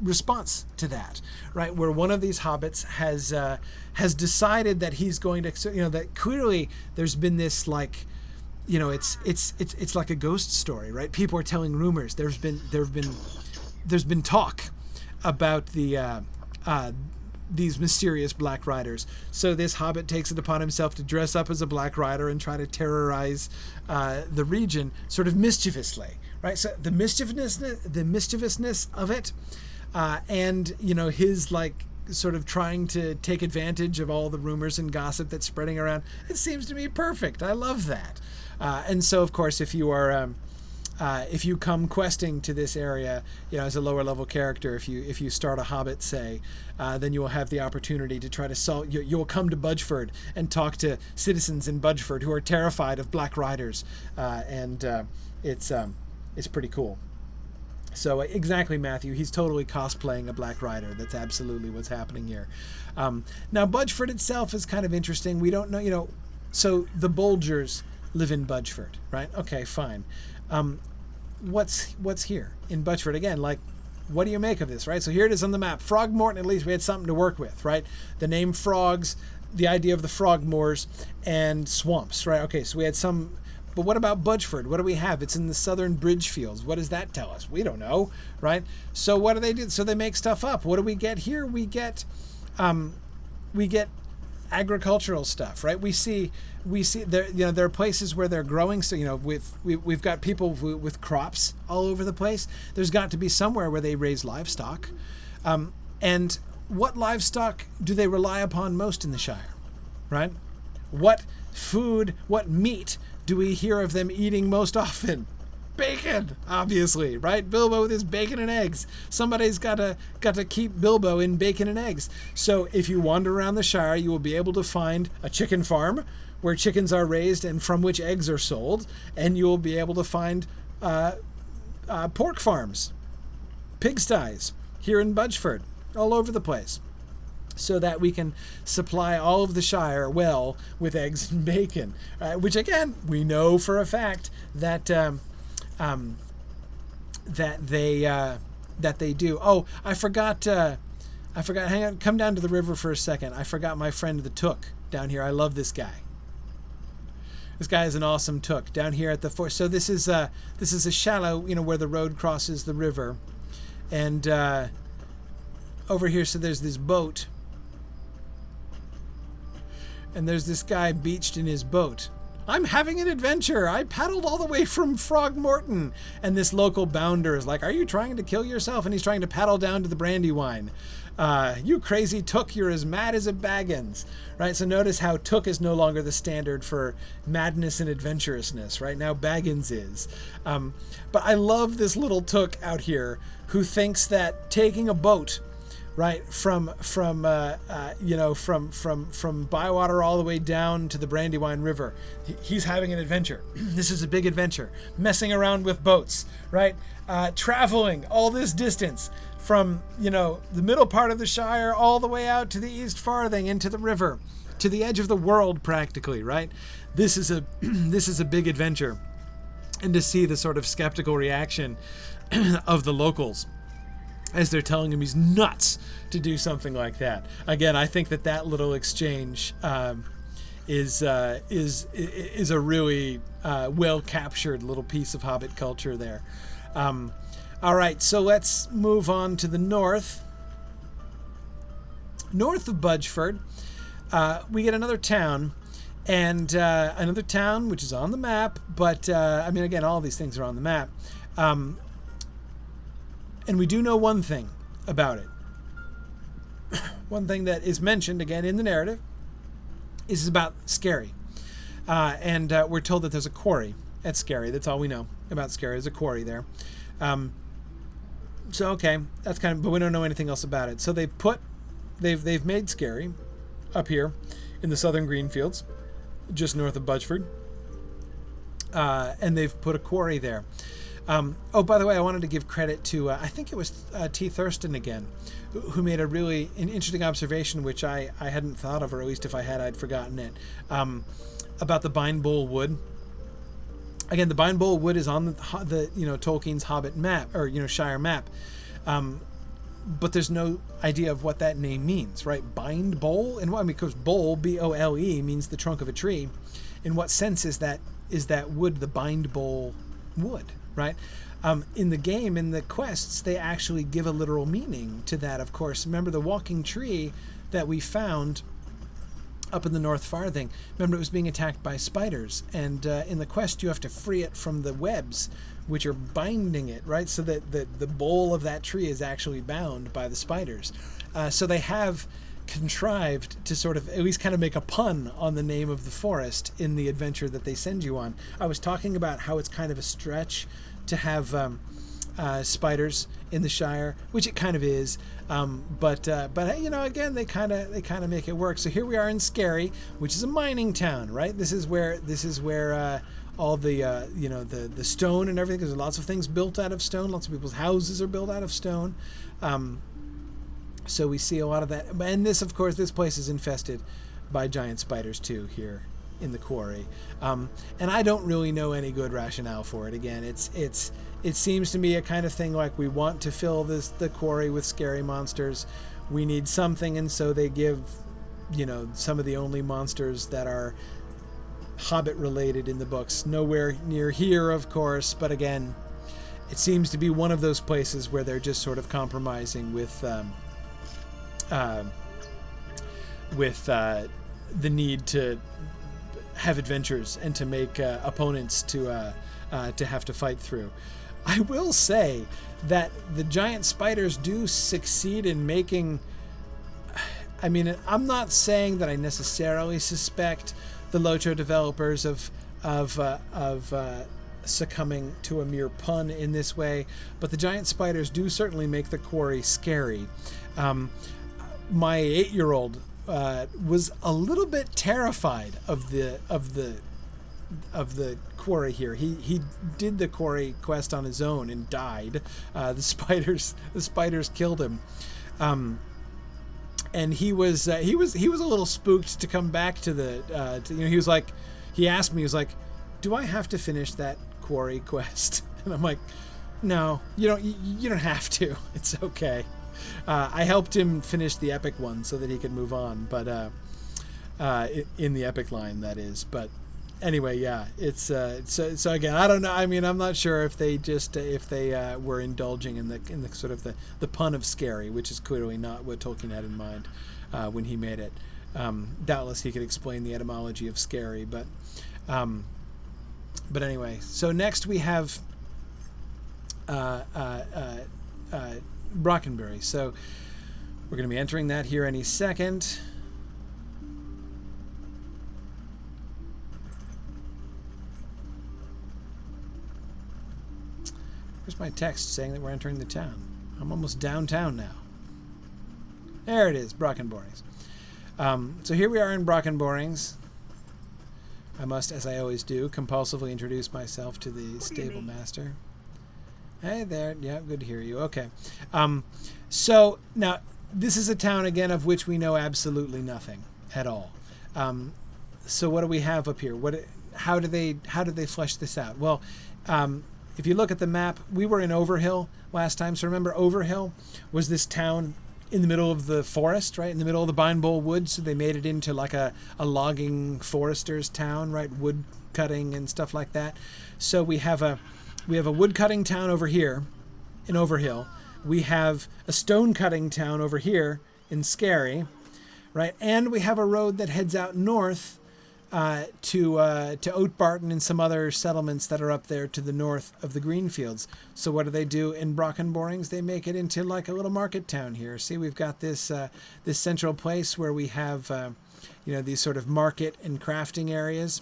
S3: response to that, right? Where one of these hobbits has decided that he's going to, that clearly there's been this like, it's like a ghost story, right? People are telling rumors. There's been talk about these mysterious Black Riders. So this hobbit takes it upon himself to dress up as a Black Rider and try to terrorize the region, sort of mischievously, right? So the mischievousness of it, and his like sort of trying to take advantage of all the rumors and gossip that's spreading around. It seems to me perfect. I love that. And so, of course, if you are if you come questing to this area, as a lower level character, if you start a hobbit, say, then you will have the opportunity to try to solve. You'll come to Budgeford and talk to citizens in Budgeford who are terrified of Black Riders, and it's pretty cool. So exactly, Matthew. He's totally cosplaying a Black Rider. That's absolutely what's happening here. Now, Budgeford itself is kind of interesting. We don't know, So the Bolgers live in Budgeford, right? Okay, fine. What's here in Budgeford again? Like, what do you make of this, right? So here it is on the map. Frogmorton, at least we had something to work with, right? The name frogs, the idea of the frog moors and swamps, right? Okay, so we had some. But what about Budgeford? What do we have? It's in the southern bridge fields. What does that tell us? We don't know, right? So what do they do? So they make stuff up. What do we get here? We get agricultural stuff, right? We see there, there are places where they're growing. So, we've got people with crops all over the place. There's got to be somewhere where they raise livestock. And what livestock do they rely upon most in the Shire, right? What food, what meat do we hear of them eating most often? Bacon, obviously, right? Bilbo with his bacon and eggs. Somebody's got to keep Bilbo in bacon and eggs. So if you wander around the Shire, you will be able to find a chicken farm where chickens are raised and from which eggs are sold, and you will be able to find pork farms, pigsties here in Budgeford, all over the place, so that we can supply all of the Shire well with eggs and bacon, which again we know for a fact that that they do. Oh, I forgot. Hang on, come down to the river for a second. I forgot my friend the Took down here. I love this guy. This guy is an awesome Took down here at the fort. So this is a shallow, where the road crosses the river, and over here. So there's this boat. And there's this guy beached in his boat. I'm having an adventure. I paddled all the way from Frogmorton. And this local bounder is like, are you trying to kill yourself? And he's trying to paddle down to the Brandywine. You crazy Took, you're as mad as a Baggins. Right? So notice how Took is no longer the standard for madness and adventurousness. Right? Now Baggins is. But I love this little Took out here who thinks that taking a boat, right, from Bywater all the way down to the Brandywine River, he's having an adventure. This is a big adventure, messing around with boats, right, traveling all this distance from the middle part of the Shire all the way out to the East Farthing into the river, to the edge of the world practically, right? This is a big adventure, and to see the sort of skeptical reaction of the locals as they're telling him he's nuts to do something like that. Again, I think that little exchange is a really well captured little piece of Hobbit culture there. All right, so let's move on to the north. North of Budgeford, we get another town, and another town which is on the map. But again, all these things are on the map. And we do know one thing about it. One thing that is mentioned again in the narrative is about Skerry. And we're told that there's a quarry at Skerry. That's all we know about Skerry. There's a quarry there. So okay, that's but we don't know anything else about it. So they've made Skerry up here in the southern Greenfields, just north of Budgeford. And they've put a quarry there. By the way, I wanted to give credit to, I think it was T. Thurston again, who made an interesting observation, which I hadn't thought of, or at least if I had, I'd forgotten it, about the Bine Bowl wood. again, the Bind Bowl Wood is on the Tolkien's Hobbit map, or Shire map, but there's no idea of what that name means, right? Bind Bowl, and why? Because bowl, B-O-L-E, means the trunk of a tree. In what sense is that wood the Bind Bowl wood, right? In the game, in the quests, they actually give a literal meaning to that. Of course, remember the walking tree that we found up in the North Farthing. Remember, it was being attacked by spiders, and in the quest, you have to free it from the webs, which are binding it, right? So that the bole of that tree is actually bound by the spiders. So they have contrived to sort of at least kind of make a pun on the name of the forest in the adventure that they send you on. I was talking about how it's kind of a stretch to have spiders in the Shire, which it kind of is, but again, they kind of make it work. So here we are in Scary, which is a mining town, right? This is where all the stone and everything, because there's lots of things built out of stone. Lots of people's houses are built out of stone. So we see a lot of that. And this, of course, this place is infested by giant spiders too here in the quarry. And I don't really know any good rationale for it. Again, it seems to me a kind of thing like we want to fill the quarry with scary monsters. We need something, and so they give, some of the only monsters that are Hobbit related in the books. Nowhere near here, of course, but again, it seems to be one of those places where they're just sort of compromising with the need to have adventures and to make opponents to have to fight through. I will say that the giant spiders do succeed in making. I mean, I'm not saying that I necessarily suspect the Locho developers of succumbing to a mere pun in this way, but the giant spiders do certainly make the quarry scary. My 8-year-old was a little bit terrified of the quarry here. He did the quarry quest on his own and died. The spiders killed him. And he was a little spooked to come back to the he was like, he asked me, he was like, do I have to finish that quarry quest? And I'm like, no, you don't have to. It's okay. I helped him finish the epic one so that he could move on, but in the epic line, that is. But anyway, yeah, it's so again, I don't know. I mean, I'm not sure if they were indulging in the sort of the pun of scary, which is clearly not what Tolkien had in mind when he made it. Doubtless he could explain the etymology of scary, but anyway. So next we have Brockenbury. So we're going to be entering that here any second. Where's my text saying that we're entering the town? I'm almost downtown now. There it is, Brockenborings. So here we are in Brockenborings. I must, as I always do, compulsively introduce myself to the stable master. Hey there. Yeah, good to hear you. Okay. So now this is a town again of which we know absolutely nothing at all. So what do we have up here? How do they flesh this out? Well, if you look at the map, we were in Overhill last time. So remember, Overhill was this town in the middle of the forest, right? In the middle of the Bind Bowl Woods. So they made it into like a logging forester's town, right? Wood cutting and stuff like that. So we have a wood cutting town over here in Overhill. We have a stone cutting town over here in Scary, right? And we have a road that heads out north to Oatbarton and some other settlements that are up there to the north of the Greenfields. So what do? In Brockenborings? They make it into like a little market town here. See, we've got this central place where we have these sort of market and crafting areas,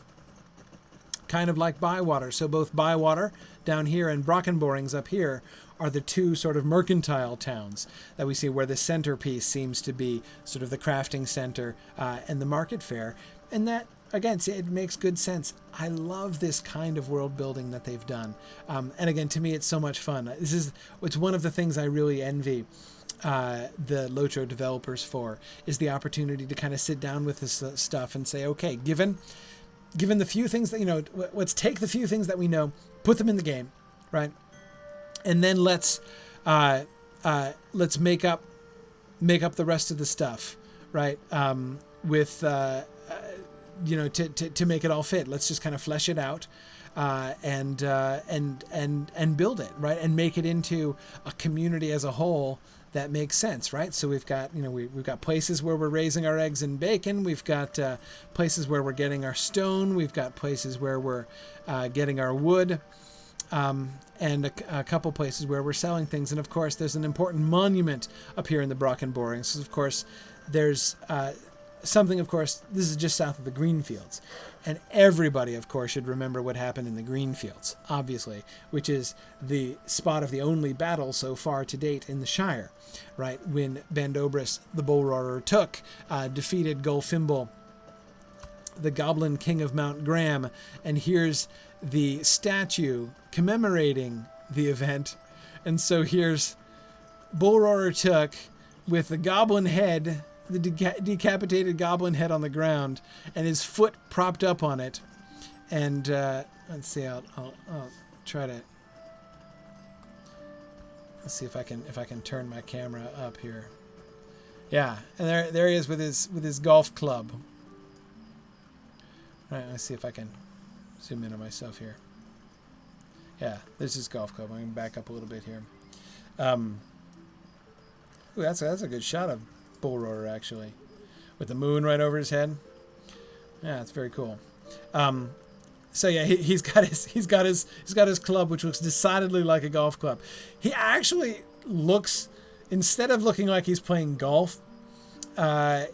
S3: kind of like Bywater. So both Bywater down here and Brockenborings up here are the two sort of mercantile towns that we see, where the centerpiece seems to be sort of the crafting center and the market fair. And that, again, see, it makes good sense. I love this kind of world building that they've done. And again, to me, it's so much fun. It's one of the things I really envy the Locho developers for, is the opportunity to kind of sit down with this stuff and say, okay, given given the few things that, let's take the few things that we know, put them in the game, right? And then let's make up the rest of the stuff, right? With to make it all fit. Let's just kind of flesh it out, and build it, right? And make it into a community as a whole that makes sense, right? So we've got, we've got places where we're raising our eggs and bacon. We've got places where we're getting our stone. We've got places where we're getting our wood, and a couple places where we're selling things. And of course, there's an important monument up here in the Brockenborings. So of course, there's something, of course, this is just south of the Greenfields. And everybody, of course, should remember what happened in the Greenfields, obviously, which is the spot of the only battle so far to date in the Shire, right? When Bandobris, the Bull Roarer, defeated Gulfimble, the Goblin King of Mount Graham, and here's the statue commemorating the event. And so here's Bull Roarer Took with the goblin head, the decapitated goblin head on the ground, and his foot propped up on it. And let's see, I'll try to, let's see if I can turn my camera up here. Yeah, and there he is with his golf club. All right, let's see if I can zoom in on myself here. Yeah, there's his golf club. I'm going to back up a little bit here. Ooh, that's a good shot of Bull Roarer, actually, with the moon right over his head. Yeah, it's very cool. So yeah, he's got his club, which looks decidedly like a golf club. He actually looks, instead of looking like he's playing golf,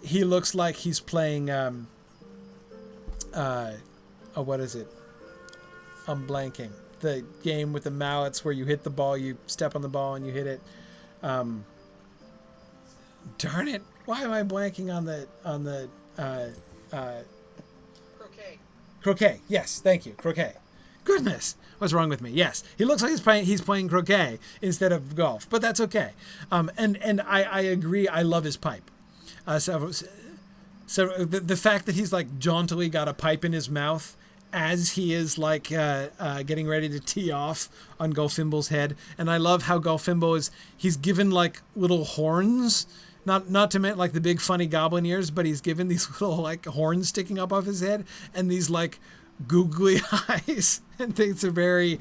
S3: he looks like he's playing what is it? I'm blanking. The game with the mallets where you hit the ball, you step on the ball and you hit it. Darn it! Why am I blanking on the
S1: Croquet.
S3: Croquet? Yes, thank you. Croquet. Goodness, what's wrong with me? Yes, he looks like he's playing croquet instead of golf, but that's okay. And I agree. I love his pipe. So the fact that he's like jauntily got a pipe in his mouth as he is like getting ready to tee off on Gulfimble's head, and I love how Gulfimble he's given like little horns. Not to mention like the big funny goblin ears, but he's given these little like horns sticking up off his head and these like googly eyes, and things are very,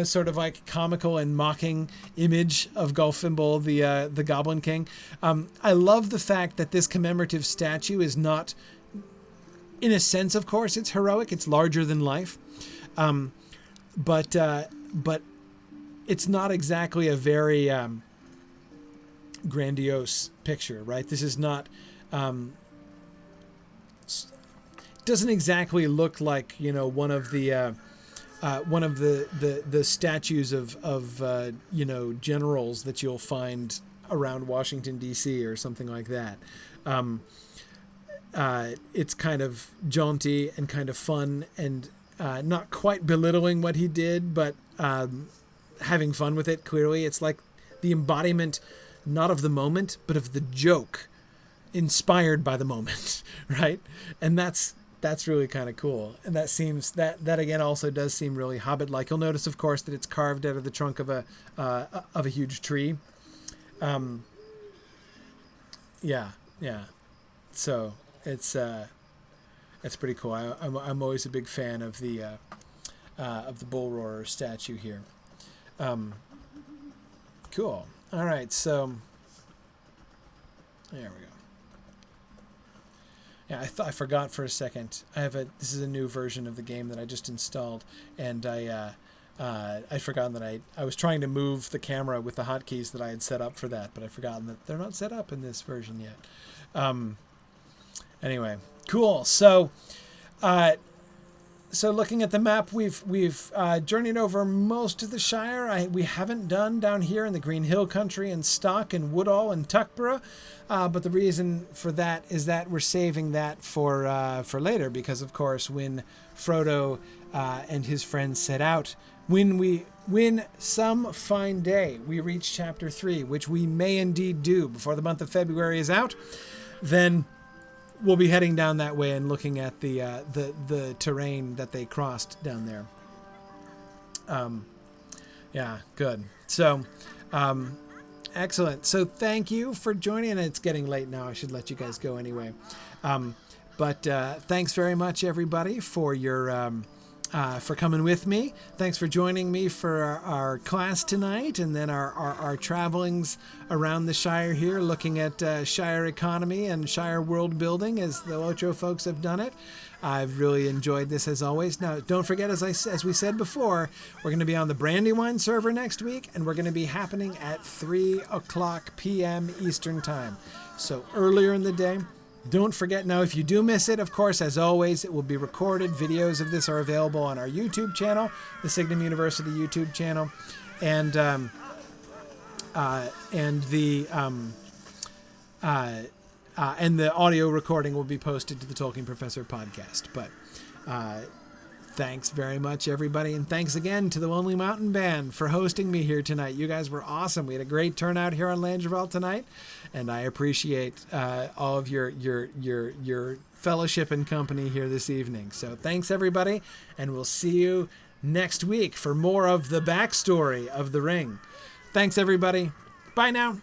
S3: sort of like comical and mocking image of Gulfimble, the Goblin King. I love the fact that this commemorative statue is not, in a sense, of course, it's heroic. It's larger than life, but it's not exactly a very grandiose picture, right? This is not doesn't exactly look like one of the statues of generals that you'll find around Washington D.C. or something like that. It's kind of jaunty and kind of fun, and not quite belittling what he did, but having fun with it. Clearly, it's like the embodiment not of the moment, but of the joke inspired by the moment, right? And that's really kind of cool. And that seems that again also does seem really Hobbit-like. You'll notice, of course, that it's carved out of the trunk of a huge tree. Yeah. So it's pretty cool. I'm always a big fan of the Bull Roarer statue here. Cool. All right, so there we go. Yeah, I forgot for a second. This is a new version of the game that I just installed, and I'd forgotten that I was trying to move the camera with the hotkeys that I had set up for that, but I'd forgotten that they're not set up in this version yet. Anyway, cool. So looking at the map, we've journeyed over most of the Shire. We haven't done down here in the Green Hill country and Stock and Woodall and Tuckborough, but the reason for that is that we're saving that for later, because of course when Frodo and his friends set out, when some fine day we reach chapter 3, which we may indeed do before the month of February is out, then we'll be heading down that way and looking at the terrain that they crossed down there. Yeah, good. So, excellent. So thank you for joining. And it's getting late now. I should let you guys go anyway. But thanks very much, everybody, for your for coming with me. Thanks for joining me for our class tonight, and then our travelings around the Shire here, looking at Shire economy and Shire world building as the Ocho folks have done it. I've really enjoyed this as always. Now, don't forget, as we said before, we're going to be on the Brandywine server next week, and we're going to be happening at 3:00 p.m. Eastern Time. So earlier in the day. Don't forget, now if you do miss it, of course, as always, it will be recorded. Videos of this are available on our YouTube channel, the Signum University YouTube channel, and the audio recording will be posted to the Tolkien Professor podcast. But thanks very much, everybody, and thanks again to the Lonely Mountain Band for hosting me here tonight. You guys were awesome. We had a great turnout here on Langerville tonight, and I appreciate all of your fellowship and company here this evening. So thanks, everybody, and we'll see you next week for more of the backstory of the Ring. Thanks, everybody. Bye now.